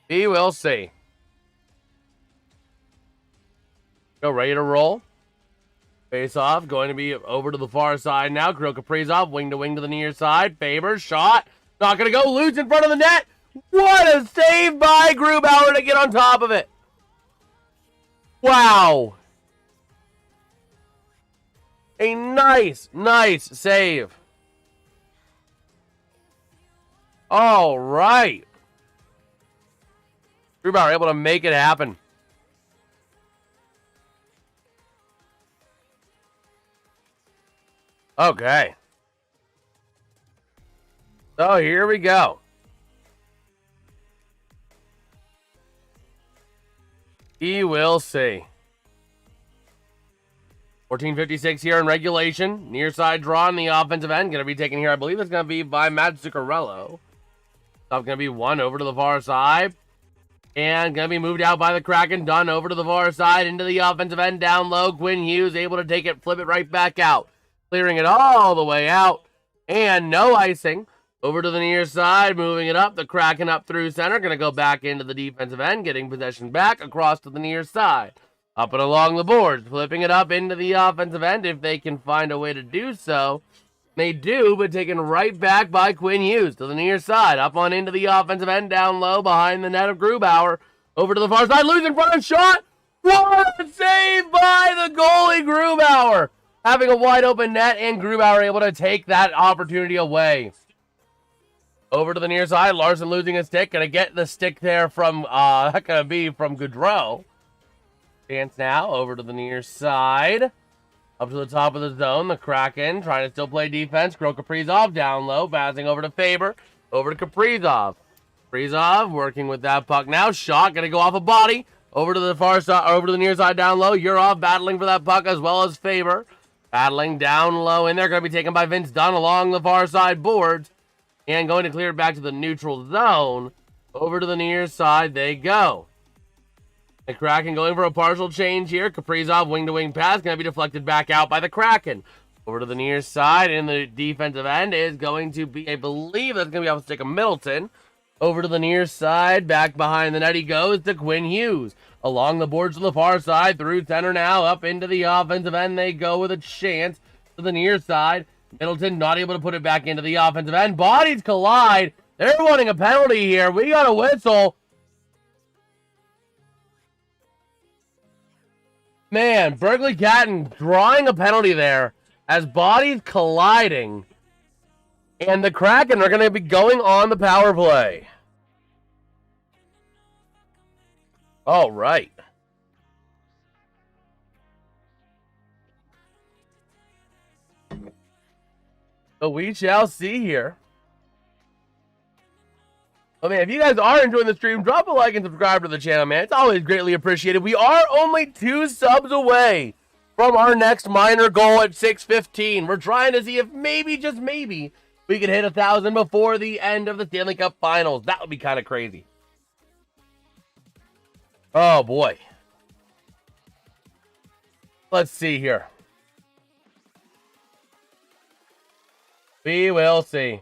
We will see. Go ready to roll. Face off, going to be over to the far side now. Kirill Kaprizov, wing to the near side. Faber, shot. Not going to go. Loose in front of the net. What a save by Grubauer to get on top of it. Wow. A nice save. All right. Grubauer able to make it happen. Okay. So here we go. We will see. 14:56 here in regulation. Near side draw on the offensive end. Going to be taken here. I believe it's going to be by Matt Zuccarello. So going to be one over to the far side. And going to be moved out by the Kraken. Done over to the far side. Into the offensive end. Down low. Quinn Hughes able to take it. Flip it right back out. Clearing it all the way out. And no icing. Over to the near side. Moving it up. The Kraken up through center. Going to go back into the defensive end. Getting possession back across to the near side. Up and along the boards, flipping it up into the offensive end if they can find a way to do so. They do, but taken right back by Quinn Hughes to the near side. Up on into the offensive end, down low behind the net of Grubauer. Over to the far side, losing front shot. What a save by the goalie, Grubauer. Having a wide open net, and Grubauer able to take that opportunity away. Over to the near side, Larson losing a stick. Gonna get the stick there from, that's gonna be from Gaudreau. Chance now over to the near side. Up to the top of the zone. The Kraken trying to still play defense. Kirill Kaprizov down low. Passing over to Faber. Over to Kaprizov. Kaprizov working with that puck now. Shot going to go off a body. Over to the far side. Over to the near side down low. Urov battling for that puck as well as Faber. Battling down low in there. Going to be taken by Vince Dunn along the far side boards. And going to clear it back to the neutral zone. Over to the near side they go. The Kraken going for a partial change here. Kaprizov wing-to-wing pass. Going to be deflected back out by the Kraken. Over to the near side in the defensive end is going to be, I believe that's going to be off the stick of Middleton. Over to the near side. Back behind the net he goes to Quinn Hughes. Along the boards to the far side. Through center now. Up into the offensive end they go with a chance to the near side. Middleton not able to put it back into the offensive end. Bodies collide. They're wanting a penalty here. We got a whistle. Man, Berkeley Catton drawing a penalty there as bodies colliding. And the Kraken are going to be going on the power play. All right. So we shall see here. Oh man, if you guys are enjoying the stream, drop a like and subscribe to the channel, man. It's always greatly appreciated. We are only 2 subs away from our next minor goal at 6:15. We're trying to see if maybe, just maybe, we could hit 1,000 before the end of the Stanley Cup Finals. That would be kind of crazy. Oh boy. Let's see here. We will see.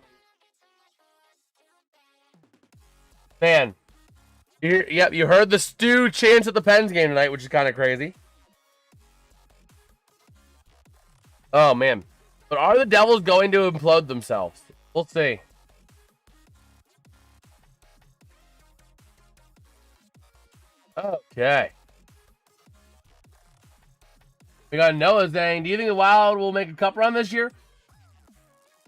Man, you heard the Stu chants at the Pens game tonight, which is kind of crazy. Oh, man. But are the Devils going to implode themselves? We'll see. Okay. We got Noah saying, do you think the Wild will make a cup run this year?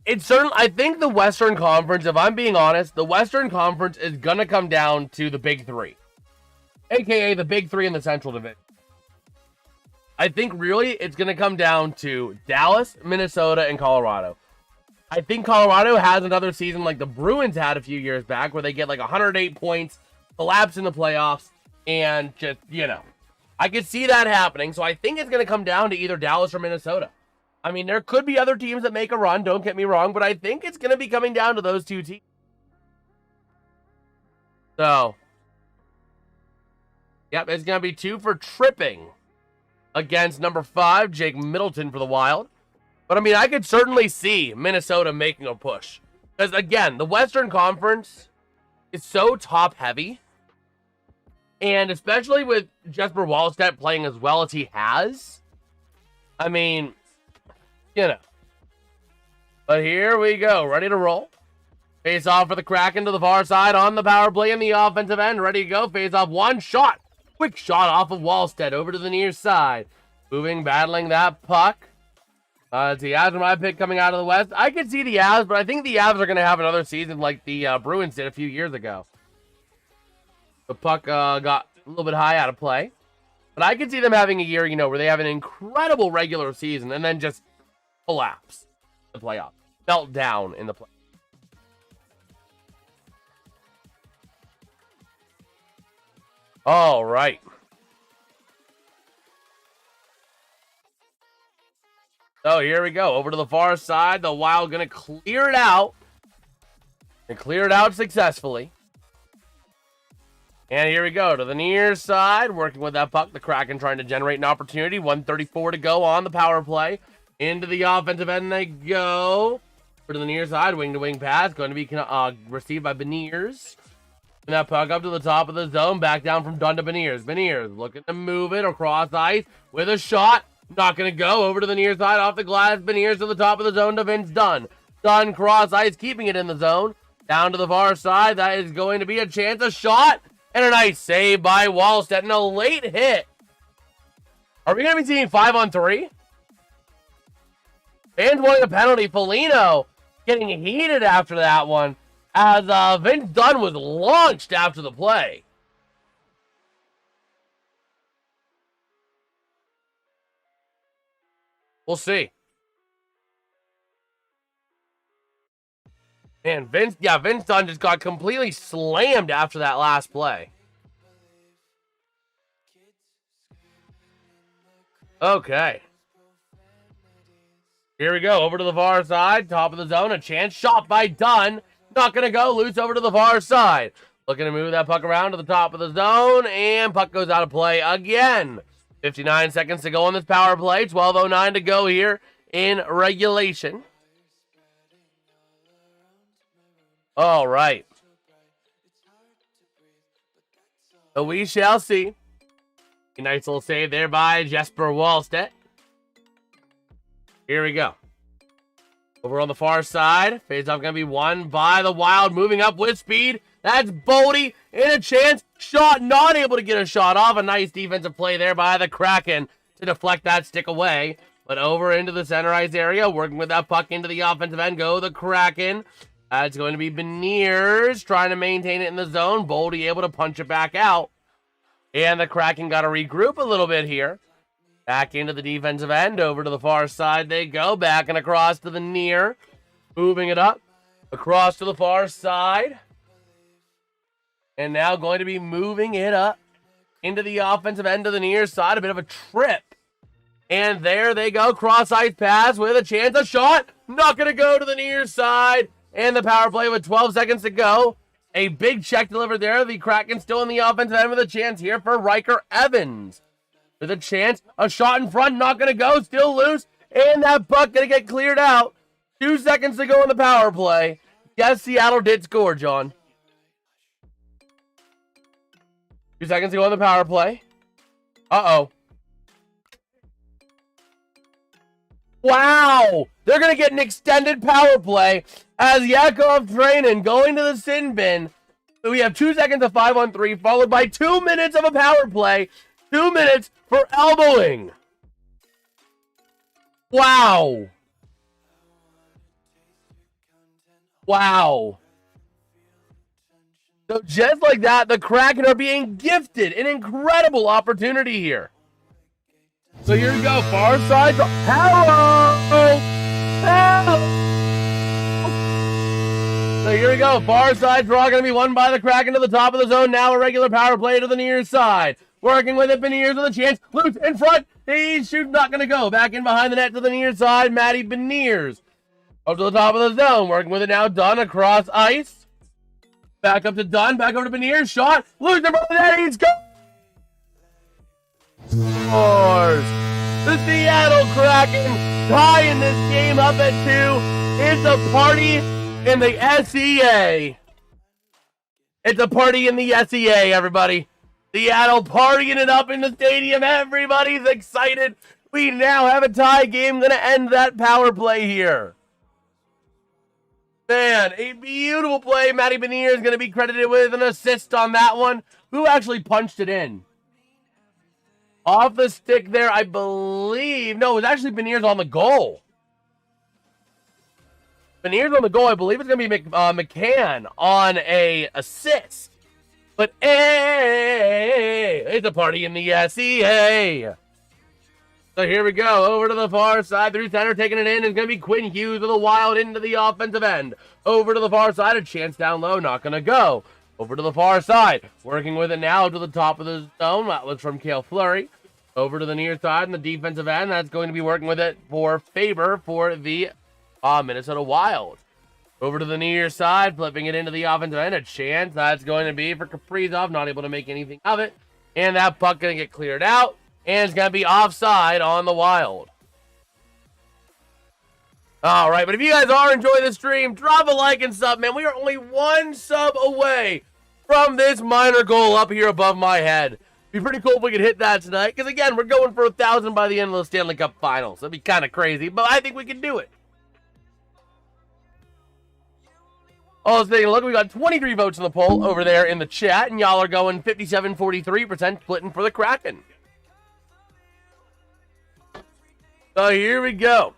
It's certainly, I think the Western Conference, if I'm being honest, the Western Conference is going to come down to the Big Three. AKA the Big Three in the Central Division. I think really it's going to come down to Dallas, Minnesota, and Colorado. I think Colorado has another season like the Bruins had a few years back where they get like 108 points, collapse in the playoffs, and just, you know. I could see that happening, so I think it's going to come down to either Dallas or Minnesota. I mean, there could be other teams that make a run, don't get me wrong, but I think it's going to be coming down to those 2 teams. So, yep, it's going to be 2 for tripping against number 5, Jake Middleton for the Wild. But, I mean, I could certainly see Minnesota making a push. Because, again, the Western Conference is so top-heavy. And especially with Jesper Wallstedt playing as well as he has. I mean, you know. But here we go. Ready to roll. Face off for the Kraken to the far side on the power play in the offensive end. Ready to go. Face off. One shot. Quick shot off of Wallstedt over to the near side. Moving, battling that puck. It's the Avs are my pick coming out of the West. I could see the Avs, but I think the Avs are going to have another season like the Bruins did a few years ago. The puck got a little bit high out of play. But I could see them having a year, you know, where they have an incredible regular season and then just collapse the playoffs. Melt down in the play. All right. So here we go. Over to the far side. The Wild going to clear it out. And clear it out successfully. And here we go to the near side. Working with that puck. The Kraken trying to generate an opportunity. 1:34 to go on the power play. Into the offensive end they go. Over to the near side. Wing-to-wing pass. Going to be received by Beniers. And that puck up to the top of the zone. Back down from Dunn to Beniers. Beniers looking to move it across ice with a shot. Not going to go. Over to the near side, off the glass. Beniers to the top of the zone to Vince Dunn. Dunn cross ice, keeping it in the zone. Down to the far side. That is going to be a chance. A shot. And a nice save by Wallstedt. And a late hit. Are we going to be seeing 5-on-3? Fans wanting a penalty. Foligno getting heated after that one. As Vince Dunn was launched after the play. We'll see. Man, Vince Dunn just got completely slammed after that last play. Okay. Here we go. Over to the far side. Top of the zone. A chance. Shot by Dunn. Not going to go. Loose over to the far side. Looking to move that puck around to the top of the zone. And puck goes out of play again. 59 seconds to go on this power play. 12:09 to go here in regulation. All right. So we shall see. A nice little save there by Jesper Wallstedt. Here we go. Over on the far side. Face-off going to be won by the Wild. Moving up with speed. That's Bodie in a chance. Shot, not able to get a shot off. A nice defensive play there by the Kraken to deflect that stick away. But over into the center ice area. Working with that puck into the offensive end. Go the Kraken. It's going to be Beniers trying to maintain it in the zone. Bodie able to punch it back out. And the Kraken got to regroup a little bit here. Back into the defensive end. Over to the far side they go. Back and across to the near. Moving it up. Across to the far side. And now going to be moving it up into the offensive end of the near side. A bit of a trip. And there they go. Cross-ice pass with a chance. A shot. Not going to go to the near side. And the power play with 12 seconds to go. A big check delivered there. The Kraken still in the offensive end with a chance here for Riker Evans. With a chance. A shot in front. Not going to go. Still loose. And that puck going to get cleared out. 2 seconds to go in the power play. Yes, Seattle did score, John. 2 seconds to go on the power play. Uh-oh. Wow! They're going to get an extended power play as Yakov Trainin going to the sin bin. So we have 2 seconds of 5-on-3, followed by 2 minutes of a power play. 2 minutes for elbowing. Wow. Wow. So just like that, the Kraken are being gifted an incredible opportunity here. So here we go, far side. Hello! Hello! So here we go, far side draw going to be won by the Kraken to the top of the zone. Now a regular power play to the near side. Working with it, Beniers with a chance. Loose in front. He's shooting, not going to go. Back in behind the net to the near side. Matty Beniers. Up to the top of the zone. Working with it now. Dunn across ice. Back up to Dunn. Back over to Beniers. Shot. Loose in front of the net. He's going. Scores. The Seattle Kraken tying this game up at 2. It's a party in the SEA. It's a party in the SEA, everybody. Seattle partying it up in the stadium. Everybody's excited. We now have a tie game. Going to end that power play here. Man, a beautiful play. Matty Beniers is going to be credited with an assist on that one. Who actually punched it in? Off the stick there, I believe. No, it was actually Beniers on the goal. Beniers on the goal. I believe it's going to be McCann on a assist. But hey, it's a party in the SEA. So here we go. Over to the far side. Through center, taking it in. It's going to be Quinn Hughes with a Wild into the offensive end. Over to the far side. A chance down low. Not going to go. Over to the far side. Working with it now to the top of the zone. That looks from Cale Fleury. Over to the near side in the defensive end. That's going to be working with it for Faber for the Minnesota Wild. Over to the near side. Flipping it into the offensive end. A chance. That's going to be for Kaprizov. Not able to make anything of it. And that puck going to get cleared out. And it's going to be offside on the Wild. All right, but if you guys are enjoying the stream, drop a like and sub, man. We are only one sub away from this minor goal up here above my head. Be pretty cool if we could hit that tonight, because again, we're going for 1,000 by the end of the Stanley Cup Finals. That'd be kind of crazy, but I think we can do it. Oh, let's take a look. We got 23 votes in the poll over there in the chat, and y'all are going 57-43% splitting for the Kraken. So here we go.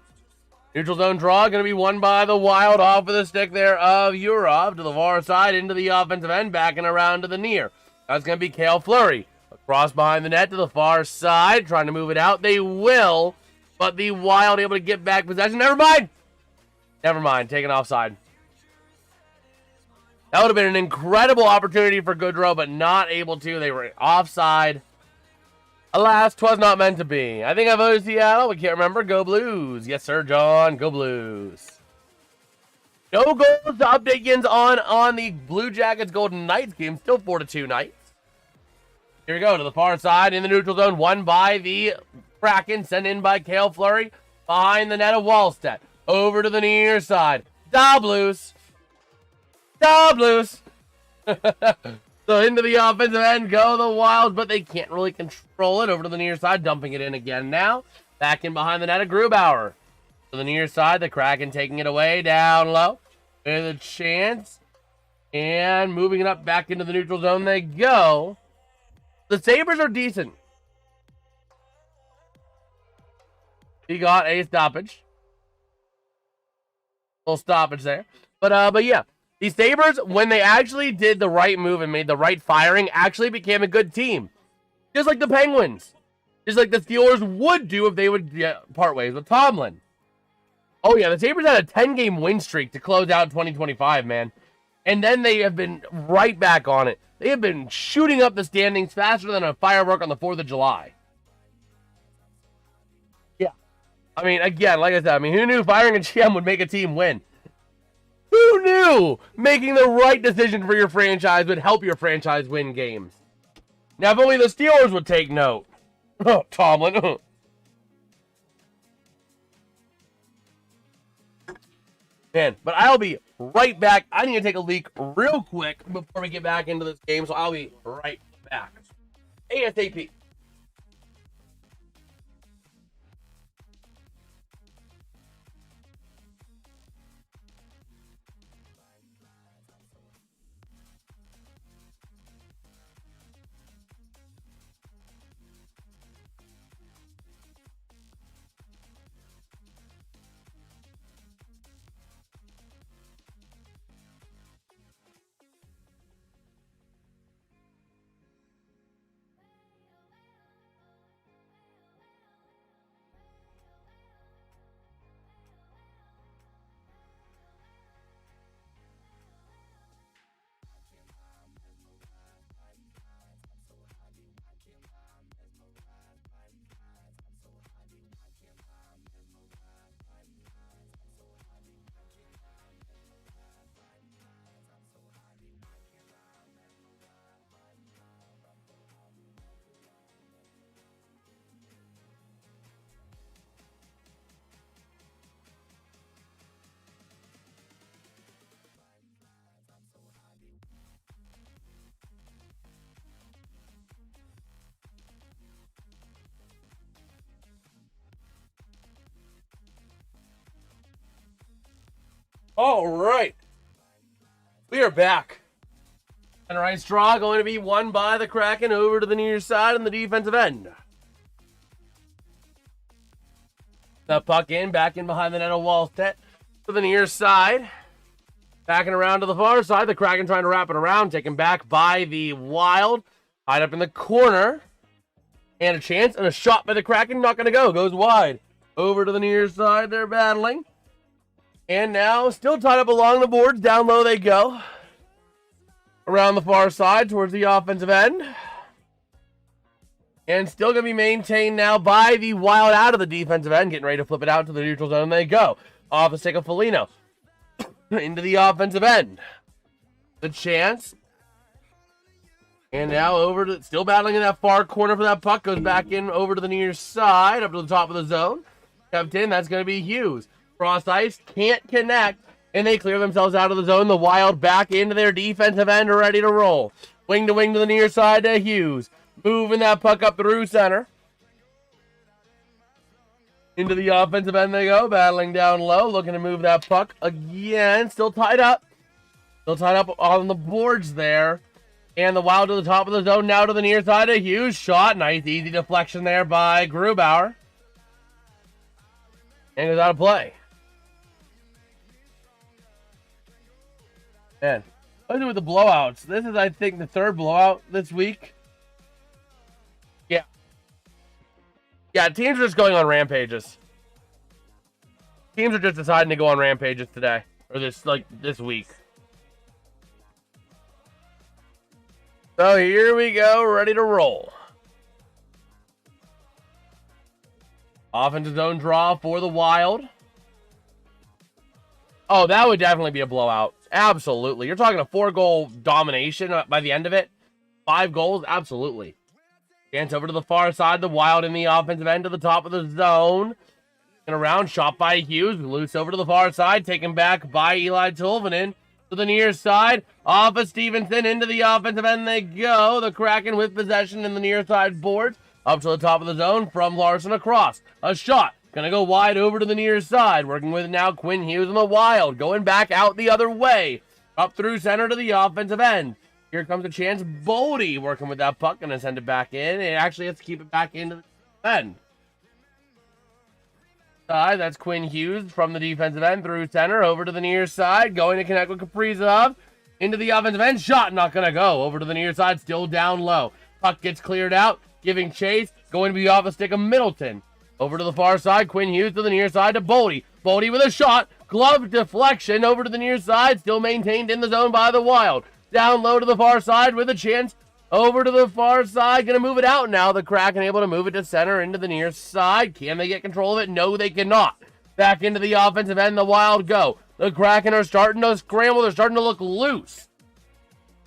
Neutral zone draw going to be won by the Wild off of the stick there of Urov to the far side into the offensive end, backing around to the near. That's going to be Cale Fleury. Across behind the net to the far side, trying to move it out. They will, but the Wild able to get back possession. Never mind. Never mind. Taken offside. That would have been an incredible opportunity for Goodrow, but not able to. They were offside. Alas, 'twas not meant to be. I think I voted Seattle. We can't remember. Go Blues. Yes, sir, John. Go Blues. No goals to update yins on the Blue Jackets Golden Knights game. Still 4-2 Knights. Here we go to the far side in the neutral zone. Won by the Kraken. Sent in by Cale Fleury. Behind the net of Wallstedt. Over to the near side. Da Blues. Da Blues. So into the offensive end go the Wild, but they can't really control it. Over to the near side, dumping it in again now. Back in behind the net of Grubauer. To the near side, the Kraken taking it away down low. There's a chance. And moving it up back into the neutral zone they go. The Sabres are decent. He got a stoppage. Little stoppage there. But yeah. The Sabres, when they actually did the right move and made the right firing, actually became a good team. Just like the Penguins. Just like the Steelers would do if they would part ways with Tomlin. Oh yeah, the Sabres had a 10-game win streak to close out 2025, man. And then they have been right back on it. They have been shooting up the standings faster than a firework on the 4th of July. Yeah. I mean, again, like I said, who knew firing a GM would make a team win? Who knew making the right decision for your franchise would help your franchise win games? Now, if only the Steelers would take note. Oh, Tomlin. Man, but I'll be right back. I need to take a leak real quick before we get back into this game, so I'll be right back. ASAP. All right. We are back. And a right draw going to be won by the Kraken over to the near side on the defensive end. The puck in, back in behind the net of Wallstedt to the near side. Backing around to the far side. The Kraken trying to wrap it around. Taken back by the Wild. Tied up in the corner. And a chance and a shot by the Kraken. Not going to go. Goes wide. Over to the near side. They're battling. And now still tied up along the boards. Down low they go. around the far side towards the offensive end. And still going to be maintained now by the Wild out of the defensive end. Getting ready to flip it out to the neutral zone. They go. Off the stick of Foligno. Into the offensive end. The chance. And now over to, still battling in that far corner for that puck. Goes back in over to the near side. Up to the top of the zone. Captain, that's going to be Hughes. Cross ice. Can't connect. And they clear themselves out of the zone. The Wild back into their defensive end. Ready to roll. Wing to the near side to Hughes. Moving that puck up through center. Into the offensive end they go. Battling down low. Looking to move that puck again. Still tied up. Still tied up on the boards there. And the Wild to the top of the zone. Now to the near side. A huge shot. Nice easy deflection there by Grubauer. And goes out of play. Man. Let's do with the blowouts. This is, I think, the third blowout this week. Yeah, teams are just going on rampages. Teams are just deciding to go on rampages today. Or this week. So here we go, ready to roll. Offensive zone draw for the Wild. Oh, that would definitely be a blowout. Absolutely. You're talking a 4-goal domination by the end of it. 5 goals? Absolutely. Chance over to the far side. The Wild in the offensive end to the top of the zone. And around, shot by Hughes. Loose over to the far side. Taken back by Eeli Tolvanen. To the near side. Off of Stevenson. Into the offensive end they go. The Kraken with possession in the near side boards. Up to the top of the zone from Larson across. A shot. Gonna go wide over to the near side. Working with now Quinn Hughes and the Wild. Going back out the other way. Up through center to the offensive end. Here comes a chance. Boldy working with that puck. Going to send it back in. It actually has to keep it back into the end. That's Quinn Hughes from the defensive end through center. Over to the near side. Going to connect with Kaprizov. Into the offensive end. Shot not going to go. Over to the near side. Still down low. Puck gets cleared out. Giving chase. Going to be off the stick of Middleton. Over to the far side. Quinn Hughes to the near side to Boldy. Boldy with a shot. Glove deflection. Over to the near side. Still maintained in the zone by the Wild. Down low to the far side with a chance. Over to the far side. Going to move it out now. The Kraken able to move it to center into the near side. Can they get control of it? No, they cannot. Back into the offensive end. The Wild go. The Kraken are starting to scramble. They're starting to look loose.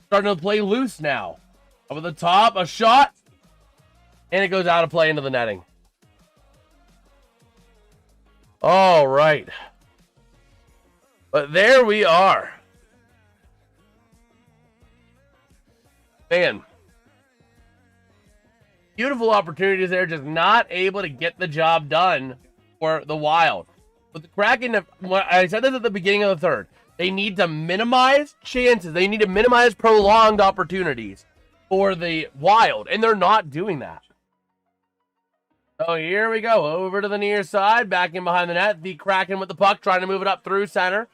Starting to play loose now. Over the top. A shot. And it goes out of play into the netting. All right. But there we are. Man, beautiful opportunities there, just not able to get the job done for the Wild. But the Kraken, I said this at the beginning of the third, they need to minimize chances. They need to minimize prolonged opportunities for the Wild, and they're not doing that. So here we go, over to the near side, back in behind the net. The Kraken with the puck, trying to move it up through center.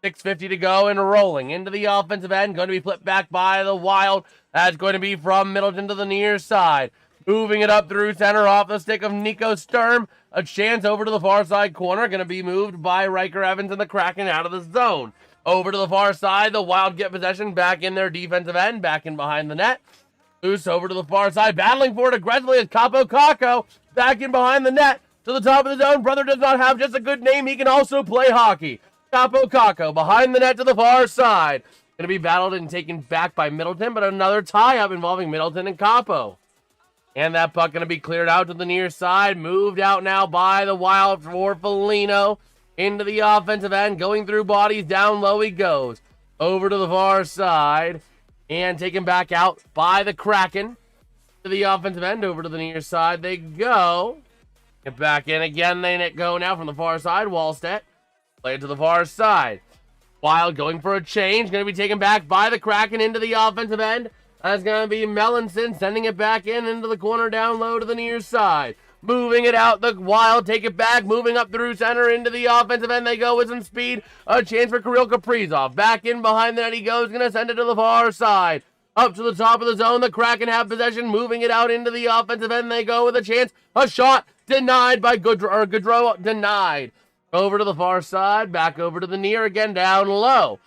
6:50 to go and rolling into the offensive end. Going to be flipped back by the Wild. That's going to be from Middleton to the near side. Moving it up through center off the stick of Nico Sturm. A chance over to the far side corner. Going to be moved by Riker Evans and the Kraken out of the zone. Over to the far side. The Wild get possession back in their defensive end. Back in behind the net. Loose over to the far side. Battling for it aggressively is Capo Caco. Back in behind the net. To the top of the zone. Brother does not have just a good name. He can also play hockey. Capo Caco behind the net to the far side. Going to be battled and taken back by Middleton, but another tie-up involving Middleton and Capo. And that puck going to be cleared out to the near side. Moved out now by the Wild for Foligno. Into the offensive end. Going through bodies. Down low he goes. Over to the far side. And taken back out by the Kraken. To the offensive end. Over to the near side they go. Get back in again. They go now from the far side. Wallstedt. Play it to the far side. Wild going for a change. Going to be taken back by the Kraken into the offensive end. That's going to be Melanson sending it back into the corner down low to the near side. Moving it out. The Wild take it back. Moving up through center into the offensive end. They go with some speed. A chance for Kirill Kaprizov. Back in behind the net he goes. Going to send it to the far side. Up to the top of the zone. The Kraken have possession. Moving it out into the offensive end. They go with a chance. A shot denied by Goodrow. Denied. Over to the far side, back over to the near again, down low.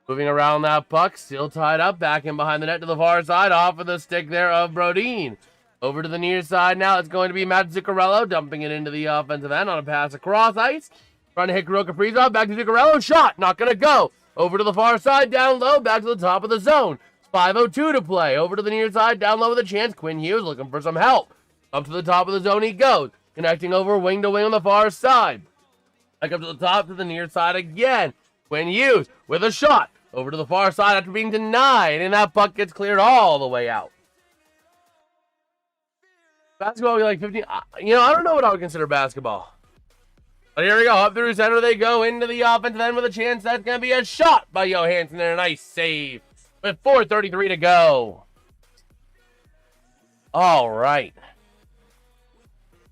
Moving around that puck, still tied up, back in behind the net to the far side, off of the stick there of Brodin. Over to the near side now, it's going to be Matt Zuccarello, dumping it into the offensive end on a pass across ice. Trying to hit Kirill Kaprizov, back to Zuccarello, shot, not going to go. Over to the far side, down low, back to the top of the zone. 5:02 to play, over to the near side, down low with a chance. Quinn Hughes looking for some help. Up to the top of the zone he goes, connecting over wing to wing on the far side. Back up to the top to the near side again. Quinn Hughes with a shot. Over to the far side after being denied, and that puck gets cleared all the way out. Basketball will be like 15. I don't know what I would consider basketball. But here we go. Up through center they go into the offensive end with a chance. That's going to be a shot by Johansson there. A nice save with 4:33 to go. All right.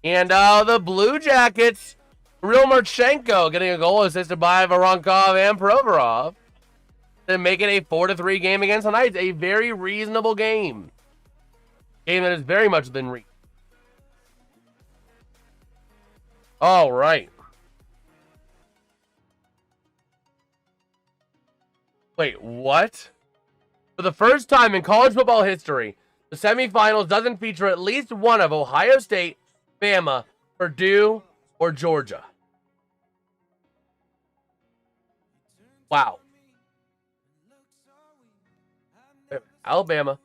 And the Blue Jackets, Real Marchenko getting a goal assisted by Voronkov and Provorov. To make it a 4-3 game against the Knights. A very reasonable game. Game that is very much within reach. All right. Wait, what? For the first time in college football history, the semifinals doesn't feature at least one of Ohio State, Bama, Purdue, or Georgia. Wow. Alabama.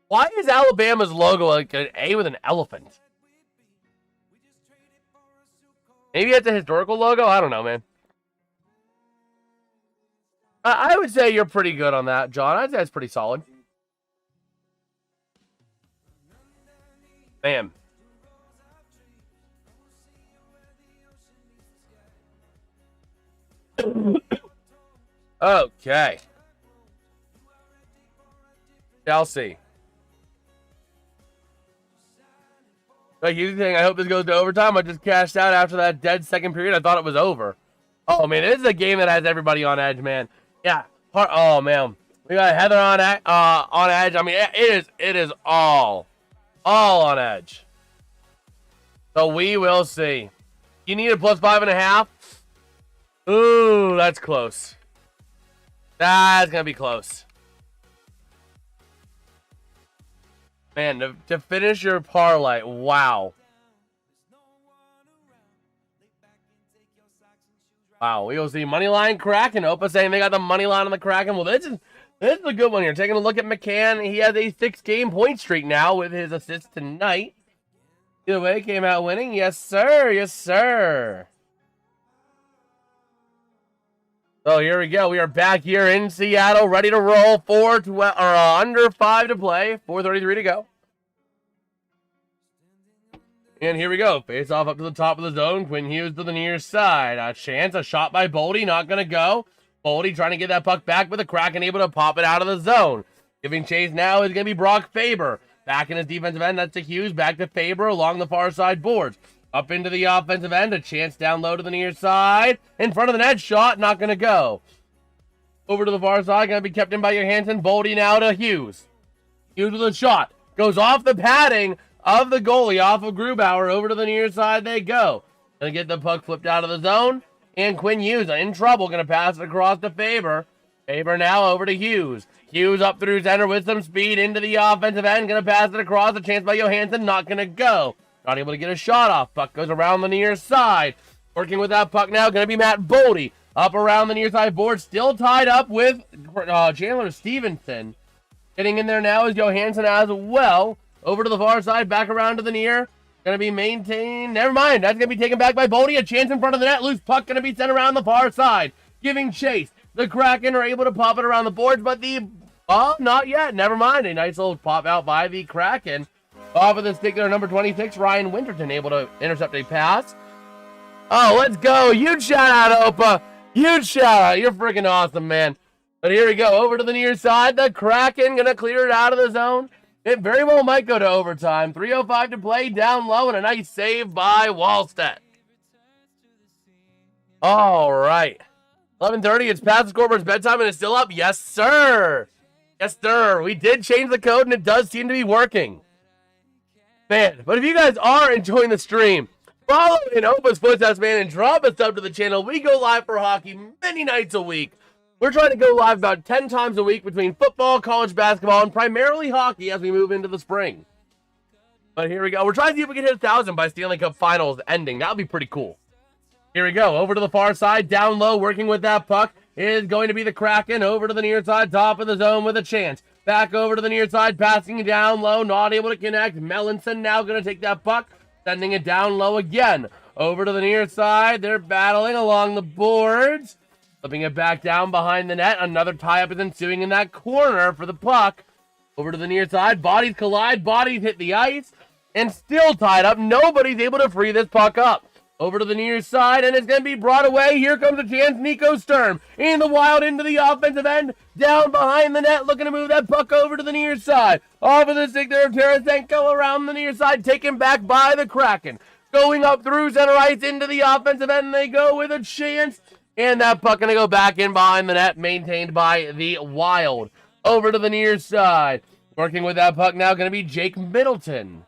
Why is Alabama's logo like an A with an elephant? Maybe it's a historical logo? I don't know, man. I would say you're pretty good on that, John. I'd say that's pretty solid. Bam. Okay. Shall see. Like you think I hope this goes to overtime. I just cashed out after that dead second period. I thought it was over. Oh man, this is a game that has everybody on edge, man. Yeah. Oh man, we got Heather on edge. I mean, it is all on edge. So we will see. You need a plus 5.5. Ooh, that's close. That's gonna be close. Man, to finish your parlay, wow. Wow, we will see Moneyline Kraken. Opa saying they got the money line on the Kraken. Well, this is a good one here. Taking a look at McCann. He has a 6-game point streak now with his assists tonight. Either way, came out winning. Yes, sir. Yes, sir. So here we go. We are back here in Seattle, ready to roll. Under 5 to play. 4:33 to go. And here we go. Face off up to the top of the zone. Quinn Hughes to the near side. A chance. A shot by Boldy. Not going to go. Boldy trying to get that puck back with the Kraken able to pop it out of the zone. Giving chase now is going to be Brock Faber. Back in his defensive end. That's to Hughes. Back to Faber along the far side boards. Up into the offensive end. A chance down low to the near side. In front of the net. Shot. Not going to go. Over to the far side. Going to be kept in by Johansson. Boldy now to Hughes. Hughes with a shot. Goes off the padding of the goalie, off of Grubauer. Over to the near side they go. Gonna get the puck flipped out of the zone. And Quinn Hughes in trouble. Gonna pass it across to Faber. Faber now over to Hughes. Hughes up through center with some speed into the offensive end. Gonna pass it across. A chance by Johansson. Not gonna go. Not able to get a shot off. Puck goes around the near side. Working with that puck now. Gonna be Matt Boldy. Up around the near side board. Still tied up with Chandler Stevenson. Getting in there now is Johansson as well. Over to the far side, back around to the near. Going to be maintained. Never mind. That's going to be taken back by Boldy. A chance in front of the net. Loose puck going to be sent around the far side. Giving chase. The Kraken are able to pop it around the boards, but not yet. Never mind. A nice little pop out by the Kraken. Off of the stick there, number 26, Ryan Winterton, able to intercept a pass. Oh, let's go. Huge shout out, Opa. Huge shout out. You're freaking awesome, man. But here we go. Over to the near side. The Kraken going to clear it out of the zone. It very well might go to overtime. 3:05 to play, down low, and a nice save by Wallstedt. All right. 11:30, it's past the scoreboard's bedtime, and it's still up. Yes, sir. Yes, sir. We did change the code, and it does seem to be working. Man, but if you guys are enjoying the stream, Follow in Open Sports House, man, and drop a sub to the channel. We go live for hockey many nights a week. We're trying to go live about 10 times a week between football, college basketball, and primarily hockey as we move into the spring. But here we go. We're trying to see if we can hit 1,000 by Stanley Cup Finals ending. That would be pretty cool. Here we go. Over to the far side, down low, working with that puck is going to be the Kraken. Over to the near side, top of the zone with a chance. Back over to the near side, passing down low, not able to connect. Melanson now going to take that puck, sending it down low again. Over to the near side, they're battling along the boards. Flipping it back down behind the net. Another tie-up is ensuing in that corner for the puck. Over to the near side, bodies collide, bodies hit the ice, and still tied up. Nobody's able to free this puck up. Over to the near side, and it's going to be brought away. Here comes a chance. Nico Sturm in the wild into the offensive end. Down behind the net, looking to move that puck over to the near side. Off of the stick there of Tarasenko around the near side, taken back by the Kraken. Going up through center ice into the offensive end, and they go with a chance. And that puck going to go back in behind the net, maintained by the Wild. Over to the near side. Working with that puck now going to be Jake Middleton.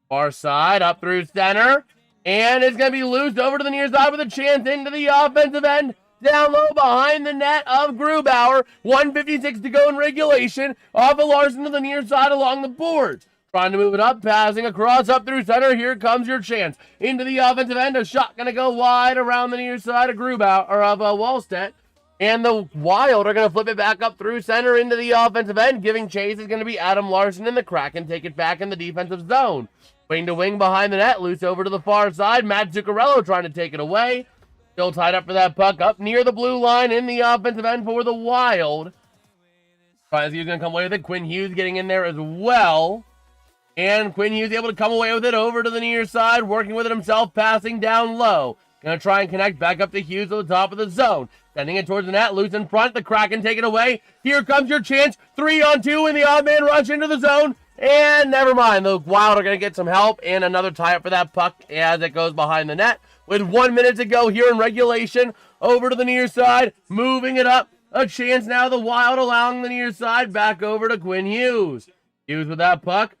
Far side, up through center. And it's going to be loosed over to the near side with a chance into the offensive end. Down low behind the net of Grubauer. 1:56 to go in regulation. Off of Larson to the near side along the boards. Trying to move it up, passing across up through center. Here comes your chance. Into the offensive end. A shot going to go wide around the near side of Grubauer, or of Wallstedt. And the Wild are going to flip it back up through center into the offensive end. Giving chase is going to be Adam Larson, and the Kraken take it back in the defensive zone. Wing to wing behind the net, loose over to the far side. Matt Zuccarello trying to take it away. Still tied up for that puck up near the blue line in the offensive end for the Wild. Trying to see who's going to come away with it. Quinn Hughes getting in there as well. And Quinn Hughes able to come away with it over to the near side, working with it himself, passing down low. Going to try and connect back up to Hughes at the top of the zone. Sending it towards the net, loose in front. The Kraken take it away. Here comes your chance. 3-on-2 in the odd man rush into the zone. And never mind, the Wild are going to get some help and another tie-up for that puck as it goes behind the net. With 1 minute to go here in regulation, over to the near side, moving it up. A chance now, the Wild along the near side, back over to Quinn Hughes. Hughes with that puck,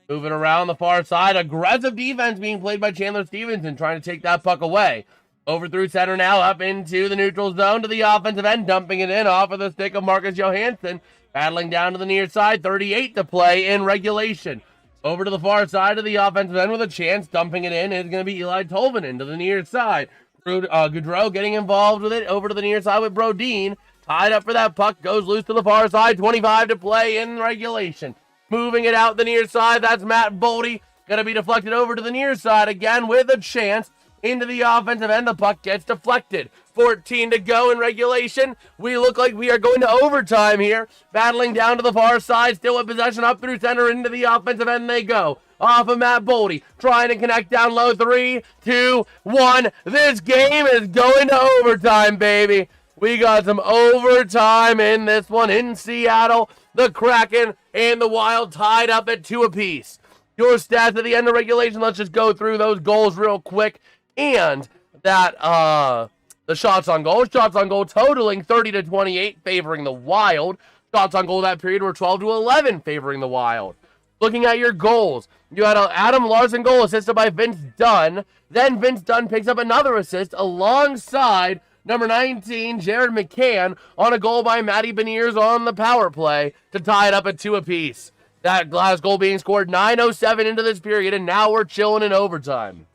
moving around the far side. Aggressive defense being played by Chandler Stevenson, trying to take that puck away. Over through center now, up into the neutral zone to the offensive end, dumping it in off of the stick of Marcus Johansson. Battling down to the near side, 38 to play in regulation. Over to the far side of the offensive end with a chance, dumping it in is going to be Eeli Tolvanen to the near side. Goudreau getting involved with it, over to the near side with Brodin. Tied up for that puck, goes loose to the far side, 25 to play in regulation. Moving it out the near side, that's Matt Boldy. Going to be deflected over to the near side again with a chance. Into the offensive end, the puck gets deflected. 14 to go in regulation. We look like we are going to overtime here. Battling down to the far side, still with possession up through center into the offensive end they go. Off of Matt Boldy, trying to connect down low. 3, 2, 1. This game is going to overtime, baby. We got some overtime in this one in Seattle. The Kraken and the Wild tied up at 2 apiece. Your stats at the end of regulation. Let's just go through those goals real quick. And that, the shots on goal totaling 30 to 28, favoring the Wild. Shots on goal that period were 12 to 11, favoring the Wild. Looking at your goals, you had an Adam Larson goal assisted by Vince Dunn. Then Vince Dunn picks up another assist alongside number 19, Jared McCann, on a goal by Matty Beniers on the power play to tie it up at 2 apiece. That last goal being scored 9:07 into this period, and now we're chilling in overtime.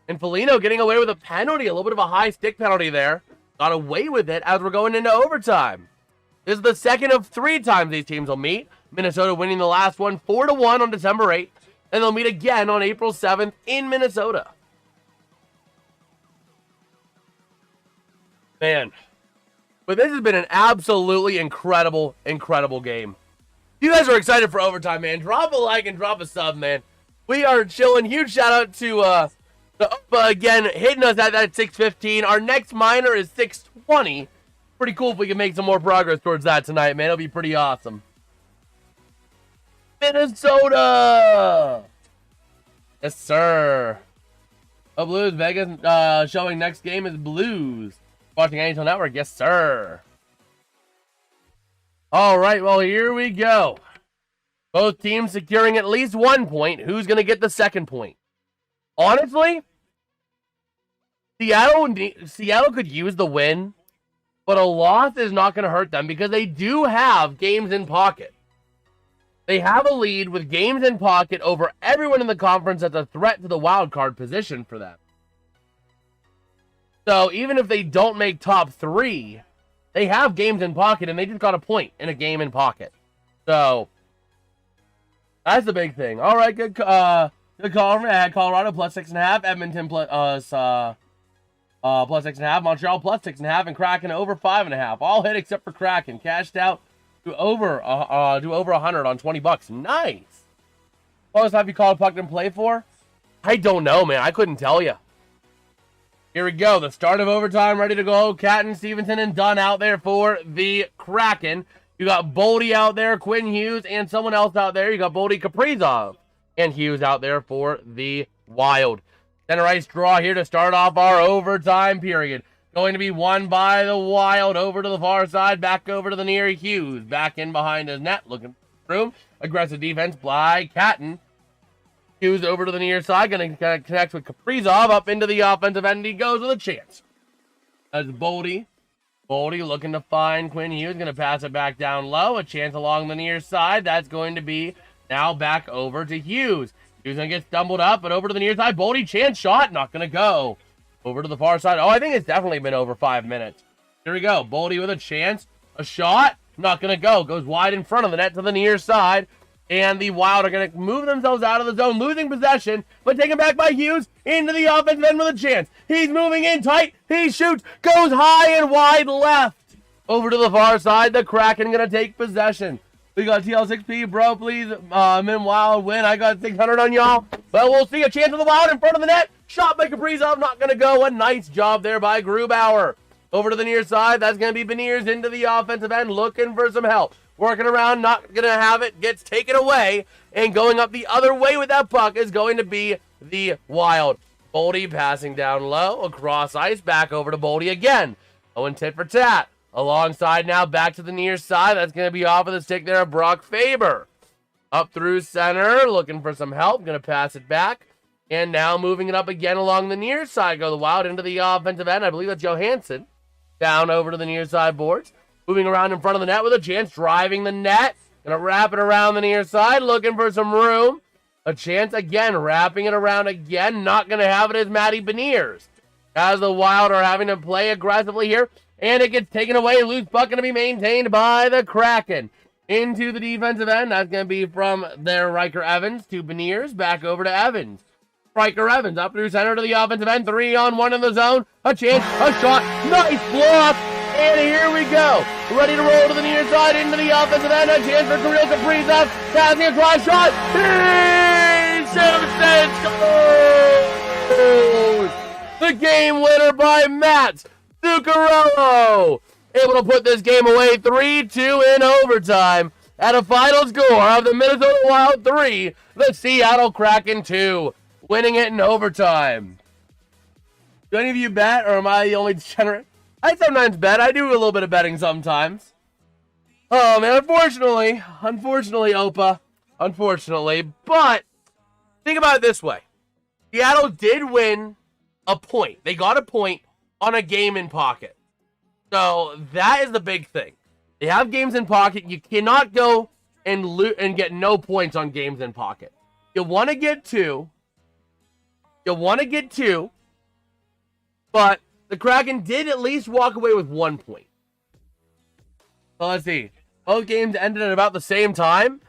And Foligno getting away with a penalty, a little bit of a high stick penalty there. Got away with it as we're going into overtime. This is the second of 3 times these teams will meet. Minnesota winning the last one 4-1 on December 8th. And they'll meet again on April 7th in Minnesota. Man. But this has been an absolutely incredible, incredible game. If you guys are excited for overtime, man, drop a like and drop a sub, man. We are chilling. Huge shout out to the UPA again, hitting us at that 6:15. Our next minor is 6:20. Pretty cool if we can make some more progress towards that tonight, man. It'll be pretty awesome. Minnesota! Yes, sir. Oh, Blues, Vegas showing next game is Blues. Watching NHL Network, yes, sir. All right, well, here we go. Both teams securing at least 1 point. Who's going to get the second point? Honestly, Seattle could use the win, but a loss is not going to hurt them because they do have games in pocket. They have a lead with games in pocket over everyone in the conference that's a threat to the wild card position for them. So even if they don't make top 3, they have games in pocket and they just got a point in a game in pocket. So that's the big thing. All right, good call. Colorado plus 6.5, Edmonton plus 6.5, Montreal plus 6.5, and Kraken over 5.5. All hit except for Kraken. Cashed out to over 100 on $20. Nice. What else have you called puck and play for? I don't know, man. I couldn't tell you. Here we go. The start of overtime, ready to go. Catton, Stevenson, and Dunn out there for the Kraken. You got Boldy out there, Quinn Hughes, and someone else out there. You got Boldy, Kaprizov, and Hughes out there for the Wild. Center ice draw here to start off our overtime period. Going to be won by the Wild over to the far side, back over to the near Hughes. Back in behind his net, looking for room. Aggressive defense by Catton. Hughes over to the near side, going to connect with Kaprizov up into the offensive end. He goes with a chance. That's Boldy. Boldy looking to find Quinn Hughes, going to pass it back down low. A chance along the near side. That's going to be now back over to Hughes. Hughes going to get stumbled up, but over to the near side. Boldy, chance shot, not going to go. Over to the far side. Oh, I think it's definitely been over 5 minutes. Here we go. Boldy with a chance. A shot, not going to go. Goes wide in front of the net to the near side. And the Wild are going to move themselves out of the zone, losing possession, but taken back by Hughes into the offensive end with a chance. He's moving in tight. He shoots, goes high and wide left. Over to the far side, the Kraken going to take possession. We got TL6P, bro, please. Wild win. I got 600 on y'all. But we'll see a chance of the Wild in front of the net. Shot by Kaprizov, not going to go. A nice job there by Grubauer. Over to the near side, that's going to be Beniers into the offensive end, looking for some help. Working around, not going to have it, gets taken away, and going up the other way with that puck is going to be the Wild. Boldy passing down low, across ice, back over to Boldy again. Owen tit for tat. Alongside now, back to the near side. That's going to be off of the stick there of Brock Faber. Up through center, looking for some help, going to pass it back. And now moving it up again along the near side, go the Wild into the offensive end. I believe that's Johansson. Down over to the near side boards. Moving around in front of the net with a chance, driving the net. Gonna wrap it around the near side, looking for some room. A chance again, wrapping it around again. Not gonna have it as Matty Beniers. As the Wild are having to play aggressively here. And it gets taken away. Loose puck gonna be maintained by the Kraken. Into the defensive end. That's gonna be from their Riker Evans to Beniers. Back over to Evans. Riker Evans up through center to the offensive end. 3-on-1 in the zone. A chance, a shot. Nice block. And here we go. Ready to roll to the near side into the offensive end. A chance for Kirill Kaprizov. Passing a cross shot. He shoots and scores. The game winner by Matt Zuccarello. Able to put this game away 3-2 in overtime. At a final score of the Minnesota Wild 3, the Seattle Kraken 2. Winning it in overtime. Do any of you bet, or am I the only degenerate? I sometimes bet. I do a little bit of betting sometimes. Oh, man, unfortunately, Opa. Unfortunately. But, think about it this way. Seattle did win a point. They got a point on a game in pocket. So, that is the big thing. They have games in pocket. You cannot go and get no points on games in pocket. You want to get two. But the Kraken did at least walk away with 1 point. So let's see. Both games ended at about the same time.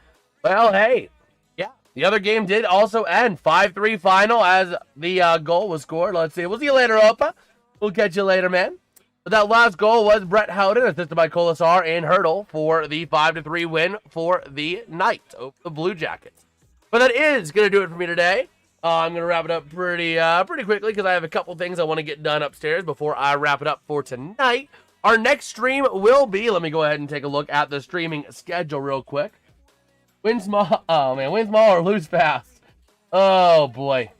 Well, hey. Yeah. The other game did also end 5-3 final as the goal was scored. Let's see. We'll see you later, Opa. We'll catch you later, man. But that last goal was Brett Howden, assisted by Colasar and Hurdle for the 5-3 win for the night over the Blue Jackets. But that is going to do it for me today. I'm going to wrap it up pretty quickly because I have a couple things I want to get done upstairs before I wrap it up for tonight. Our next stream will be, let me go ahead and take a look at the streaming schedule real quick. Win small, oh man, win small or lose fast. Oh boy.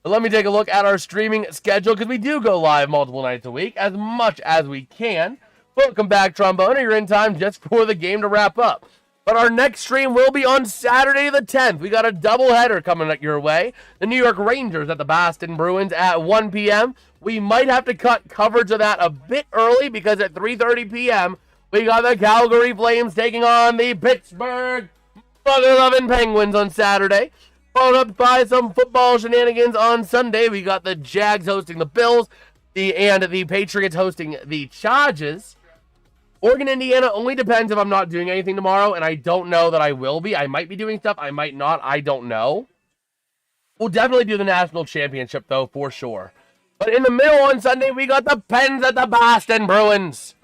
But let me take a look at our streaming schedule because we do go live multiple nights a week as much as we can. Welcome back, Trombone. You're in time just for the game to wrap up. But our next stream will be on Saturday the 10th. We got a doubleheader coming your way. The New York Rangers at the Boston Bruins at 1 p.m. We might have to cut coverage of that a bit early because at 3:30 p.m., we got the Calgary Flames taking on the Pittsburgh Mother-loving Penguins on Saturday. Followed up by some football shenanigans on Sunday. We got the Jags hosting the Bills and the Patriots hosting the Chargers. Oregon, Indiana only depends if I'm not doing anything tomorrow, and I don't know that I will be. I might be doing stuff. I might not. I don't know. We'll definitely do the national championship, though, for sure. But in the middle on Sunday, we got the Pens at the Boston Bruins.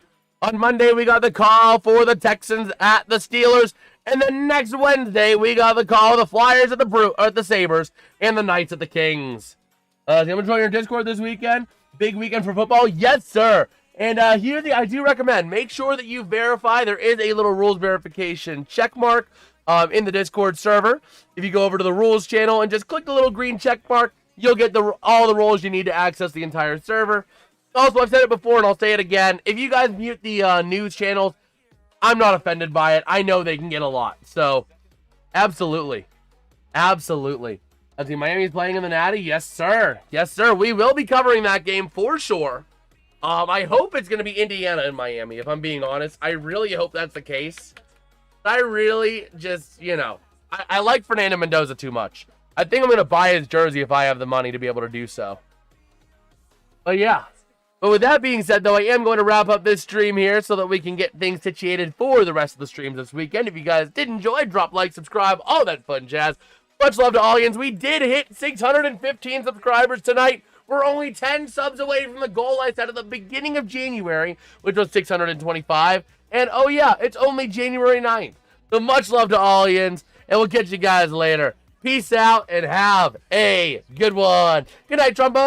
On Monday, we got the call for the Texans at the Steelers. And then next Wednesday, we got the call of the Flyers at the Sabres and the Knights at the Kings. I'm going to join your Discord this weekend. Big weekend for football. Yes, sir. And I do recommend, make sure that you verify. There is a little rules verification check mark in the Discord server. If you go over to the rules channel and just click the little green check mark, you'll get all the rules you need to access the entire server. Also, I've said it before and I'll say it again. If you guys mute the news channels, I'm not offended by it. I know they can get a lot. So, absolutely. Absolutely. I see Miami's playing in the Natty. Yes, sir. Yes, sir. We will be covering that game for sure. I hope it's going to be Indiana and Miami, if I'm being honest. I really hope that's the case. I really just, I like Fernando Mendoza too much. I think I'm going to buy his jersey if I have the money to be able to do so. But yeah. But with that being said, though, I am going to wrap up this stream here so that we can get things situated for the rest of the streams this weekend. If you guys did enjoy, drop like, subscribe, all that fun jazz. Much love to Allians. We did hit 615 subscribers tonight. We're only 10 subs away from the goal I set at the beginning of January, which was 625. And oh yeah, it's only January 9th. So much love to Allians, and we'll catch you guys later. Peace out and have a good one. Good night, Trombone.